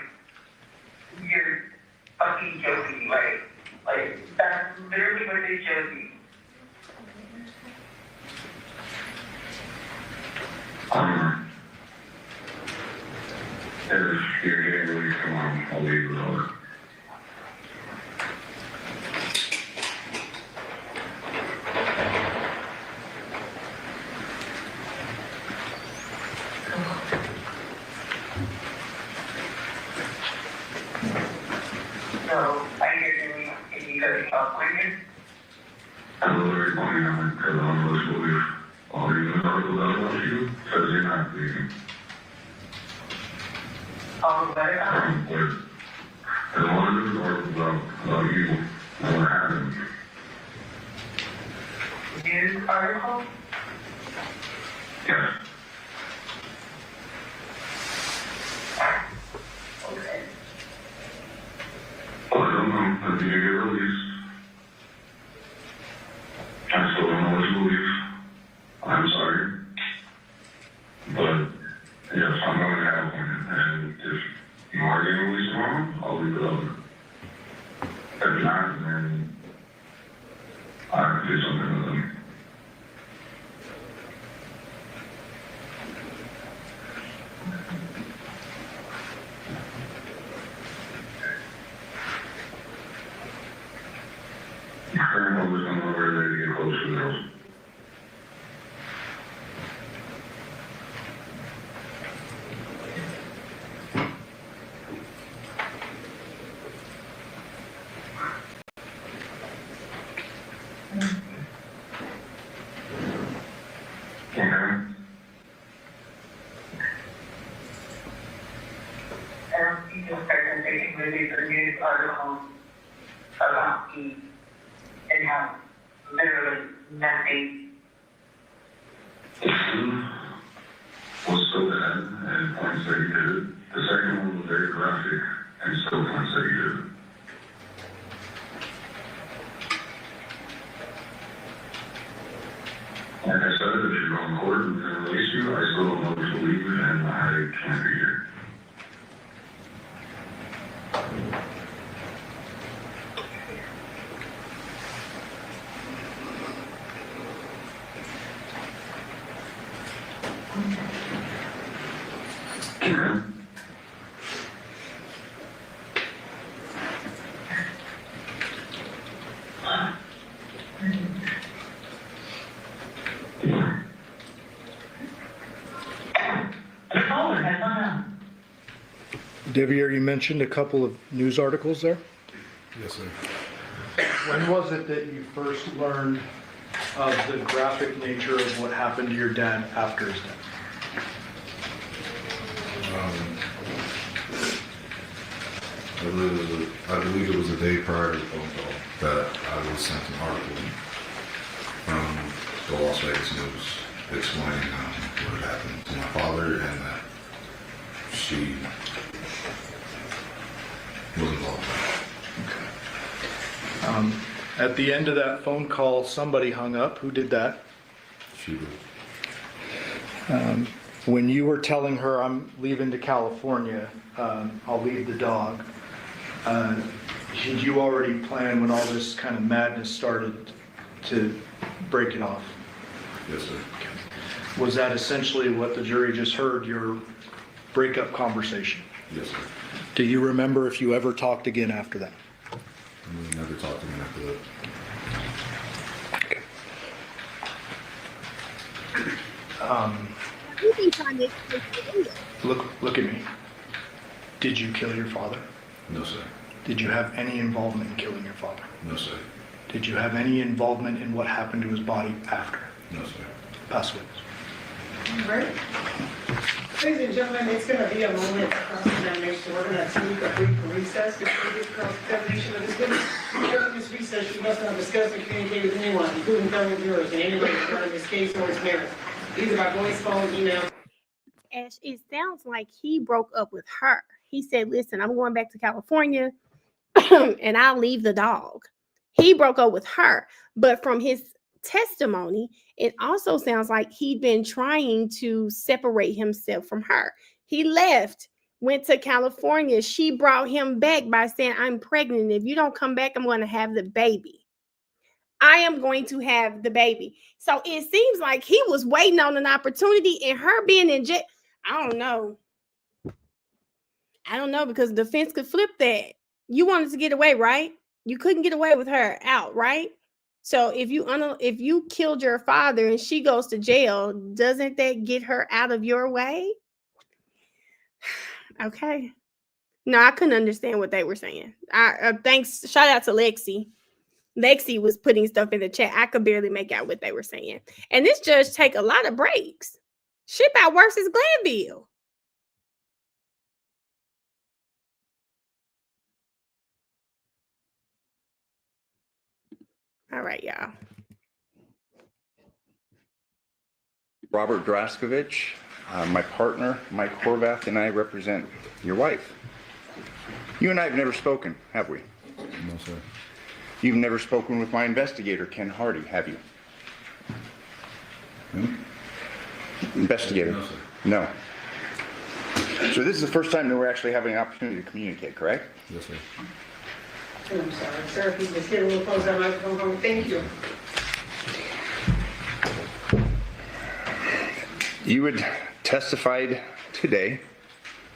you're fucking joking, right? Like, that's literally what they showed me. If you're getting released tomorrow, I'll leave it over. So, I hear doing, if you go to California, I'm very funny, I'm because I'm most believe all these articles about you says you're not leaving. all the way up. But as long as there's articles about you, I want to have them. News article? Yes. Okay. Well, I don't know if you get released. I still don't know what to believe. I'm sorry. But, yes, I'm going to California, and if you are getting released tomorrow, I'll leave it over. If not, then I have to do something with them. My grandmother's on the way ready to get close to the house. Okay. I don't see this person taking movies or news articles about me and have literally nothing. Was so bad and points that you did. The second one was very graphic and still points that you did. Like I said, if you go in court and they release you, I still don't know what to believe and I can't be here. Karen? The caller has hung up. Devier, you mentioned a couple of news articles there. Yes, sir. When was it that you first learned of the graphic nature of what happened to your dad after his death? I believe it was a day prior to the phone call that I was sent an article from the Las Vegas News explaining what had happened to my father and that she was involved. At the end of that phone call, somebody hung up. Who did that? She did. When you were telling her, I'm leaving to California, I'll leave the dog, Did you already plan when all this kind of madness started to break it off? Yes, sir. Was that essentially what the jury just heard, your breakup conversation? Yes, sir. Do you remember if you ever talked again after that? We never talked to him after that. Look at me. Did you kill your father? No, sir. Did you have any involvement in killing your father? No, sir. Did you have any involvement in what happened to his body after? No, sir. Pass witness. All right. Ladies and gentlemen, it's going to be a moment of cross-examination. We're going to take a brief recess before we get cross-examination of this witness. During this recess, you must not discuss or communicate with anyone, including fellow jurors, in any way regarding this case or its merits, either by voice, phone, email. Ash, it sounds like he broke up with her. He said, listen, I'm going back to California and I'll leave the dog. He broke up with her. But from his testimony, it also sounds like he'd been trying to separate himself from her. He left, went to California. She brought him back by saying, I'm pregnant. If you don't come back, I'm going to have the baby. I am going to have the baby. So it seems like he was waiting on an opportunity, and her being in jail, I don't know. Because the defense could flip that. You wanted to get away, right? You couldn't get away with her out, right? So if you killed your father and she goes to jail, doesn't that get her out of your way? Okay. No, I couldn't understand what they were saying. Thanks. Shout out to Lexi. Lexi was putting stuff in the chat. I could barely make out what they were saying. And this judge take a lot of breaks. Ship out versus Glanville. All right, y'all. Robert Draskovich, my partner, Mike Horvath, and I represent your wife. You and I have never spoken, have we? No, sir. You've never spoken with my investigator, Ken Hardy, have you? Investigator? No, sir. No. So this is the first time that we're actually having an opportunity to communicate, correct? Yes, sir. I'm sorry, sir, if you just get a little closer to that microphone. Thank you. You had testified today,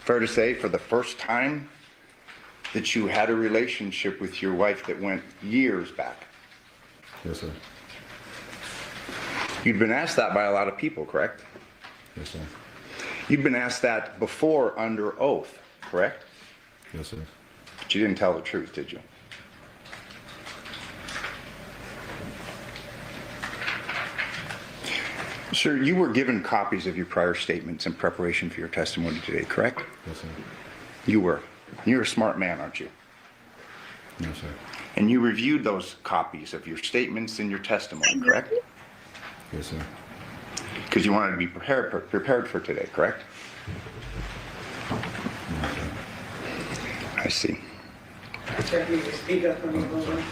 fair to say, for the first time, that you had a relationship with your wife that went years back. Yes, sir. You'd been asked that by a lot of people, correct? Yes, sir. You'd been asked that before under oath, correct? Yes, sir. But you didn't tell the truth, did you? Sir, you were given copies of your prior statements in preparation for your testimony today, correct? Yes, sir. You were. You're a smart man, aren't you? No, sir. And you reviewed those copies of your statements in your testimony, correct? Yes, sir. Because you wanted to be prepared for today, correct? No, sir. I see. Sir, you can speak up on the phone.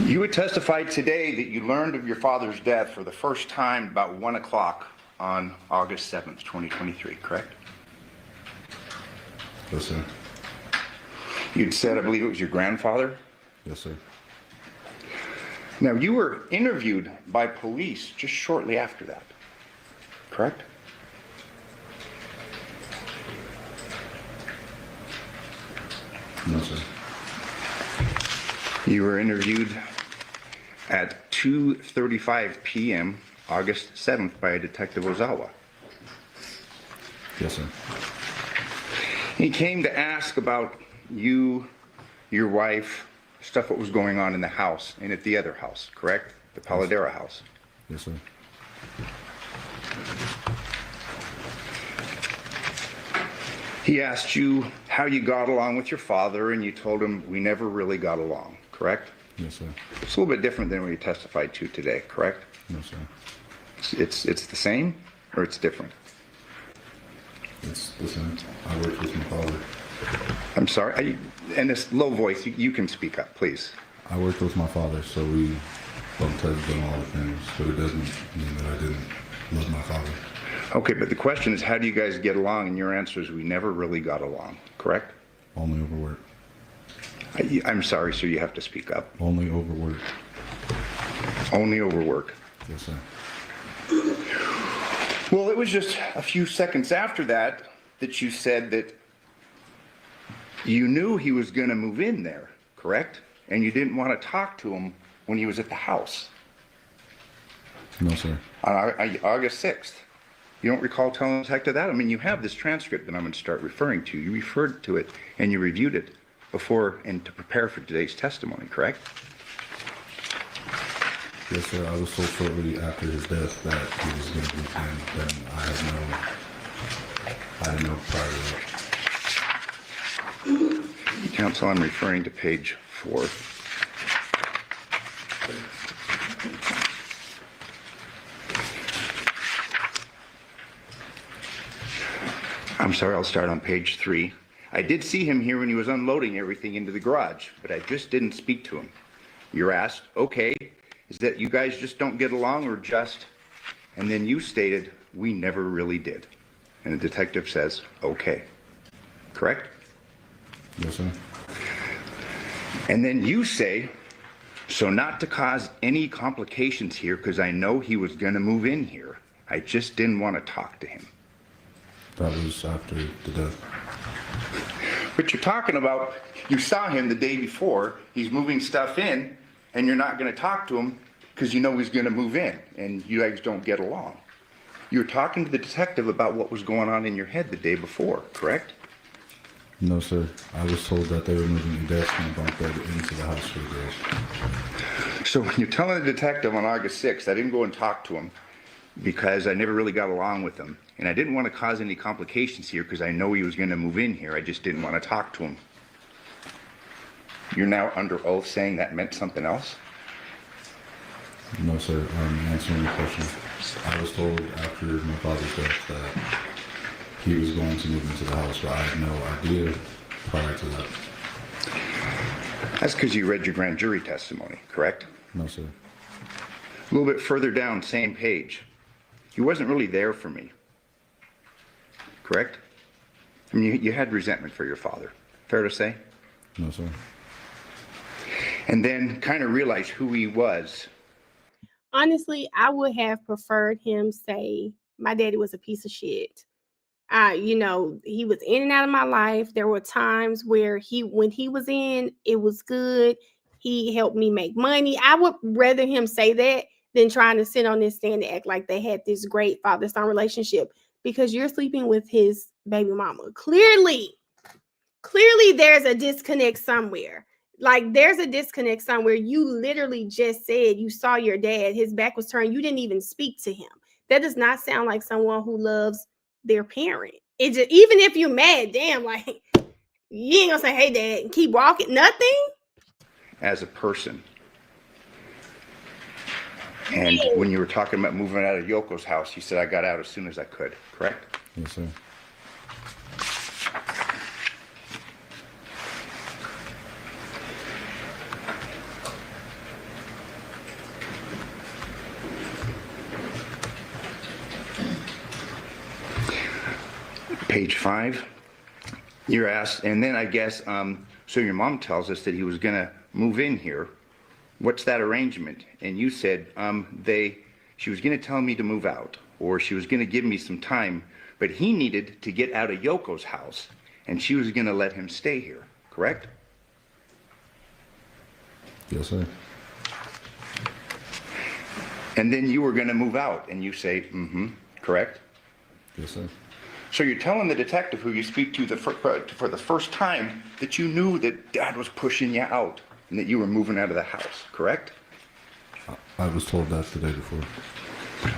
You had testified today that you learned of your father's death for the first time about 1 o'clock on August 7th, 2023, correct? Yes, sir. You'd said, I believe it was your grandfather? Yes, sir. Now, you were interviewed by police just shortly after that, correct? No, sir. You were interviewed at 2:35 p.m. August 7th by Detective Ozawa. Yes, sir. He came to ask about you, your wife, stuff that was going on in the house and at the other house, correct? The Paladera house. Yes, sir. He asked you how you got along with your father, and you told him we never really got along, correct? Yes, sir. It's a little bit different than what you testified to today, correct? No, sir. It's the same, or it's different? It's the same. I worked with my father. I'm sorry, and this low voice, you can speak up, please. I worked with my father, so we bumped heads on all the things, but it doesn't mean that I didn't love my father. Okay, but the question is, how do you guys get along? And your answer is, we never really got along, correct? Only overwork. I'm sorry, sir, you have to speak up. Only overwork. Only overwork. Yes, sir. Well, it was just a few seconds after that that you said that you knew he was going to move in there, correct? And you didn't want to talk to him when he was at the house. No, sir. On August 6th. You don't recall telling the detective that? I mean, you have this transcript that I'm going to start referring to. You referred to it and you reviewed it before and to prepare for today's testimony, correct? Yes, sir. I was told shortly after his death that he was going to be in. Then I had no prior to that. Counsel, I'm referring to page 4. I'm sorry, I'll start on page 3. I did see him here when he was unloading everything into the garage, but I just didn't speak to him. You're asked, okay, is that you guys just don't get along or just? And then you stated, we never really did. And the detective says, okay. Correct? Yes, sir. And then you say, so not to cause any complications here, because I know he was going to move in here, I just didn't want to talk to him. That was after the death. But you're talking about, you saw him the day before, he's moving stuff in, and you're not going to talk to him because you know he's going to move in, and you guys don't get along. You were talking to the detective about what was going on in your head the day before, correct? No, sir. I was told that they were moving the desk and a bunk bed into the house for the girls. So when you're telling the detective on August 6th, I didn't go and talk to him because I never really got along with him. And I didn't want to cause any complications here because I know he was going to move in here. I just didn't want to talk to him. You're now under oath saying that meant something else? No, sir. I'm answering your question. I was told after my father's death that he was going to move into the house, but I had no idea prior to that. That's because you read your grand jury testimony, correct? No, sir. A little bit further down, same page. He wasn't really there for me, correct? I mean, you had resentment for your father. Fair to say? No, sir. And then kind of realized who he was. Honestly, I would have preferred him say, my daddy was a piece of shit. He was in and out of my life. There were times where when he was in, it was good. He helped me make money. I would rather him say that than trying to sit on this stand and act like they had this great father-son relationship, because you're sleeping with his baby mama. Clearly there's a disconnect somewhere. Like, there's a disconnect somewhere. You literally just said you saw your dad, his back was turned. You didn't even speak to him. That does not sound like someone who loves their parent. It just, even if you're mad, damn, like, you ain't gonna say, hey, dad, and keep walking, nothing. As a person. And when you were talking about moving out of Yoko's house, you said I got out as soon as I could, correct? Yes, sir. Page 5, you're asked, and then I guess, so your mom tells us that he was going to move in here. What's that arrangement? And you said she was going to tell me to move out, or she was going to give me some time, but he needed to get out of Yoko's house, and she was going to let him stay here, correct? Yes, sir. And then you were going to move out, and you say, correct? Yes, sir. So you're telling the detective who you speak to for the first time that you knew that Dad was pushing you out and that you were moving out of the house, correct? I was told that the day before.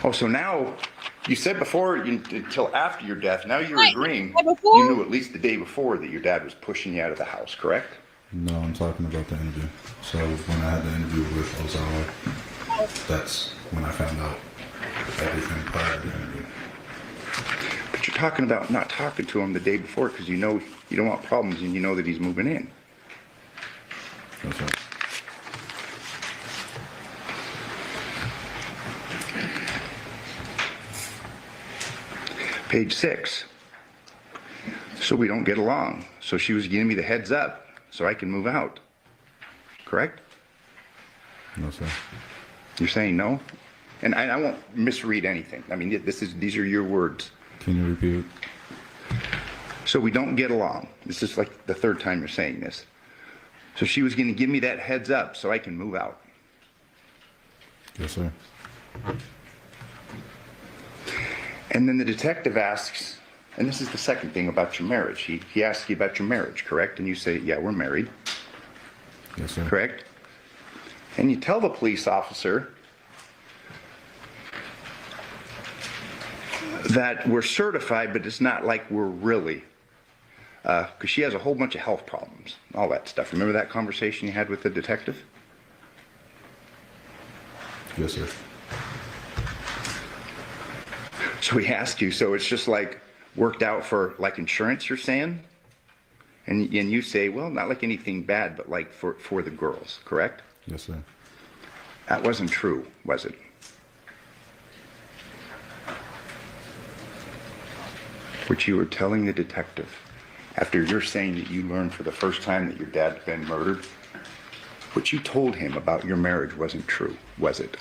Oh, so now, you said before, until after your death, now you're agreeing before? you knew at least the day before that your dad was pushing you out of the house, correct? No, I'm talking about the interview. So when I had the interview with Ozawa, that's when I found out everything prior to the interview. But you're talking about not talking to him the day before because you know you don't want problems and you know that he's moving in. That's right. Page 6. So we don't get along. So she was giving me the heads up so I can move out. Correct? No, sir. You're saying no? And I won't misread anything. I mean, these are your words. Can you repeat? So we don't get along. This is like the third time you're saying this. So she was going to give me that heads up so I can move out. Yes, sir. And then the detective asks, and this is the second thing about your marriage. He asks you about your marriage, correct? And you say, yeah, we're married. Yes, sir. Correct? And you tell the police officer that we're certified, but it's not like we're really. Because she has a whole bunch of health problems, all that stuff. Remember that conversation you had with the detective? Yes, sir. So he asked you, so it's just like worked out for like insurance, you're saying? And you say, well, not like anything bad, but like for the girls, correct? Yes, sir. That wasn't true, was it? Which you were telling the detective after you're saying that you learned for the first time that your dad's been murdered. What you told him about your marriage wasn't true, was it?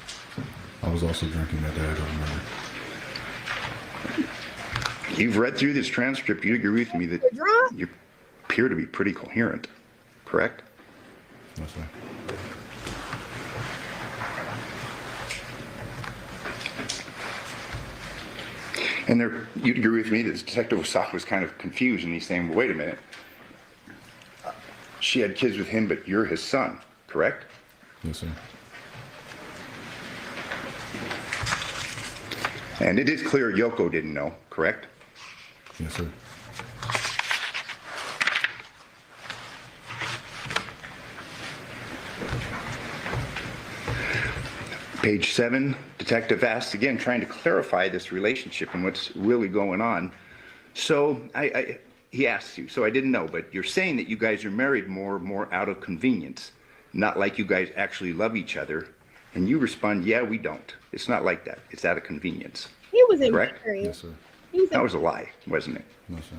I was also drinking that day, I don't remember. You've read through this transcript. You agree with me that you appear to be pretty coherent, correct? Yes, sir. And you agree with me that this detective was kind of confused, and he's saying, well, wait a minute. She had kids with him, but you're his son, correct? Yes, sir. And it is clear Yoko didn't know, correct? Yes, sir. Page 7, detective asks again, trying to clarify this relationship and what's really going on. So he asks you, so I didn't know, but you're saying that you guys are married more out of convenience, not like you guys actually love each other. And you respond, yeah, we don't. It's not like that. It's out of convenience. He was in correct? married. Yes, sir. That was a lie, wasn't it? No, sir.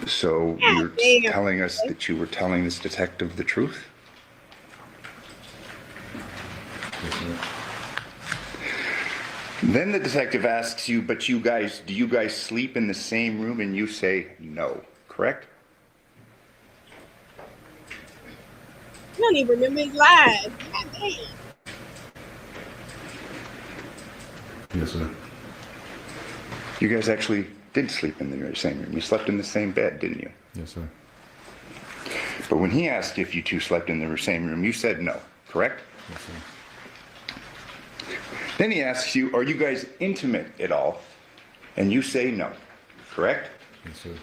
So God you're damn. telling us that you were telling this detective the truth? Yes, sir. Then the detective asks you, but do you guys sleep in the same room? And you say no, correct? You don't even remember his lies. God damn. Yes, sir. You guys actually did sleep in the same room. You slept in the same bed, didn't you? Yes, sir. But when he asked if you two slept in the same room, you said no, correct? Yes, sir. Then he asks you, are you guys intimate at all? And you say no, correct? Yes, sir.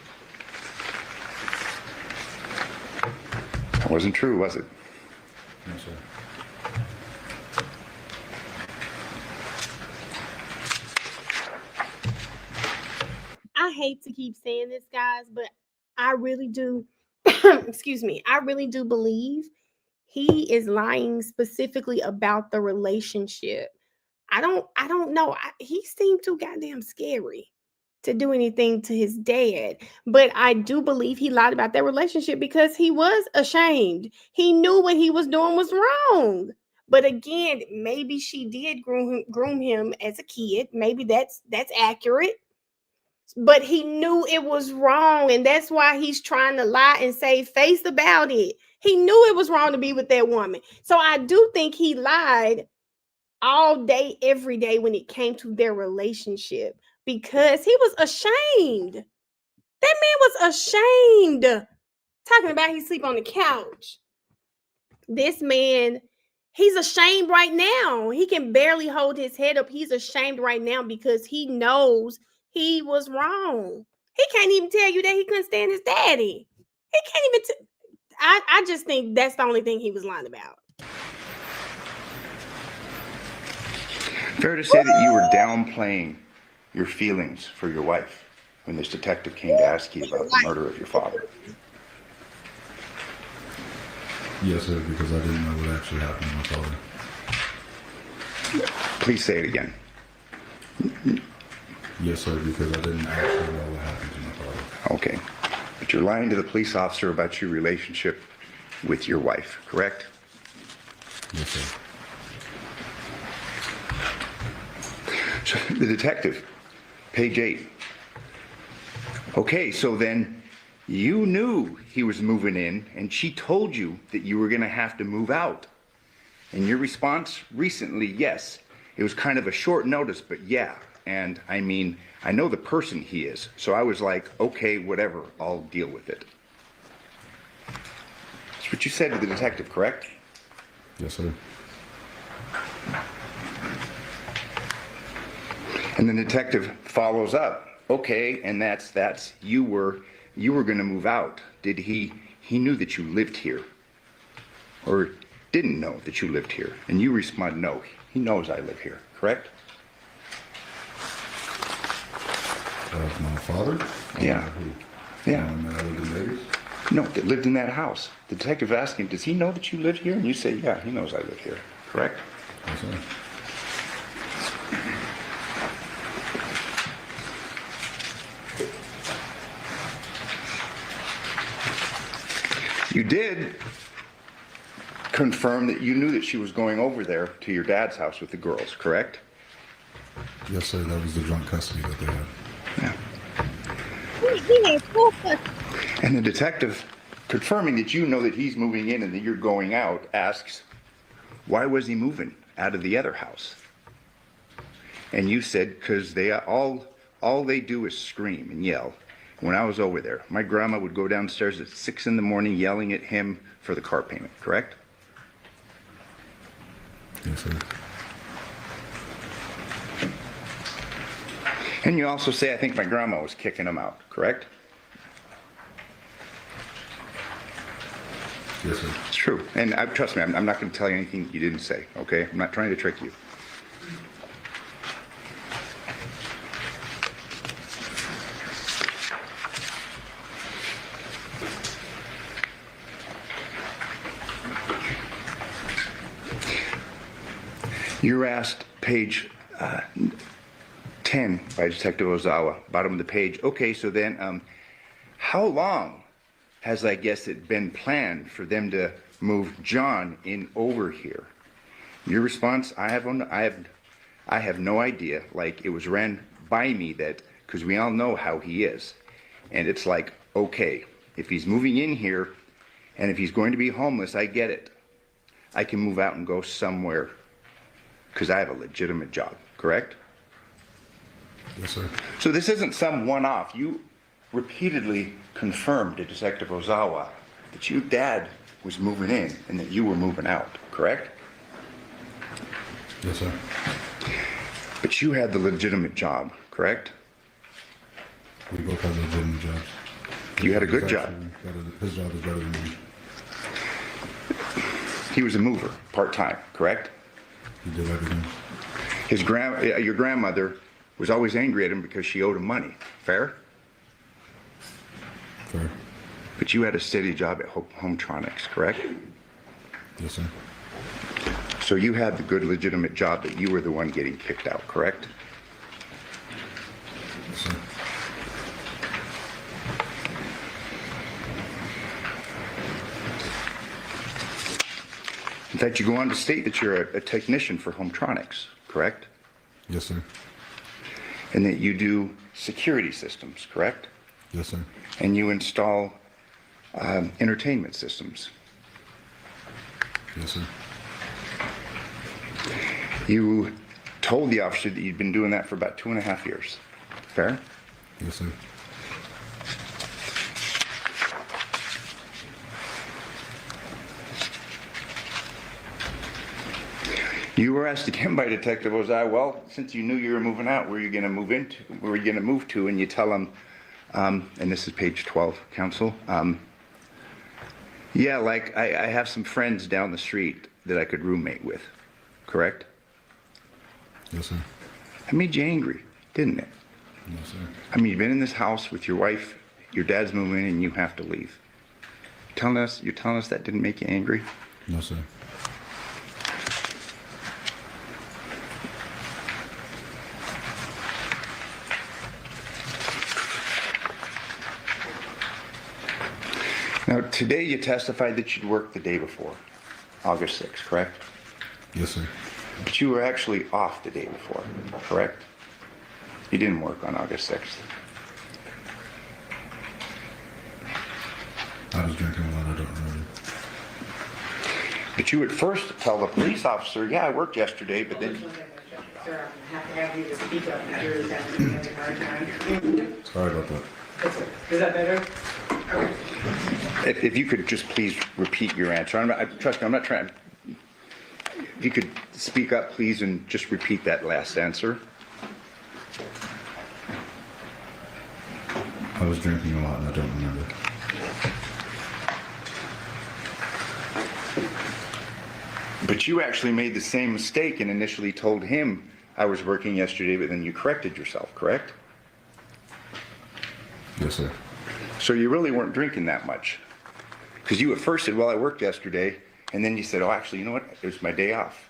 That wasn't true, was it? No, sir. I hate to keep saying this, guys, but I really do, excuse me, I really do believe he is lying specifically about the relationship. I don't know. He seemed too goddamn scary to do anything to his dad. But I do believe he lied about their relationship because he was ashamed. He knew what he was doing was wrong. But again, maybe she did groom him as a kid. Maybe that's accurate. But he knew it was wrong, and that's why he's trying to lie and save face about it. He knew it was wrong to be with that woman. So I do think he lied all day, every day when it came to their relationship because he was ashamed. That man was ashamed. Talking about he sleep on the couch. This man, he's ashamed right now. He can barely hold his head up. He's ashamed right now because he knows he was wrong. He can't even tell you that he couldn't stand his daddy. He can't even. I just think that's the only thing he was lying about. Fair to say that you were downplaying your feelings for your wife when this detective came to ask you about the murder of your father. Yes, sir, because I didn't know what actually happened to my father. Please say it again. Yes, sir, because I didn't actually know what happened to Okay. But you're lying to the police officer about your relationship with your wife, correct? Yes, sir. So, the detective, page 8. Okay, so then you knew he was moving in, and she told you that you were going to have to move out. And your response recently, yes. It was kind of a short notice, but yeah. And I mean, I know the person he is, so I was like, okay, whatever, I'll deal with it. That's what you said to the detective, correct? Yes, sir. And the detective follows up. Okay, and that's you were going to move out. Did he knew that you lived here, or didn't know that you lived here? And you respond, no, he knows I live here, correct? My father? Yeah. Who? Yeah. I lived in Vegas? No, that lived in that house. The detective asked him, does he know that you live here? And you say, yeah, he knows I live here, correct? Yes, sir. You did confirm that you knew that she was going over there to your dad's house with the girls, correct? Yes, sir. That was the joint custody that they had. Yeah. And the detective, confirming that you know that he's moving in and that you're going out, asks, why was he moving out of the other house? And you said, because they all they do is scream and yell. When I was over there, my grandma would go downstairs at 6 in the morning yelling at him for the car payment, correct? Yes, sir. And you also say, I think my grandma was kicking him out, correct? Yes, sir. It's true. And trust me, I'm not going to tell you anything you didn't say, okay? I'm not trying to trick you. You're asked, page 10 by Detective Ozawa, bottom of the page. Okay, so then, how long has, I guess, it been planned for them to move John in over here? Your response, I have no idea. Like, it was ran by me that, because we all know how he is. And it's like, okay, if he's moving in here, and if he's going to be homeless, I get it. I can move out and go somewhere, because I have a legitimate job, correct? Yes, sir. So this isn't some one-off. You repeatedly confirmed to Detective Ozawa that your dad was moving in and that you were moving out, correct? Yes, sir. But you had the legitimate job, correct? We both had legitimate jobs. You had a good job. His job is better than me. He was a mover, part-time, correct? He did everything. Your grandmother was always angry at him because she owed him money. Fair? Fair. But you had a steady job at Hometronics, correct? Yes, sir. So you had the good, legitimate job that you were the one getting kicked out, correct? Yes, sir. In fact, you go on to state that you're a technician for Hometronics, correct? Yes, sir. And that you do security systems, correct? Yes, sir. And you install entertainment systems. Yes, sir. You told the officer that you'd been doing that for about 2.5 years. Fair? Yes, sir. You were asked again by Detective Ozai, well, since you knew you were moving out, where are you going to move into? Where are you going to move to? And you tell him, and this is page 12, counsel. Yeah, like I have some friends down the street that I could roommate with, correct? Yes, sir. That made you angry, didn't it? Yes, sir. I mean, you've been in this house with your wife, your dad's moving in, and you have to leave. You're telling us that didn't make you angry? No, sir. Now, today you testified that you'd worked the day before, August 6th, correct? Yes, sir. But you were actually off the day before, correct? You didn't work on August 6th. I was drinking a lot, I don't remember. But you would first tell the police officer, yeah, I worked yesterday, but then... Sir, I have to have you to speak up. The jury's having a hard time. Sorry about that. Is that better? Okay. If you could just please repeat your answer. Trust me, I'm not trying... If you could speak up, please, and just repeat that last answer. I was drinking a lot and I don't remember. But you actually made the same mistake and initially told him I was working yesterday, but then you corrected yourself, correct? Yes, sir. So you really weren't drinking that much. Because you at first said, well, I worked yesterday, and then you said, oh, actually, you know what? It was my day off.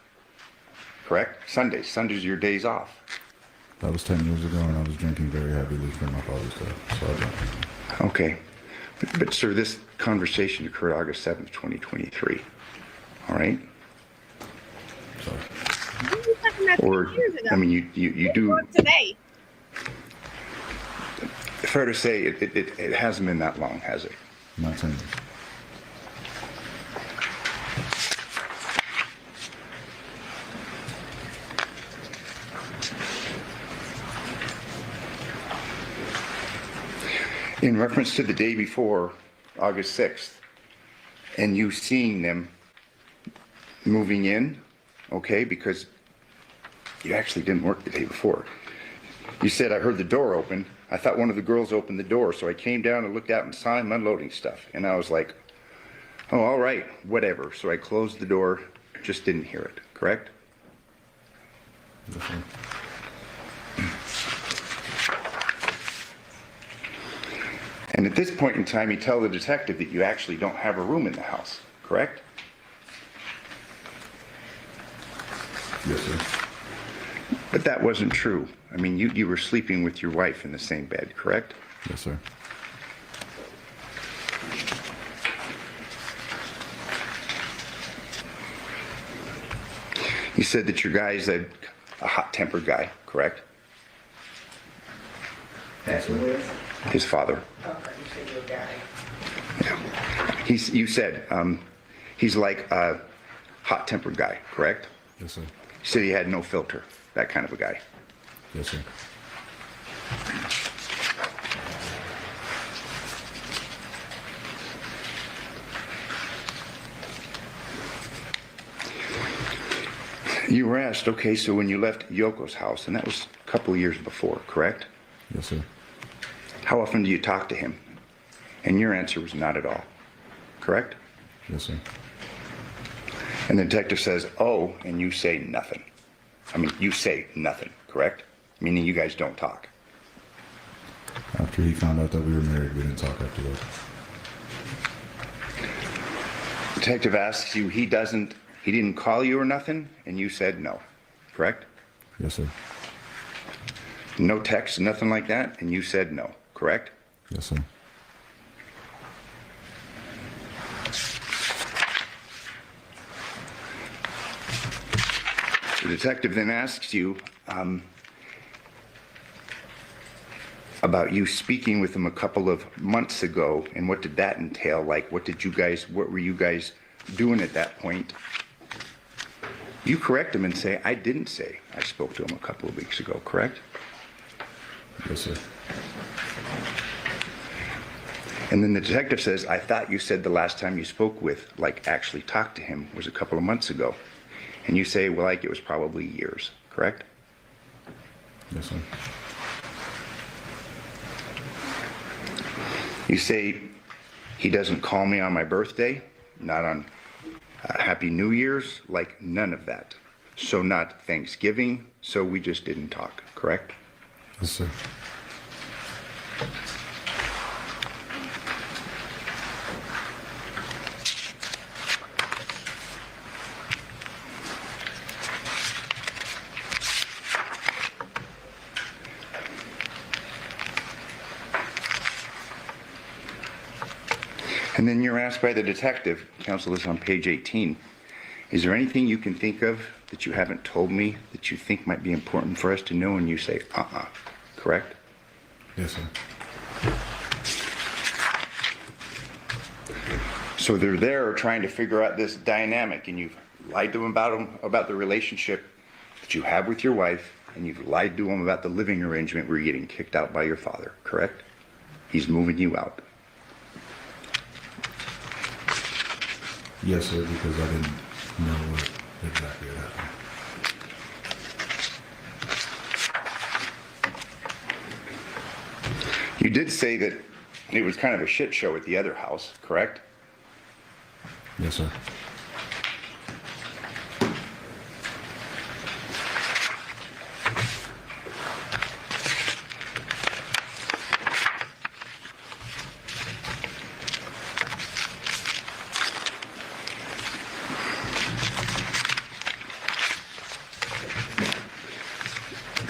Correct? Sundays. Sundays are your days off. That was 10 years ago and I was drinking very heavily for my father's death, so I don't. Okay. But sir, this conversation occurred August 7th, 2023. All right? Sorry. You were talking about 10 years ago. I mean, you do... Today. Fair to say, it hasn't been that long, has it? Not 10 years. In reference to the day before, August 6th, and you seeing them moving in, okay, because you actually didn't work the day before. You said, I heard the door open. I thought one of the girls opened the door, so I came down and looked out and saw him unloading stuff. And I was like, oh, all right, whatever. So I closed the door, just didn't hear it, correct? Yes, sir. And at this point in time, you tell the detective that you actually don't have a room in the house, correct? Yes, sir. But that wasn't true. I mean, you were sleeping with your wife in the same bed, correct? Yes, sir. You said that your guy's a hot-tempered guy, correct? That's who it is? His father. Okay, you said your guy. Yeah. You said he's like a hot-tempered guy, correct? Yes, sir. You said he had no filter, that kind of a guy. Yes, sir. You were asked, okay, so when you left Yoko's house, and that was a couple of years before, correct? Yes, sir. How often do you talk to him? And your answer was not at all, correct? Yes, sir. And the detective says, oh, and you say nothing. I mean, you say nothing, correct? Meaning you guys don't talk. After he found out that we were married, we didn't talk after that. Detective asks you, he didn't call you or nothing, and you said no, correct? Yes, sir. No text, nothing like that, and you said no, correct? Yes, sir. The detective then asks you about you speaking with him a couple of months ago, and what did that entail? Like, what were you guys doing at that point? You correct him and say, I didn't say I spoke to him a couple of weeks ago, correct? Yes, sir. And then the detective says, I thought you said the last time you spoke with, like actually talked to him, was a couple of months ago. And you say, well, like it was probably years, correct? Yes, sir. You say, he doesn't call me on my birthday, not on Happy New Year's, like none of that. So not Thanksgiving, so we just didn't talk, correct? Yes, sir. And then you're asked by the detective, counsel is on page 18, is there anything you can think of that you haven't told me that you think might be important for us to know? And you say, correct? Yes, sir. So they're there trying to figure out this dynamic, and you've lied to them about the relationship that you have with your wife, and you've lied to them about the living arrangement where you're getting kicked out by your father, correct? He's moving you out. Yes, sir, because I didn't know what exactly had happened. You did say that it was kind of a shit show at the other house, correct? Yes, sir.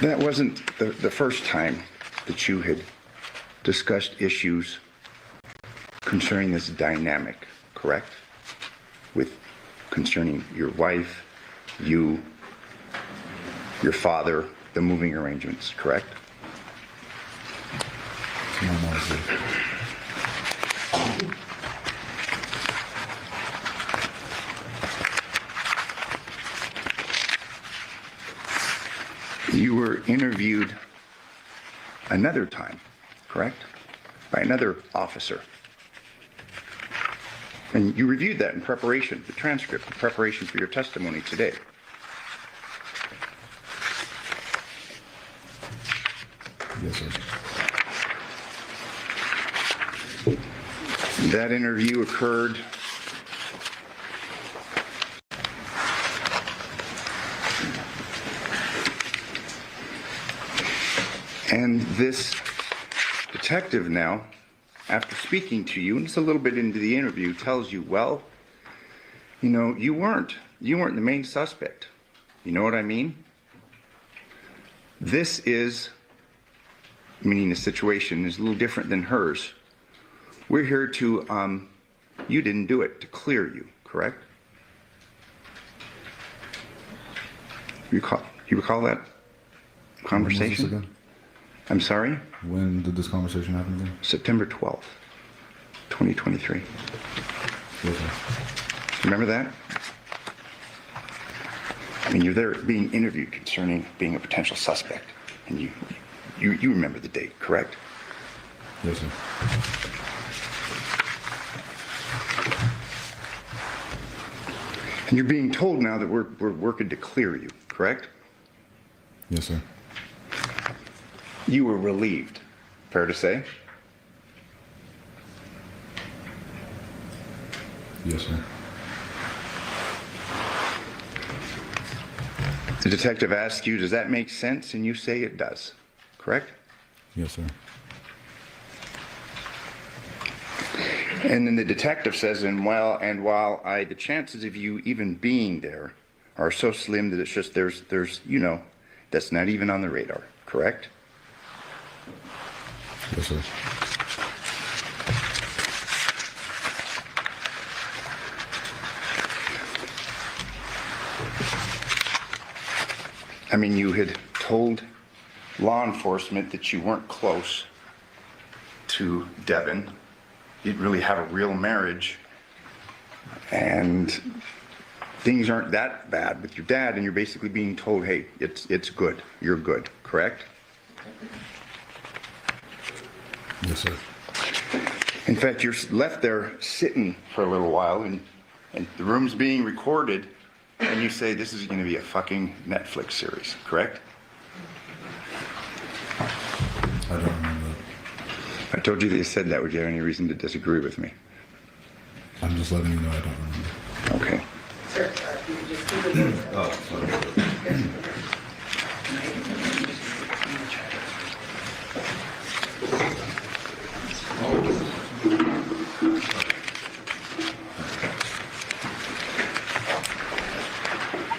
That wasn't the first time that you had discussed issues concerning this dynamic, correct? Concerning your wife, you, your father, the moving arrangements, correct? To my knowledge, yes. You were interviewed another time, correct? By another officer. And you reviewed that in preparation, the transcript, in preparation for your testimony today. Yes, sir. That interview occurred and this detective now, after speaking to you, and it's a little bit into the interview, tells you, well, you know, you weren't the main suspect. You know what I mean? This is, meaning the situation is a little different than hers. We're here to, you didn't do it, to clear you, correct? You recall that conversation? When was this again? I'm sorry? When did this conversation happen again? September 12th, 2023. Yes, sir. Remember that? I mean, you're there being interviewed concerning being a potential suspect, and you remember the date, correct? Yes, sir. And you're being told now that we're working to clear you, correct? Yes, sir. You were relieved, fair to say? Yes, sir. The detective asks you, does that make sense? And you say it does, correct? Yes, sir. And then the detective says, and while the chances of you even being there are so slim that it's just, there's, you know, that's not even on the radar, correct? Yes, sir. I mean, you had told law enforcement that you weren't close to Devyn. You didn't really have a real marriage. And things aren't that bad with your dad, and you're basically being told, hey, it's good. You're good, correct? Yes, sir. In fact, you're left there sitting for a little while, and the room's being recorded, and you say, this is going to be a fucking Netflix series, correct? I don't remember that. I told you that you said that. Would you have any reason to disagree with me? I'm just letting you know I don't remember. Okay. Sir, you can just keep it. Oh, sorry.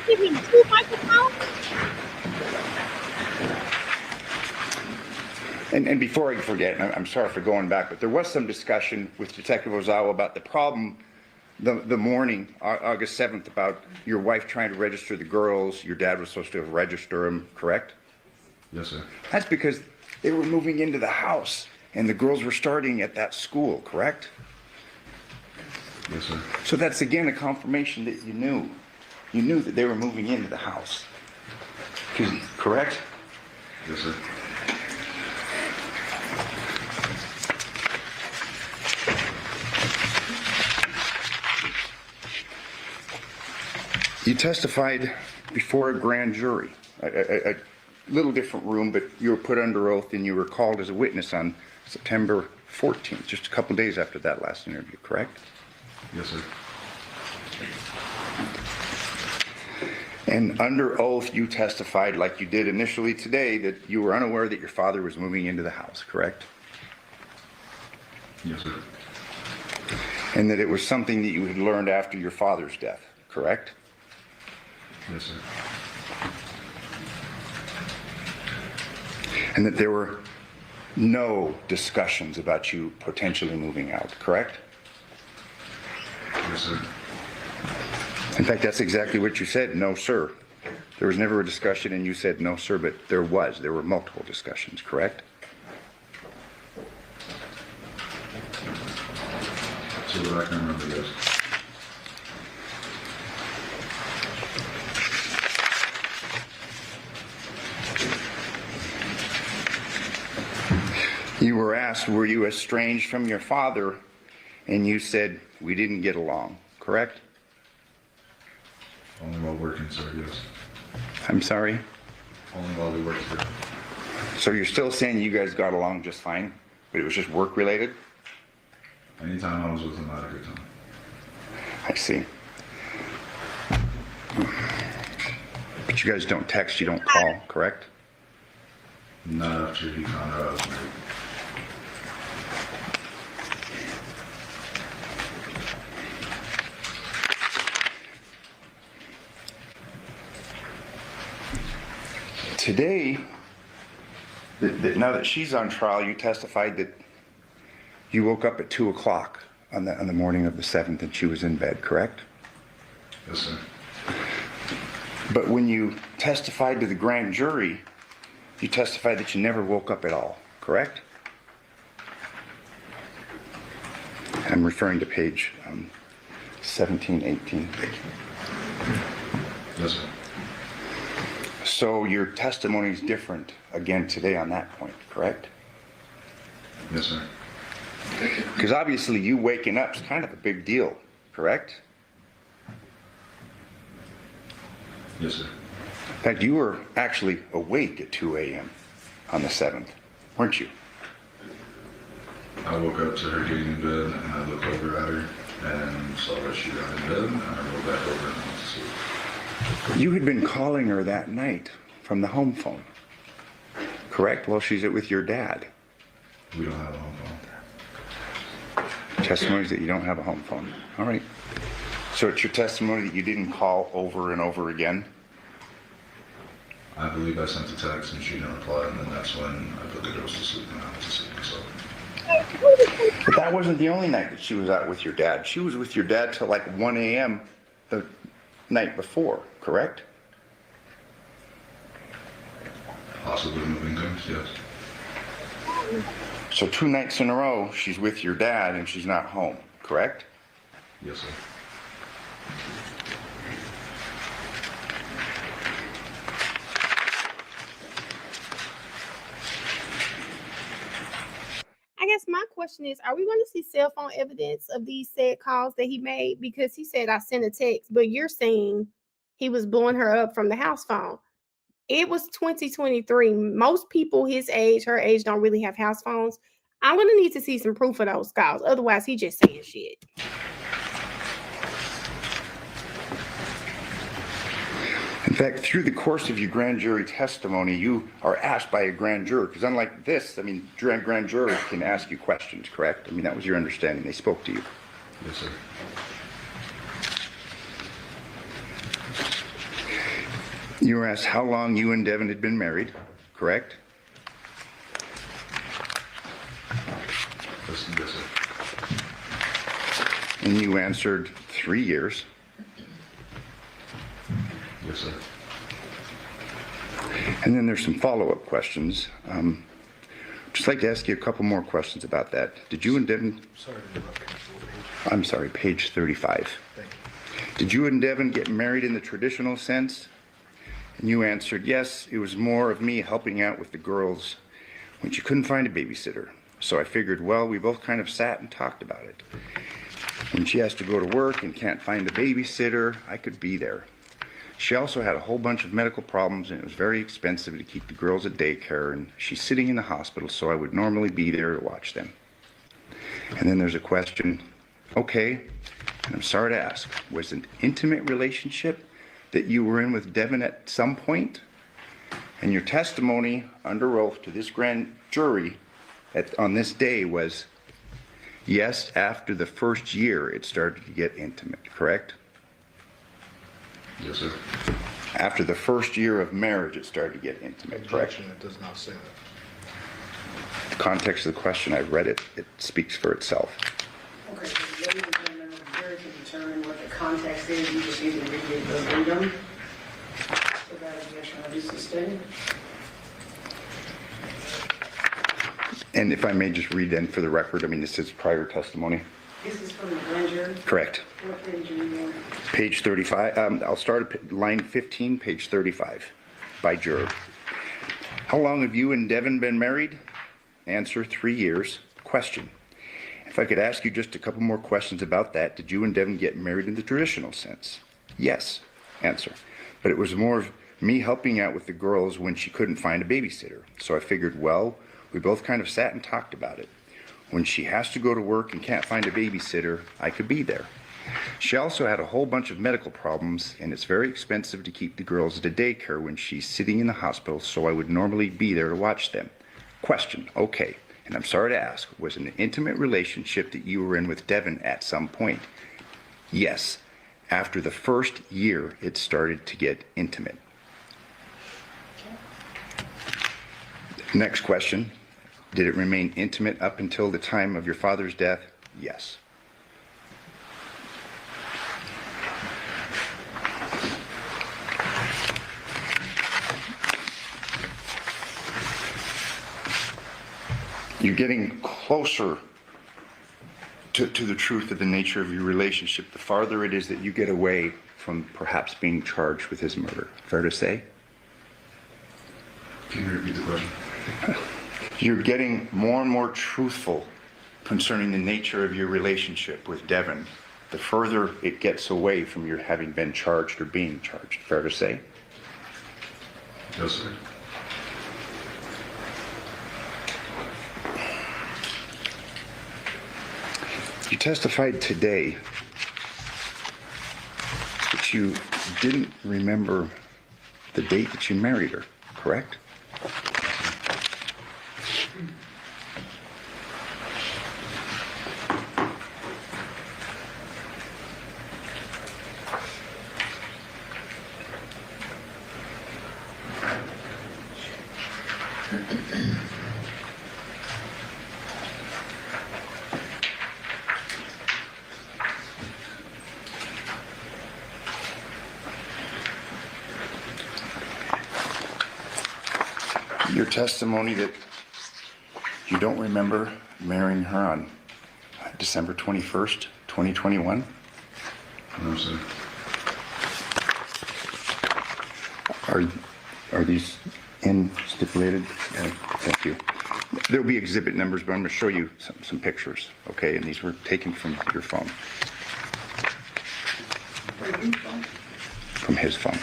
Give me 2 microphones. And And before I forget, and I'm sorry for going back, but there was some discussion with Detective Ozawa about the problem the morning, August 7th, about your wife trying to register the girls. Your dad was supposed to have registered them, correct? Yes, sir. That's because they were moving into the house and the girls were starting at that school, correct? Yes, sir. So that's again a confirmation that you knew. You knew that they were moving into the house. Correct? Yes, sir. You testified before a grand jury, a little different room, but you were put under oath and you were called as a witness on September 14th, just a couple days after that last interview, correct? Yes, sir. And under oath, you testified, like you did initially today, that you were unaware that your father was moving into the house, correct? Yes, sir. And that it was something that you had learned after your father's death, correct? Yes, sir. And that there were no discussions about you potentially moving out, correct? Yes, sir. In fact, that's exactly what you said, no, sir. There was never a discussion and you said no, sir, but there were multiple discussions, correct? So that I can remember, yes. You were asked, were you estranged from your father? And you said, we didn't get along, correct? Only while working, sir, yes. I'm sorry? Only while we worked together. So you're still saying you guys got along just fine, but it was just work related? Anytime I was with him, I had a good time. I see. But you guys don't text, you don't call, correct? Not after he found out I was married. Today, now that she's on trial, you testified that you woke up at 2 o'clock on the morning of the 7th and she was in bed, correct? Yes, sir. But when you testified to the grand jury, you testified that you never woke up at all, correct? I'm referring to page 17, 18. Yes, sir. So your testimony is different again today on that point, correct? Yes, sir. Because obviously you waking up is kind of a big deal, correct? Yes, sir. In fact, you were actually awake at 2 a.m. on the 7th, weren't you? I woke up to her getting in bed, and I looked over at her and saw that she got in bed, and I rolled back over and went to sleep. You had been calling her that night from the home phone, correct? Well, she's with your dad. We don't have a home phone. Testimonies that you don't have a home phone. All right. So it's your testimony that you didn't call over and over again? I believe I sent a text and she didn't reply, and then that's when I put the girls to sleep and I went to sleep myself. But that wasn't the only night that she was out with your dad. She was with your dad till like 1 a.m. the night before, correct? Possibly moving things, yes. So 2 nights in a row, she's with your dad and she's not home, correct? Yes, sir. I guess my question is, are we going to see cell phone evidence of these said calls that he made? Because he said I sent a text, but you're saying he was blowing her up from the house phone. It was 2023. Most people his age, her age, don't really have house phones. I'm going to need to see some proof of those calls. Otherwise, he just saying shit. In fact, through the course of your grand jury testimony, you are asked by a grand juror, because unlike this, I mean, grand jurors can ask you questions, correct? I mean, that was your understanding. They spoke to you. Yes, sir. You were asked how long you and Devyn had been married, correct? Yes, sir. And you answered 3 years. Yes, sir. And then there's some follow-up questions. Just like to ask you a couple more questions about that. Did you and Devyn... Sorry to interrupt. I'm sorry, page 35. Thank you. Did you and Devyn get married in the traditional sense? And you answered, yes, it was more of me helping out with the girls when she couldn't find a babysitter. So I figured, well, we both kind of sat and talked about it. When she has to go to work and can't find a babysitter, I could be there. She also had a whole bunch of medical problems, and it was very expensive to keep the girls at daycare, and she's sitting in the hospital, so I would normally be there to watch them. And then there's a question, okay, and I'm sorry to ask, was an intimate relationship that you were in with Devyn at some point? And your testimony under oath to this grand jury on this day was, yes, after the first year it started to get intimate, correct? Yes, sir. After the first year of marriage, it started to get intimate, correct? Objection, it does not say that. The context of the question, I've read it, it speaks for itself. Okay, so ladies and gentlemen, the jury can determine what the context is. You just need to read it verbatim. So that objection will be sustained. And if I may just read then for the record, I mean, this is prior testimony. This is from the grand jury. Correct. What page are you on? Page 35, I'll start at line 15, page 35, by juror. How long have you and Devyn been married? Answer, 3 years. Question. If I could ask you just a couple more questions about that, did you and Devyn get married in the traditional sense? Yes. Answer. But it was more of me helping out with the girls when she couldn't find a babysitter. So I figured, well, we both kind of sat and talked about it. When she has to go to work and can't find a babysitter, I could be there. She also had a whole bunch of medical problems, and it's very expensive to keep the girls at a daycare when she's sitting in the hospital, so I would normally be there to watch them. Question, okay, and I'm sorry to ask, was an intimate relationship that you were in with Devyn at some point? Yes. After the first year, it started to get intimate. Next question. Did it remain intimate up until the time of your father's death? Yes. You're getting closer to the truth of the nature of your relationship the farther it is that you get away from perhaps being charged with his murder. Fair to say? Can you repeat the question? You're getting more and more truthful concerning the nature of your relationship with Devyn the further it gets away from your having been charged or being charged. Fair to say? Yes, sir. You testified today that you didn't remember the date that you married her, correct? Your testimony that you don't remember marrying her on December 21st, 2021? No, sir. Are these in stipulated? Thank you. There'll be exhibit numbers, but I'm going to show you some pictures, okay? And these were taken from your phone. From his phone.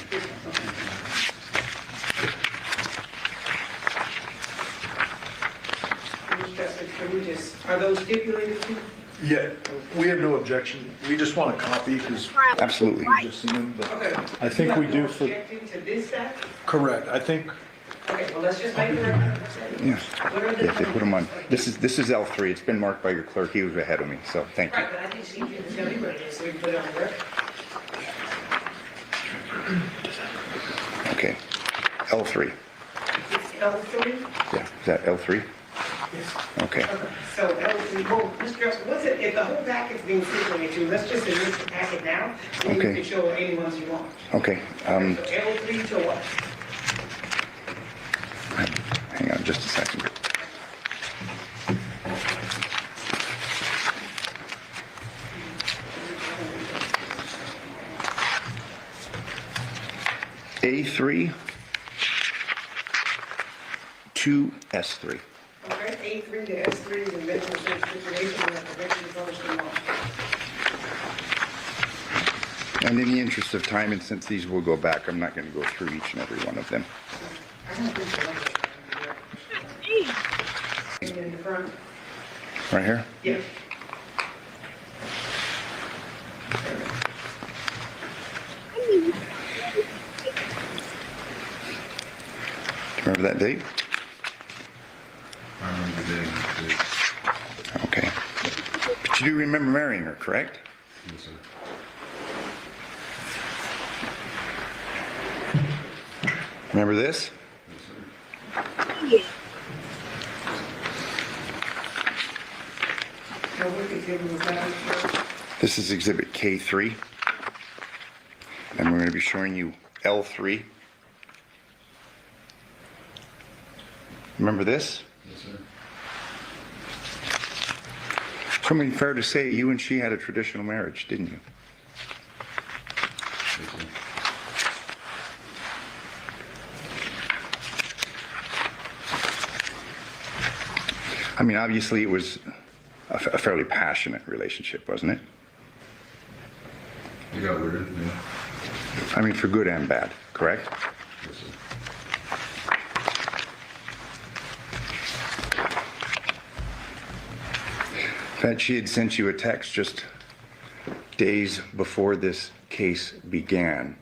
Are those stipulated too? Yeah, we have no objection. We just want a copy because Absolutely. we've just seen them, but Okay. I think we do for, Objecting to this fact? correct. I think, Okay, well, let's just make the record. Yes. What are the Yes, they put them on. This is L3. It's been marked by your clerk. He was ahead of me, so thank you. Right, but I think she can tell you what it is, so we can put it on the record. Okay. L3. It's L3? Yeah, is that L3? Okay. So, Mr. Joseph, what's it, if the whole packet's being circulated to, let's just admit the packet now, then you Okay. can show any ones you want. Okay. So L3 to what? Hang on just a second. A3 to S3. Okay, A3 to S3 is invention of stipulation and prevention of punishment law. And in the interest of time, and since these will go back, I'm not going to go through each and every one of them. In the front. Right here? Yeah. Remember that date? I remember the day. Okay. But you do remember marrying her, correct? Yes, sir. Remember this? So what exhibit was that? This is exhibit K3. And we're going to be showing you L3. Remember this? Yes, sir. So, I mean, fair to say, you and she had a traditional marriage, didn't you? Yes, sir. I mean, obviously, it was a fairly passionate relationship, wasn't it? You got weird, yeah. I mean, for good and bad, correct? Yes, sir. That she had sent you a text just days before this case began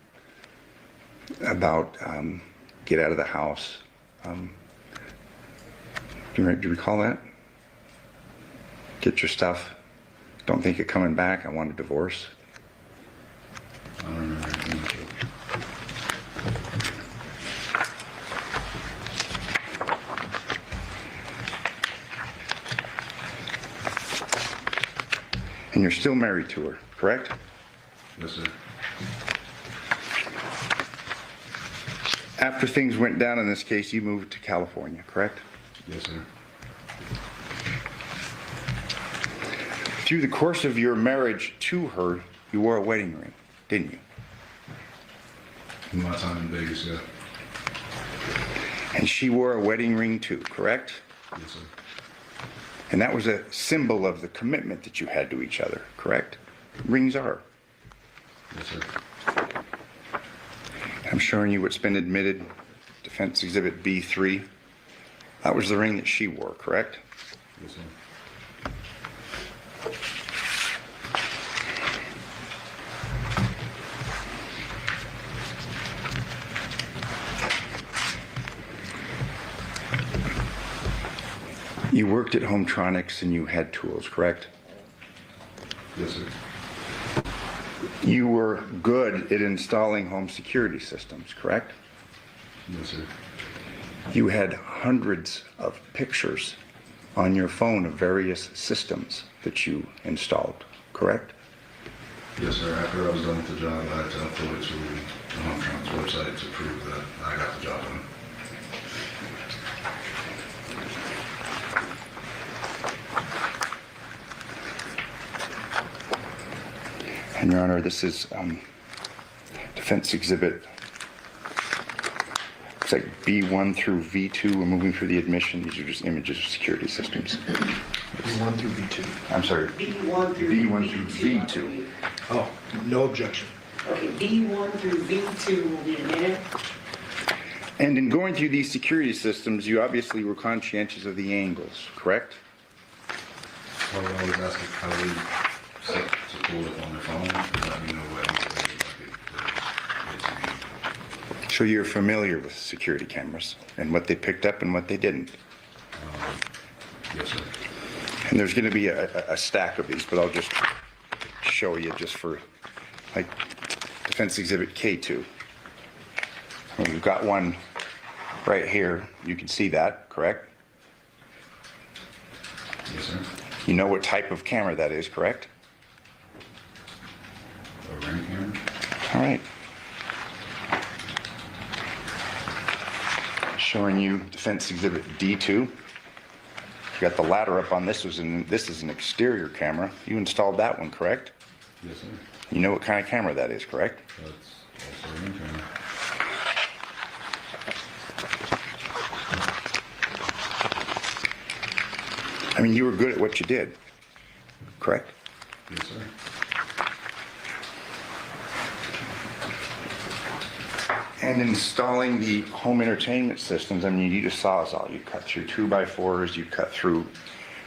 about get out of the house. Do you recall that? Get your stuff. Don't think you're coming back. I want a divorce. I don't remember anything like that. And you're still married to her, correct? Yes, sir. After things went down in this case, you moved to California, correct? Yes, sir. Through the course of your marriage to her, you wore a wedding ring, didn't you? In my time in Vegas, yeah. And she wore a wedding ring too, correct? Yes, sir. And that was a symbol of the commitment that you had to each other, correct? Rings are. Yes, sir. I'm showing you what's been admitted, Defense Exhibit B3. That was the ring that she wore, correct? Yes, sir. You worked at Hometronics and you had tools, correct? Yes, sir. You were good at installing home security systems, correct? Yes, sir. You had hundreds of pictures on your phone of various systems that you installed, correct? Yes, sir. After I was done with the job, I had to upload it to the Hometronics website to prove that I got the job done. And Your Honor, this is Defense Exhibit, it's like B1 through V2. We're moving through the admission. These are just images of security systems. B1 through B2. I'm sorry, B1 through B1 through V2. Oh, no objection. Okay, B1 through V2 will be a minute. And in going through these security systems, you obviously were conscientious of the angles, correct? I would always ask how they set to pull it on their phone and let me know what angles they would like it to. So you're familiar with security cameras and what they picked up and what they didn't. Yes, sir. And there's going to be a stack of these, but I'll just show you just for, like, Defense Exhibit K2. And we've got one right here. You can see that, correct? You know what type of camera that is, correct? A ring camera? All right. Showing you Defense Exhibit D2. You got the ladder up on this. This is an exterior camera. You installed that one, correct? Yes, sir. You know what kind of camera that is, correct? That's also a ring camera. I mean, you were good at what you did, correct? Yes, sir. And installing the home entertainment systems, I mean, you use a Sawzall. You cut through 2x4s, you cut through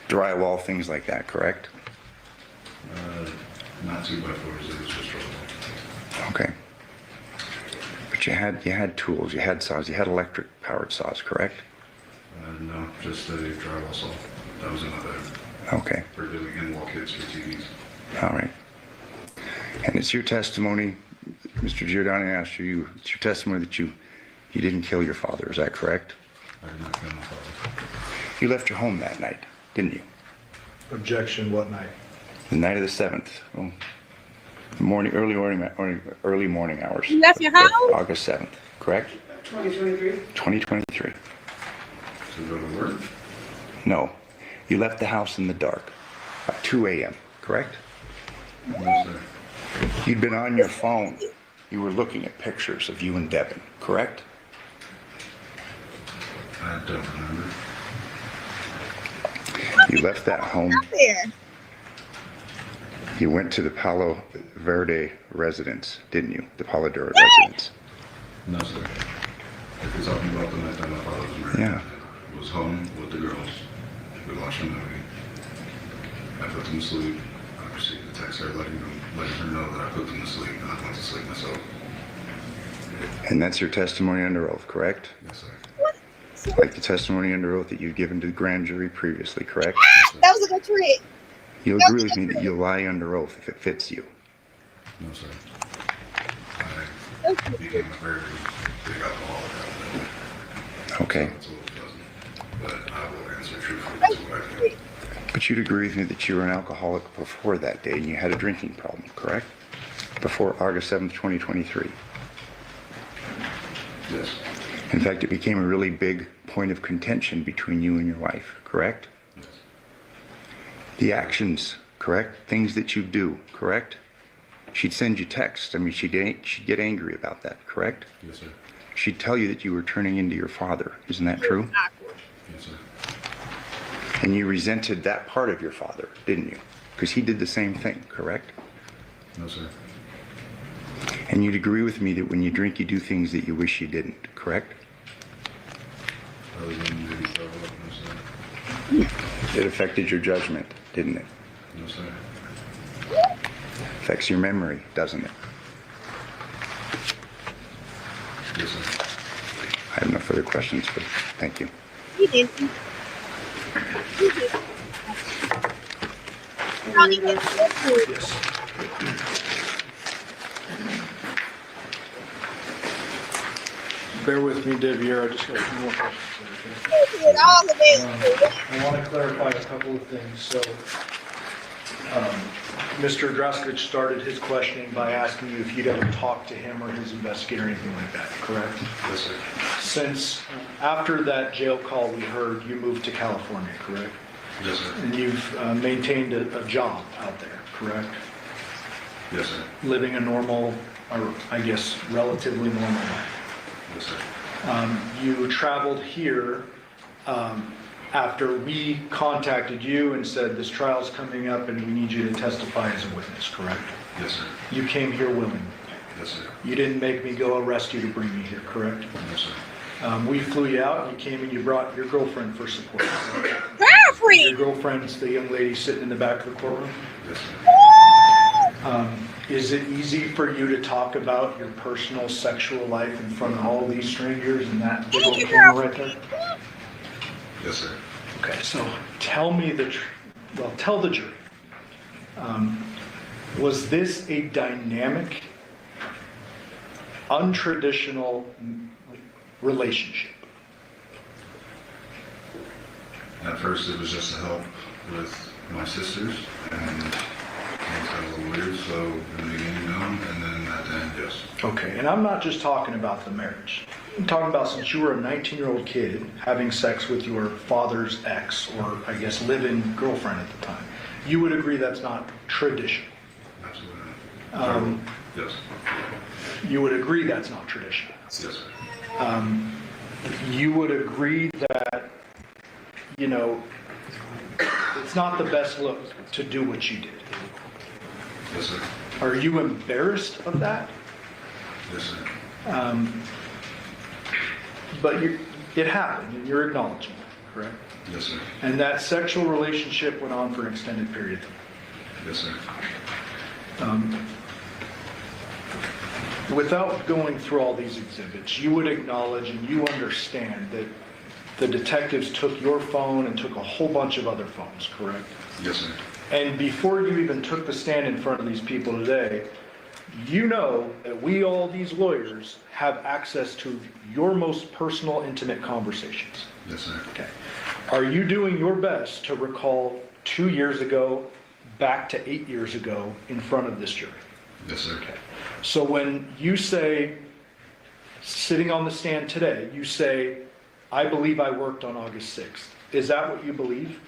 drywall, things like that, correct? Not 2x4s, it was just drywall. Okay. But you had tools, you had saws, you had electric powered saws, correct? No, just a drywall saw. That was another. Okay. For doing in-wall kits for TVs. All right. And it's your testimony, Mr. Giordani asked you, it's your testimony that you didn't kill your father, is that correct? I did not kill my father. You left your home that night, didn't you? Objection, what night? The night of the 7th. Well, early morning hours. You left your house? August 7th, correct? 2023? 2023. To go to work? No. You left the house in the dark at 2 a.m., correct? No, sir. You'd been on your phone. You were looking at pictures of you and Devyn, correct? I don't remember. You left that home. There. You went to the Palo Verde residence, didn't you? The Palo Verde residence. No, sir. If you're talking about the night that my father was murdered, Yeah. I was home with the girls. We watched a movie. I put them to sleep. I received a text her letting her know that I put them to sleep and I went to sleep myself. And that's your testimony under oath, correct? Yes, sir. Like the testimony under oath that you've given to the grand jury previously, correct? That was a good trick. You'll agree with me that you'll lie under oath if it fits you. No, sir. I became a very big alcoholic out there. Okay. So it's a little pleasant. But I will answer truthfully to what I do. But you'd agree with me that you were an alcoholic before that day and you had a drinking problem, correct? Before August 7th, 2023. Yes. In fact, it became a really big point of contention between you and your wife, correct? Yes. The actions, correct? Things that you do, correct? She'd send you texts. I mean, she'd get angry about that, correct? Yes, sir. She'd tell you that you were turning into your father. Isn't that true? Yes, sir. And you resented that part of your father, didn't you? Because he did the same thing, correct? No, sir. And you'd agree with me that when you drink, you do things that you wish you didn't, correct? Other than maybe throw up, no, sir. It affected your judgment, didn't it? No, sir. Affects your memory, doesn't it? Yes, sir. I have no further questions, but thank you. You did. Yes. Bear with me, Deb, here. I just got a few more questions. You did all of it. I want to clarify a couple of things. So, Mr. Draskich started his questioning by asking you if you'd ever talked to him or his investigator or anything like that, correct? Yes, sir. Since after that jail call we heard, you moved to California, correct? Yes, sir. And you've maintained a job out there, correct? Yes, sir. Living a normal, or I guess relatively normal life. Yes, sir. You traveled here after we contacted you and said this trial's coming up and we need you to testify as a witness, correct? Yes, sir. You came here willingly. Yes, sir. You didn't make me go arrest you to bring you here, correct? No, sir. We flew you out and you came and you brought your girlfriend for support. Girlfriend! Your girlfriend's the young lady sitting in the back of the courtroom. Yes, sir. Is it easy for you to talk about your personal sexual life in front of all these strangers and that big old camera right there? Yes, sir. Okay, so tell me tell the jury. Was this a dynamic, untraditional relationship? At first, it was just to help with my sisters, and things got a little weird, so in the beginning, no, and then at the end, yes. Okay, and I'm not just talking about the marriage. I'm talking about since you were a 19-year-old kid having sex with your father's ex, or I guess live-in girlfriend at the time. You would agree that's not traditional? Absolutely not. Yes. You would agree that's not traditional? Yes, sir. You would agree that, you know, it's not the best look to do what you did? Yes, sir. Are you embarrassed of that? Yes, sir. But it happened, and you're acknowledging it, correct? Yes, sir. And that sexual relationship went on for an extended period of time? Yes, sir. Without going through all these exhibits, you would acknowledge and you understand that the detectives took your phone and took a whole bunch of other phones, correct? Yes, sir. And before you even took the stand in front of these people today, you know that we, all these lawyers, have access to your most personal, intimate conversations. Yes, sir. Okay. Are you doing your best to recall 2 years ago, back to 8 years ago, in front of this jury? Yes, sir. Okay. So when you say, sitting on the stand today, you say, I believe I worked on August 6th. Is that what you believe?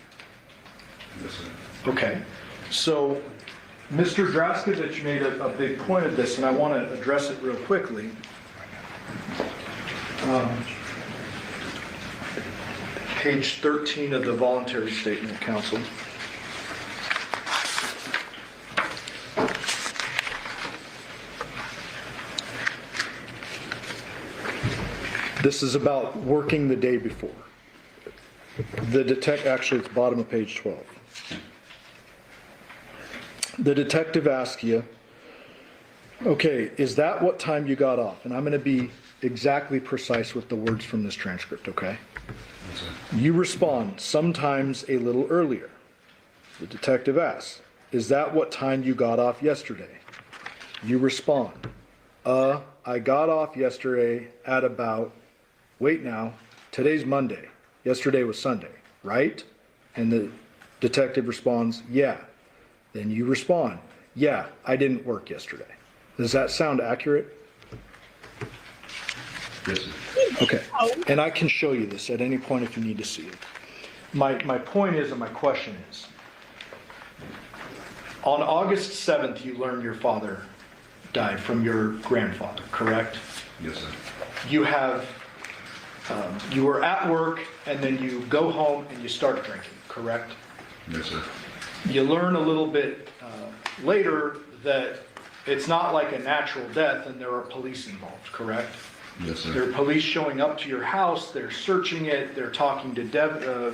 Yes, sir. Okay. So, Mr. Draskevich made a big point of this, and I want to address it real quickly. Page 13 of the voluntary statement, counsel. This is about working the day before. Actually, it's bottom of page 12. The detective asks you, okay, is that what time you got off? And I'm going to be exactly precise with the words from this transcript, okay? Yes, sir. You respond, sometimes a little earlier. The detective asks, is that what time you got off yesterday? You respond, I got off yesterday at about, wait now, today's Monday. Yesterday was Sunday, right? And the detective responds, yeah. Then you respond, yeah, I didn't work yesterday. Does that sound accurate? Yes, sir. Okay, and I can show you this at any point if you need to see it. My point is, and my question is, on August 7th, you learned your father died from your grandfather, correct? Yes, sir. You have, you were at work and then you go home and you start drinking, correct? Yes, sir. You learn a little bit later that it's not like a natural death and there are police involved, correct? Yes, sir. There are police showing up to your house, they're searching it, they're talking to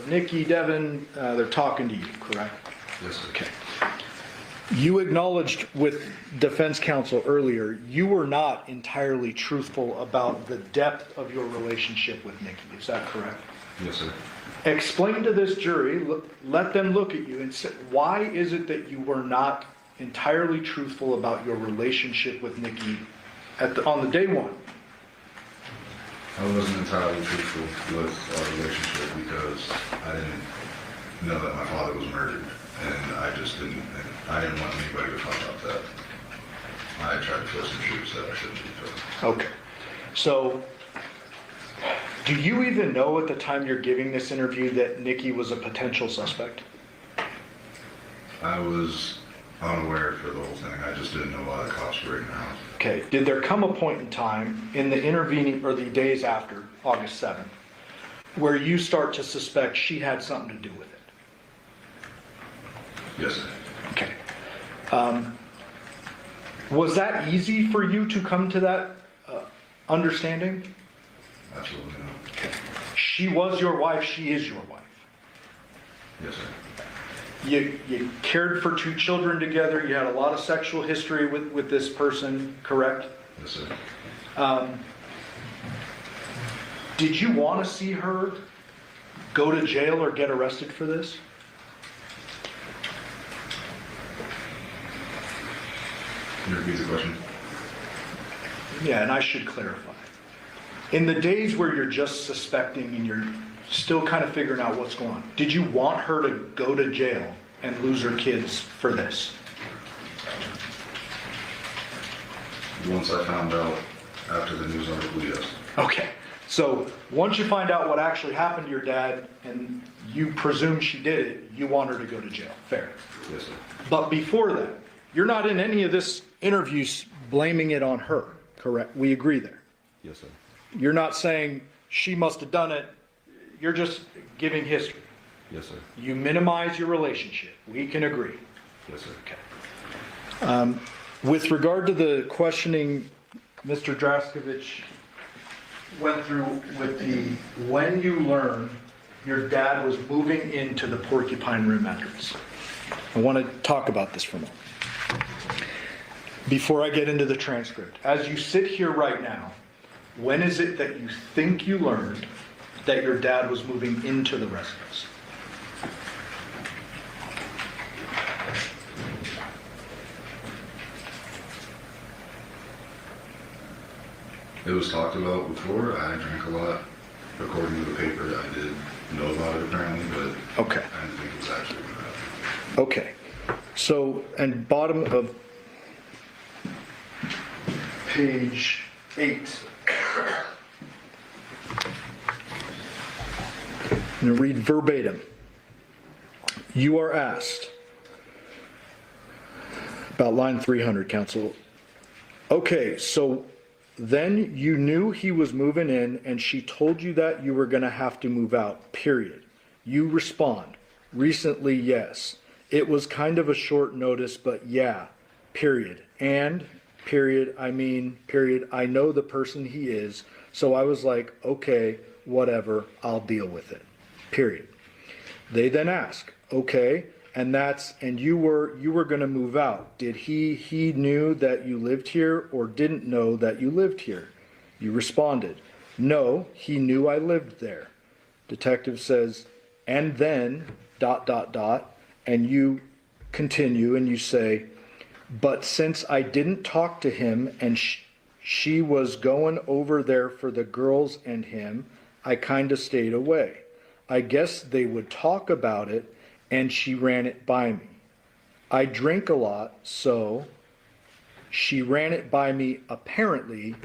Nikki, Devyn, they're talking to you, correct? Yes, sir. Okay. You acknowledged with defense counsel earlier, you were not entirely truthful about the depth of your relationship with Nikki, is that correct? Yes, sir. Explain to this jury, let them look at you and say, why is it that you were not entirely truthful about your relationship with Nikki on the day one? I wasn't entirely truthful with our relationship because I didn't know that my father was murdered, and I didn't want anybody to talk about that. I tried to fill some shoes that I shouldn't be filling. Okay. So, do you even know at the time you're giving this interview that Nikki was a potential suspect? I was unaware for the whole thing. I just didn't know why the cops were in the house. Okay. Did there come a point in time in the intervening or the days after August 7th where you start to suspect she had something to do with it? Yes, sir. Okay. Was that easy for you to come to that understanding? Absolutely not. Okay. She was your wife, she is your wife. Yes, sir. You cared for 2 children together, you had a lot of sexual history with this person, correct? Yes, sir. Did you want to see her go to jail or get arrested for this? Can you repeat the question? Yeah, and I should clarify. In the days where you're just suspecting and you're still kind of figuring out what's going on, did you want her to go to jail and lose her kids for this? Once I found out after the news article, yes. Okay, so once you find out what actually happened to your dad and you presume she did it, you want her to go to jail. Fair. Yes, sir. But before that, you're not in any of this interviews blaming it on her, correct? We agree there. Yes, sir. You're not saying she must have done it. You're just giving history. Yes, sir. You minimize your relationship. We can agree. Yes, sir. Okay. With regard to the questioning Mr. Draskovich went through with the, when you learned your dad was moving into the Porcupine Room address. I want to talk about this for a moment. Before I get into the transcript, as you sit here right now, when is it that you think you learned that your dad was moving into the residence? It was talked about before. I drank a lot. According to the paper, I did know about it apparently, but okay. I didn't think it was actually going to happen. Okay. So, and bottom of page 8. I'm going to read verbatim. You are asked about line 300, counsel. Okay, so then you knew he was moving in and she told you that you were going to have to move out, period. You respond, recently, yes. It was kind of a short notice, but yeah, period. And, period, I mean, period, I know the person he is, so I was like, okay, whatever, I'll deal with it, period. They then ask, okay, and you were going to move out. Did he knew that you lived here or didn't know that you lived here? You responded, no, he knew I lived there. Detective says, and then, ... and you continue and you say, but since I didn't talk to him and she was going over there for the girls and him, I kind of stayed away. I guess they would talk about it and she ran it by me. I drink a lot, so she ran it by me apparently,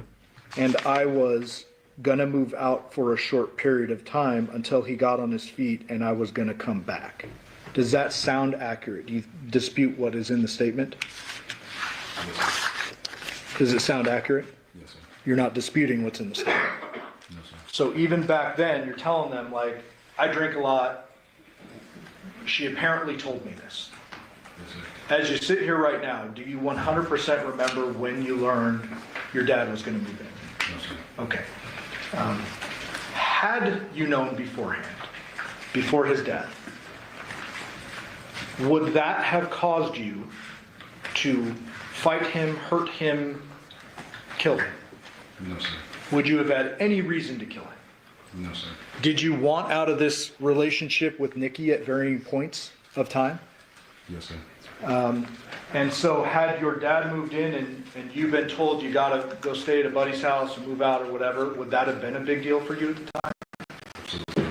and I was gonna move out for a short period of time until he got on his feet and I was gonna come back. Does that sound accurate? Do you dispute what is in the statement? Yes, sir. Does it sound accurate? Yes, sir. You're not disputing what's in the statement? No, sir. So even back then, you're telling them, like, I drink a lot. She apparently told me this. Yes, sir. As you sit here right now, do you 100% remember when you learned your dad was going to move in? No, sir. Okay. Had you known beforehand, before his death, would that have caused you to fight him, hurt him, kill him? No, sir. Would you have had any reason to kill him? No, sir. Did you want out of this relationship with Nikki at varying points of time? Yes, sir. And so had your dad moved in and you've been told you gotta go stay at a buddy's house and move out or whatever, would that have been a big deal for you at the time? Absolutely.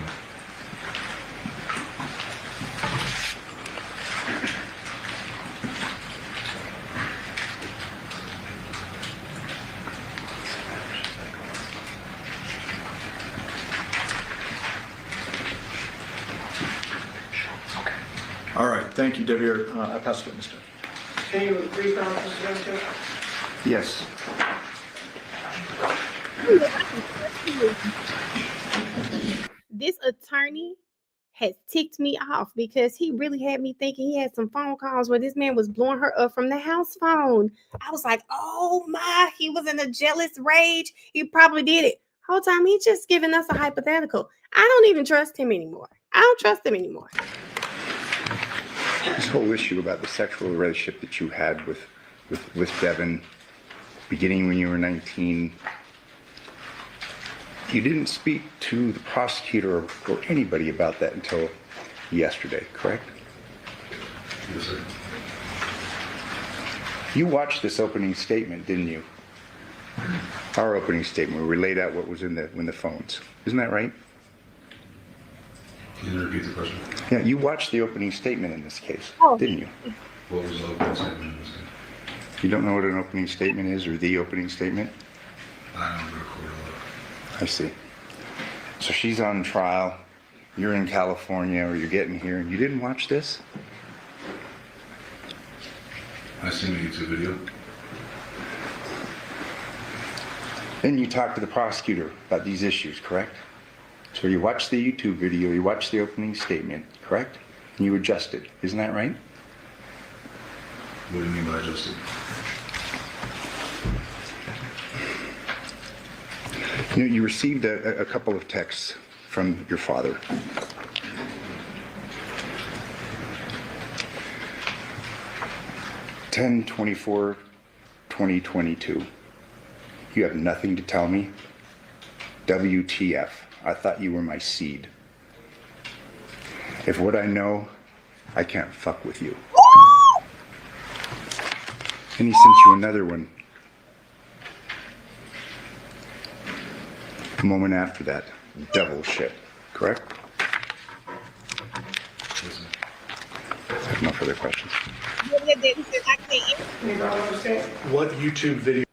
All right, thank you, Devyn. I pass it to Mr. Can you agree, Councilman Johnson? Yes. This attorney has ticked me off because he really had me thinking he had some phone calls where this man was blowing her up from the house phone. I was like, oh my, he was in a jealous rage. He probably did it. Whole time he's just giving us a hypothetical. I don't even trust him anymore. I don't trust him anymore. This whole issue about the sexual relationship that you had with Devyn, beginning when you were 19, you didn't speak to the prosecutor or anybody about that until yesterday, correct? Yes, sir. You watched this opening statement, didn't you? Our opening statement, where we laid out what was in the phones. Isn't that right? Can you repeat the question? Yeah, you watched the opening statement in this case, Oh. didn't you? What was the opening statement in this case? You don't know what an opening statement is or the opening statement? I don't record a lot. I see. So she's on trial, you're in California, or you're getting here, and you didn't watch this? I seen a YouTube video. Then you talked to the prosecutor about these issues, correct? So you watched the YouTube video, you watched the opening statement, correct? And you adjusted, isn't that right? What do you mean by adjusted? You know, you received a couple of texts from your father. (10/24/2022). You have nothing to tell me? WTF. I thought you were my seed. If what I know, I can't fuck with you. And he sent you another one a moment after that. Devil shit, correct? Listen. I have no further questions. What YouTube video?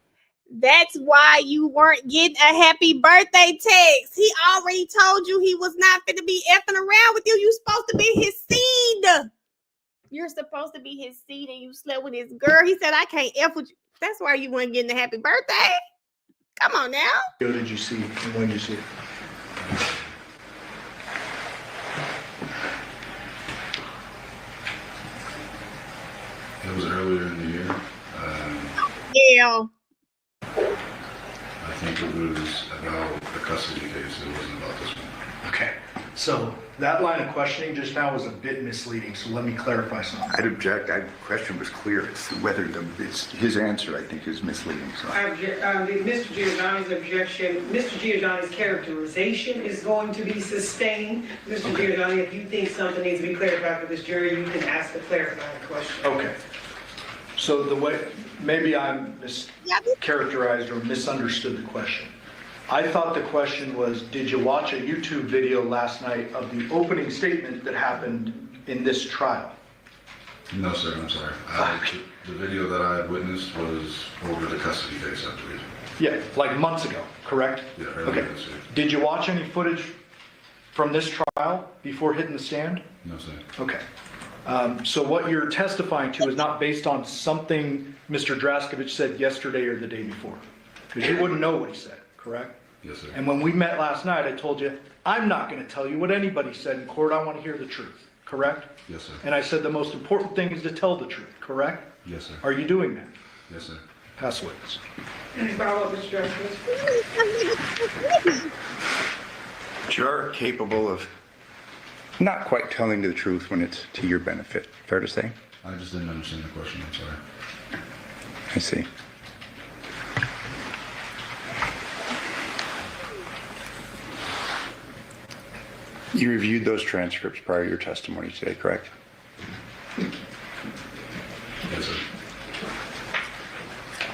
That's why you weren't getting a happy birthday text. He already told you he was not going to be effing around with you. You supposed to be his seed. You're supposed to be his seed and you slept with his girl. He said, I can't F with you. That's why you weren't getting a happy birthday. Come on now. What did you see and when did you see it? It was earlier in the year. Yeah. I think it was about the custody case. It wasn't about this one. Okay, so that line of questioning just now was a bit misleading, so let me clarify something. I'd object. The question was clear. It's whether his answer, I think, is misleading. So. I object, Mr. Giordani's objection, Mr. Giordani's characterization is going to be sustained. Mr. Giordani, if you think something needs to be clarified for this jury, you can ask a clarifying question. Okay. So the way, maybe I mischaracterized or misunderstood the question. I thought the question was, did you watch a YouTube video last night of the opening statement that happened in this trial? No, sir, I'm sorry. The video that I had witnessed was over the custody case, I believe. Yeah, like months ago, correct? Yeah, earlier Okay. this year. Did you watch any footage from this trial before hitting the stand? No, sir. Okay. So what you're testifying to is not based on something Mr. Draskevich said yesterday or the day before? Because you wouldn't know what he said, correct? Yes, sir. And when we met last night, I told you, I'm not going to tell you what anybody said in court. I want to hear the truth, correct? Yes, sir. And I said the most important thing is to tell the truth, correct? Yes, sir. Are you doing that? Yes, sir. Pass witness. Any follow-up, Mr. Justice? But you're capable of not quite telling the truth when it's to your benefit. Fair to say? I just didn't understand the question, I'm sorry. I see. You reviewed those transcripts prior to your testimony today, correct? Yes, sir.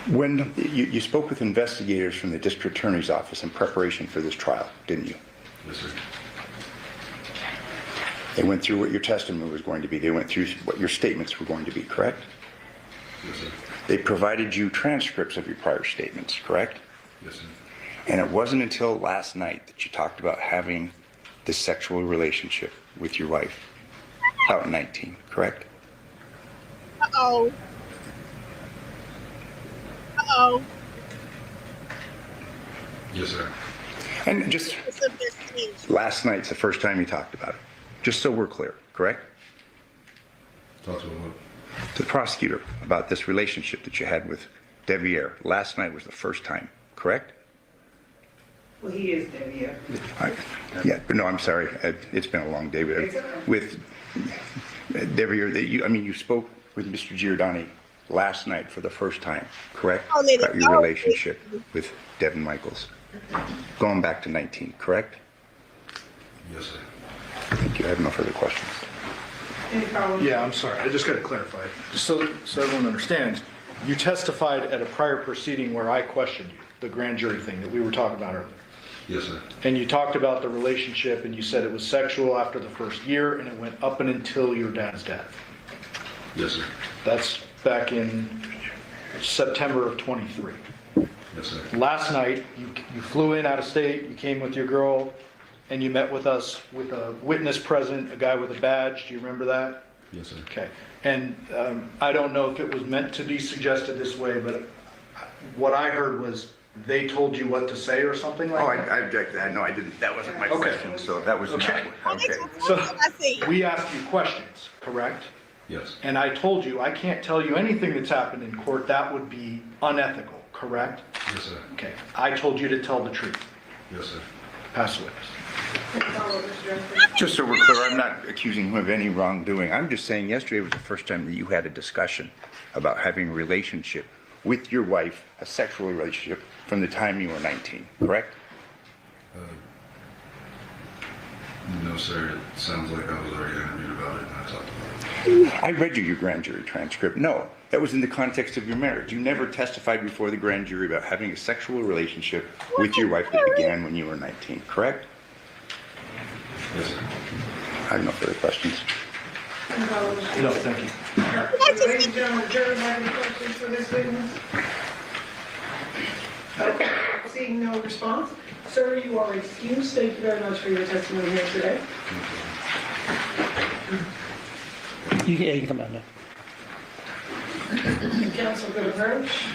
When you spoke with investigators from the district attorney's office in preparation for this trial, didn't you? Yes, sir. They went through what your testimony was going to be. They went through what your statements were going to be, correct? Yes, sir. They provided you transcripts of your prior statements, correct? Yes, sir. And it wasn't until last night that you talked about having this sexual relationship with your wife, about 19, correct? Uh-oh. Uh-oh. Yes, sir. And just last night's the first time you talked about it, just so we're clear, correct? Talk to him. To the prosecutor about this relationship that you had with Devyn. Last night was the first time, correct? Well, he is Devyn. Yeah, but no, I'm sorry. It's been a long day. But with Devyn, you spoke with Mr. Giordani last night for the first time, correct? About your relationship with Devyn Michaels. Going back to 19, correct? Yes, sir. Thank you. I have no further questions. Any follow-up? Yeah, I'm sorry. I just got to clarify. Just so everyone understands, you testified at a prior proceeding where I questioned you, the grand jury thing that we were talking about earlier. Yes, sir. And you talked about the relationship and you said it was sexual after the first year and it went up and until your dad's death. Yes, sir. That's back in September of 23. Yes, sir. Last night, you flew in out of state, you came with your girl, and you met with us with a witness present, a guy with a badge. Do you remember that? Yes, sir. Okay. And I don't know if it was meant to be suggested this way, but what I heard was they told you what to say or something like that? I object to that. No, I didn't. That wasn't my question, so that was Okay. not. Okay. So we asked you questions, correct? Yes. And I told you, I can't tell you anything that's happened in court. That would be unethical, correct? Yes, sir. Okay. I told you to tell the truth. Yes, sir. Pass the witness. Just so we're clear, I'm not accusing him of any wrongdoing. I'm just saying yesterday was the first time that you had a discussion about having a relationship with your wife, a sexual relationship, from the time you were 19, correct? No, sir. It sounds like I was already interviewed about it and I talked about it. I read you your grand jury transcript. No, that was in the context of your marriage. You never testified before the grand jury about having a sexual relationship with your wife that began when you were 19, correct? Yes, sir. I have no further questions. No, thank you. Ladies and gentlemen, the jury have any questions for this witness? Okay, seeing no response. Sir, you are excused. Thank you very much for your testimony here today. You can come out now. Counsel could approach.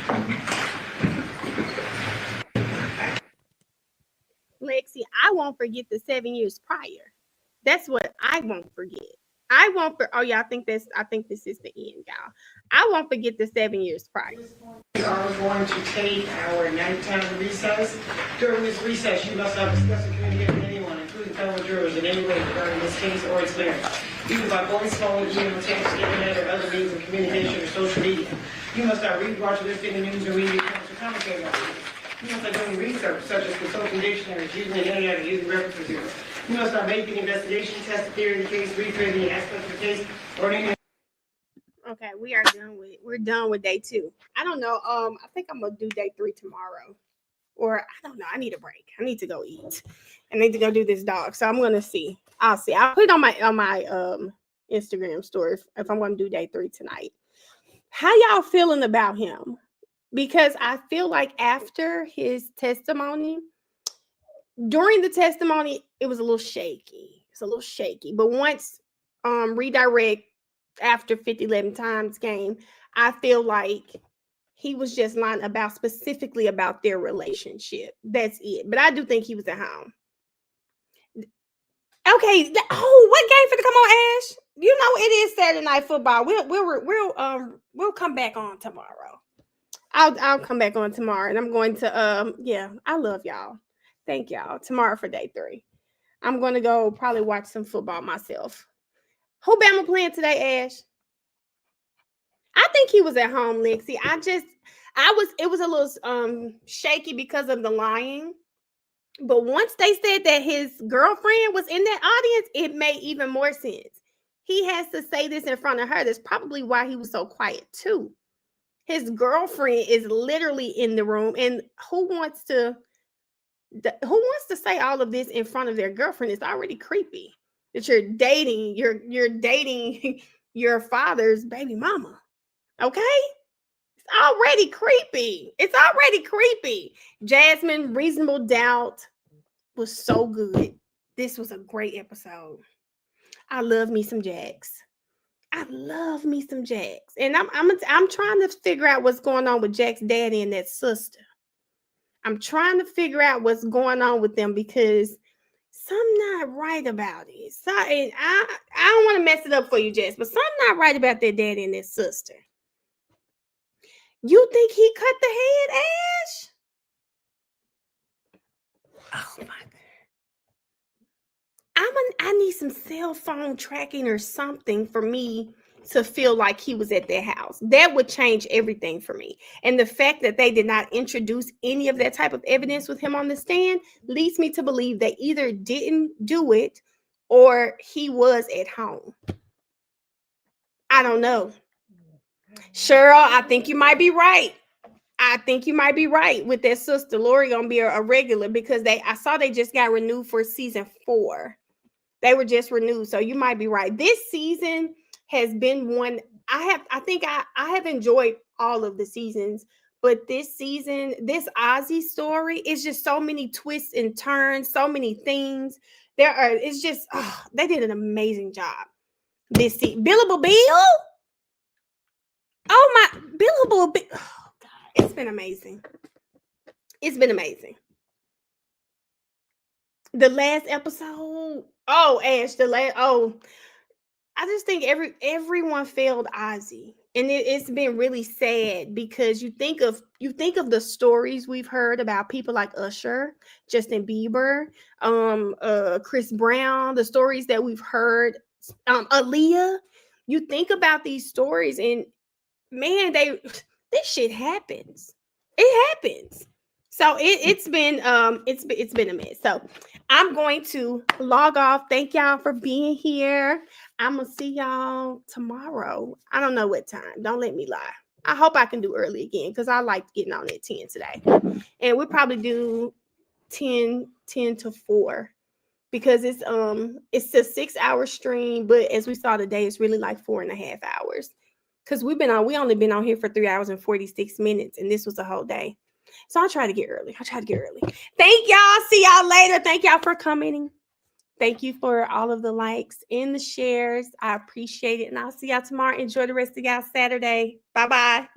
Lexi, I won't forget the 7 years prior. That's what I won't forget. I won't for. Oh yeah, I think this is the end, y'all. I won't forget the 7 years prior. We are going to take our nighttime recess. During this recess, you must not discuss or communicate with anyone, including fellow jurors, in any way regarding this case or its merits, either by voice, phone, email, text, internet, or other means of communication or social media. You must not read, watch, or listen to the news or media accounts or commentary on it. You must not do any research, such as consulting dictionaries, using the internet, or using reference materials. You must not make an investigation, test the theory of the case, read any aspect of the case, or any. Okay, we're done with day 2. I don't know. I think I'm gonna do day 3 tomorrow. Or I don't know. I need a break. I need to go eat. I need to go do this dog. So I'm gonna see. I'll see. I'll put it on my Instagram story if I'm gonna do day 3 tonight. How y'all feeling about him? Because I feel like after his testimony, during the testimony, it was a little shaky. It's a little shaky. But once redirect after 50-11 times game, I feel like he was just lying about specifically about their relationship. That's it. But I do think he was at home. Okay. What game for to come on, Ash? You know it is Saturday Night Football. We'll come back on tomorrow. I'll come back on tomorrow, and I'm going to I love y'all. Thank y'all. Tomorrow for day 3. I'm going to go probably watch some football myself. Who Bama playing today, Ash? I think he was at home, Lexi. It was a little shaky because of the lying. But once they said that his girlfriend was in that audience, it made even more sense. He has to say this in front of her. That's probably why he was so quiet too. His girlfriend is literally in the room, and who wants to say all of this in front of their girlfriend? It's already creepy that you're dating your father's baby mama. Okay? It's already creepy. Jasmine, Reasonable Doubt was so good. This was a great episode. I love me some Jax. And I'm trying to figure out what's going on with Jack's daddy and that sister. I'm trying to figure out what's going on with them because something not right about it. So, I don't want to mess it up for you, Jess, but something not right about their daddy and their sister. You think he cut the head, Ash? Oh my God. I need some cell phone tracking or something for me to feel like he was at their house. That would change everything for me. And the fact that they did not introduce any of that type of evidence with him on the stand leads me to believe they either didn't do it or he was at home. I don't know. Cheryl, I think you might be right. I think you might be right with that sister. Lori gonna be a regular because I saw they just got renewed for season 4. They were just renewed. So you might be right. This season has been one I think I have enjoyed all of the seasons, but this season, this Ozzy story is just so many twists and turns, so many things. It's just they did an amazing job. This season. Billable Bill? Oh my Billable Bill. Oh God, it's been amazing. It's been amazing. The last episode. Oh, Ash, I just think everyone failed Ozzy, and it's been really sad because you think of the stories we've heard about people like Usher, Justin Bieber, Chris Brown, the stories that we've heard, Aaliyah. You think about these stories, and man, this shit happens. It happens. So it's been a mess. So I'm going to log off. Thank y'all for being here. I'm gonna see y'all tomorrow. I don't know what time. Don't let me lie. I hope I can do early again because I liked getting on at 10 today. And we'll probably do 10 to 4 because it's a 6-hour stream, but as we saw today, it's really like 4.5 hours. Because we only been on here for 3 hours and 46 minutes, and this was a whole day. So I'll try to get early. Thank y'all. See y'all later. Thank y'all for coming. Thank you for all of the likes and the shares. I appreciate it. And I'll see y'all tomorrow. Enjoy the rest of y'all Saturday. Bye-bye.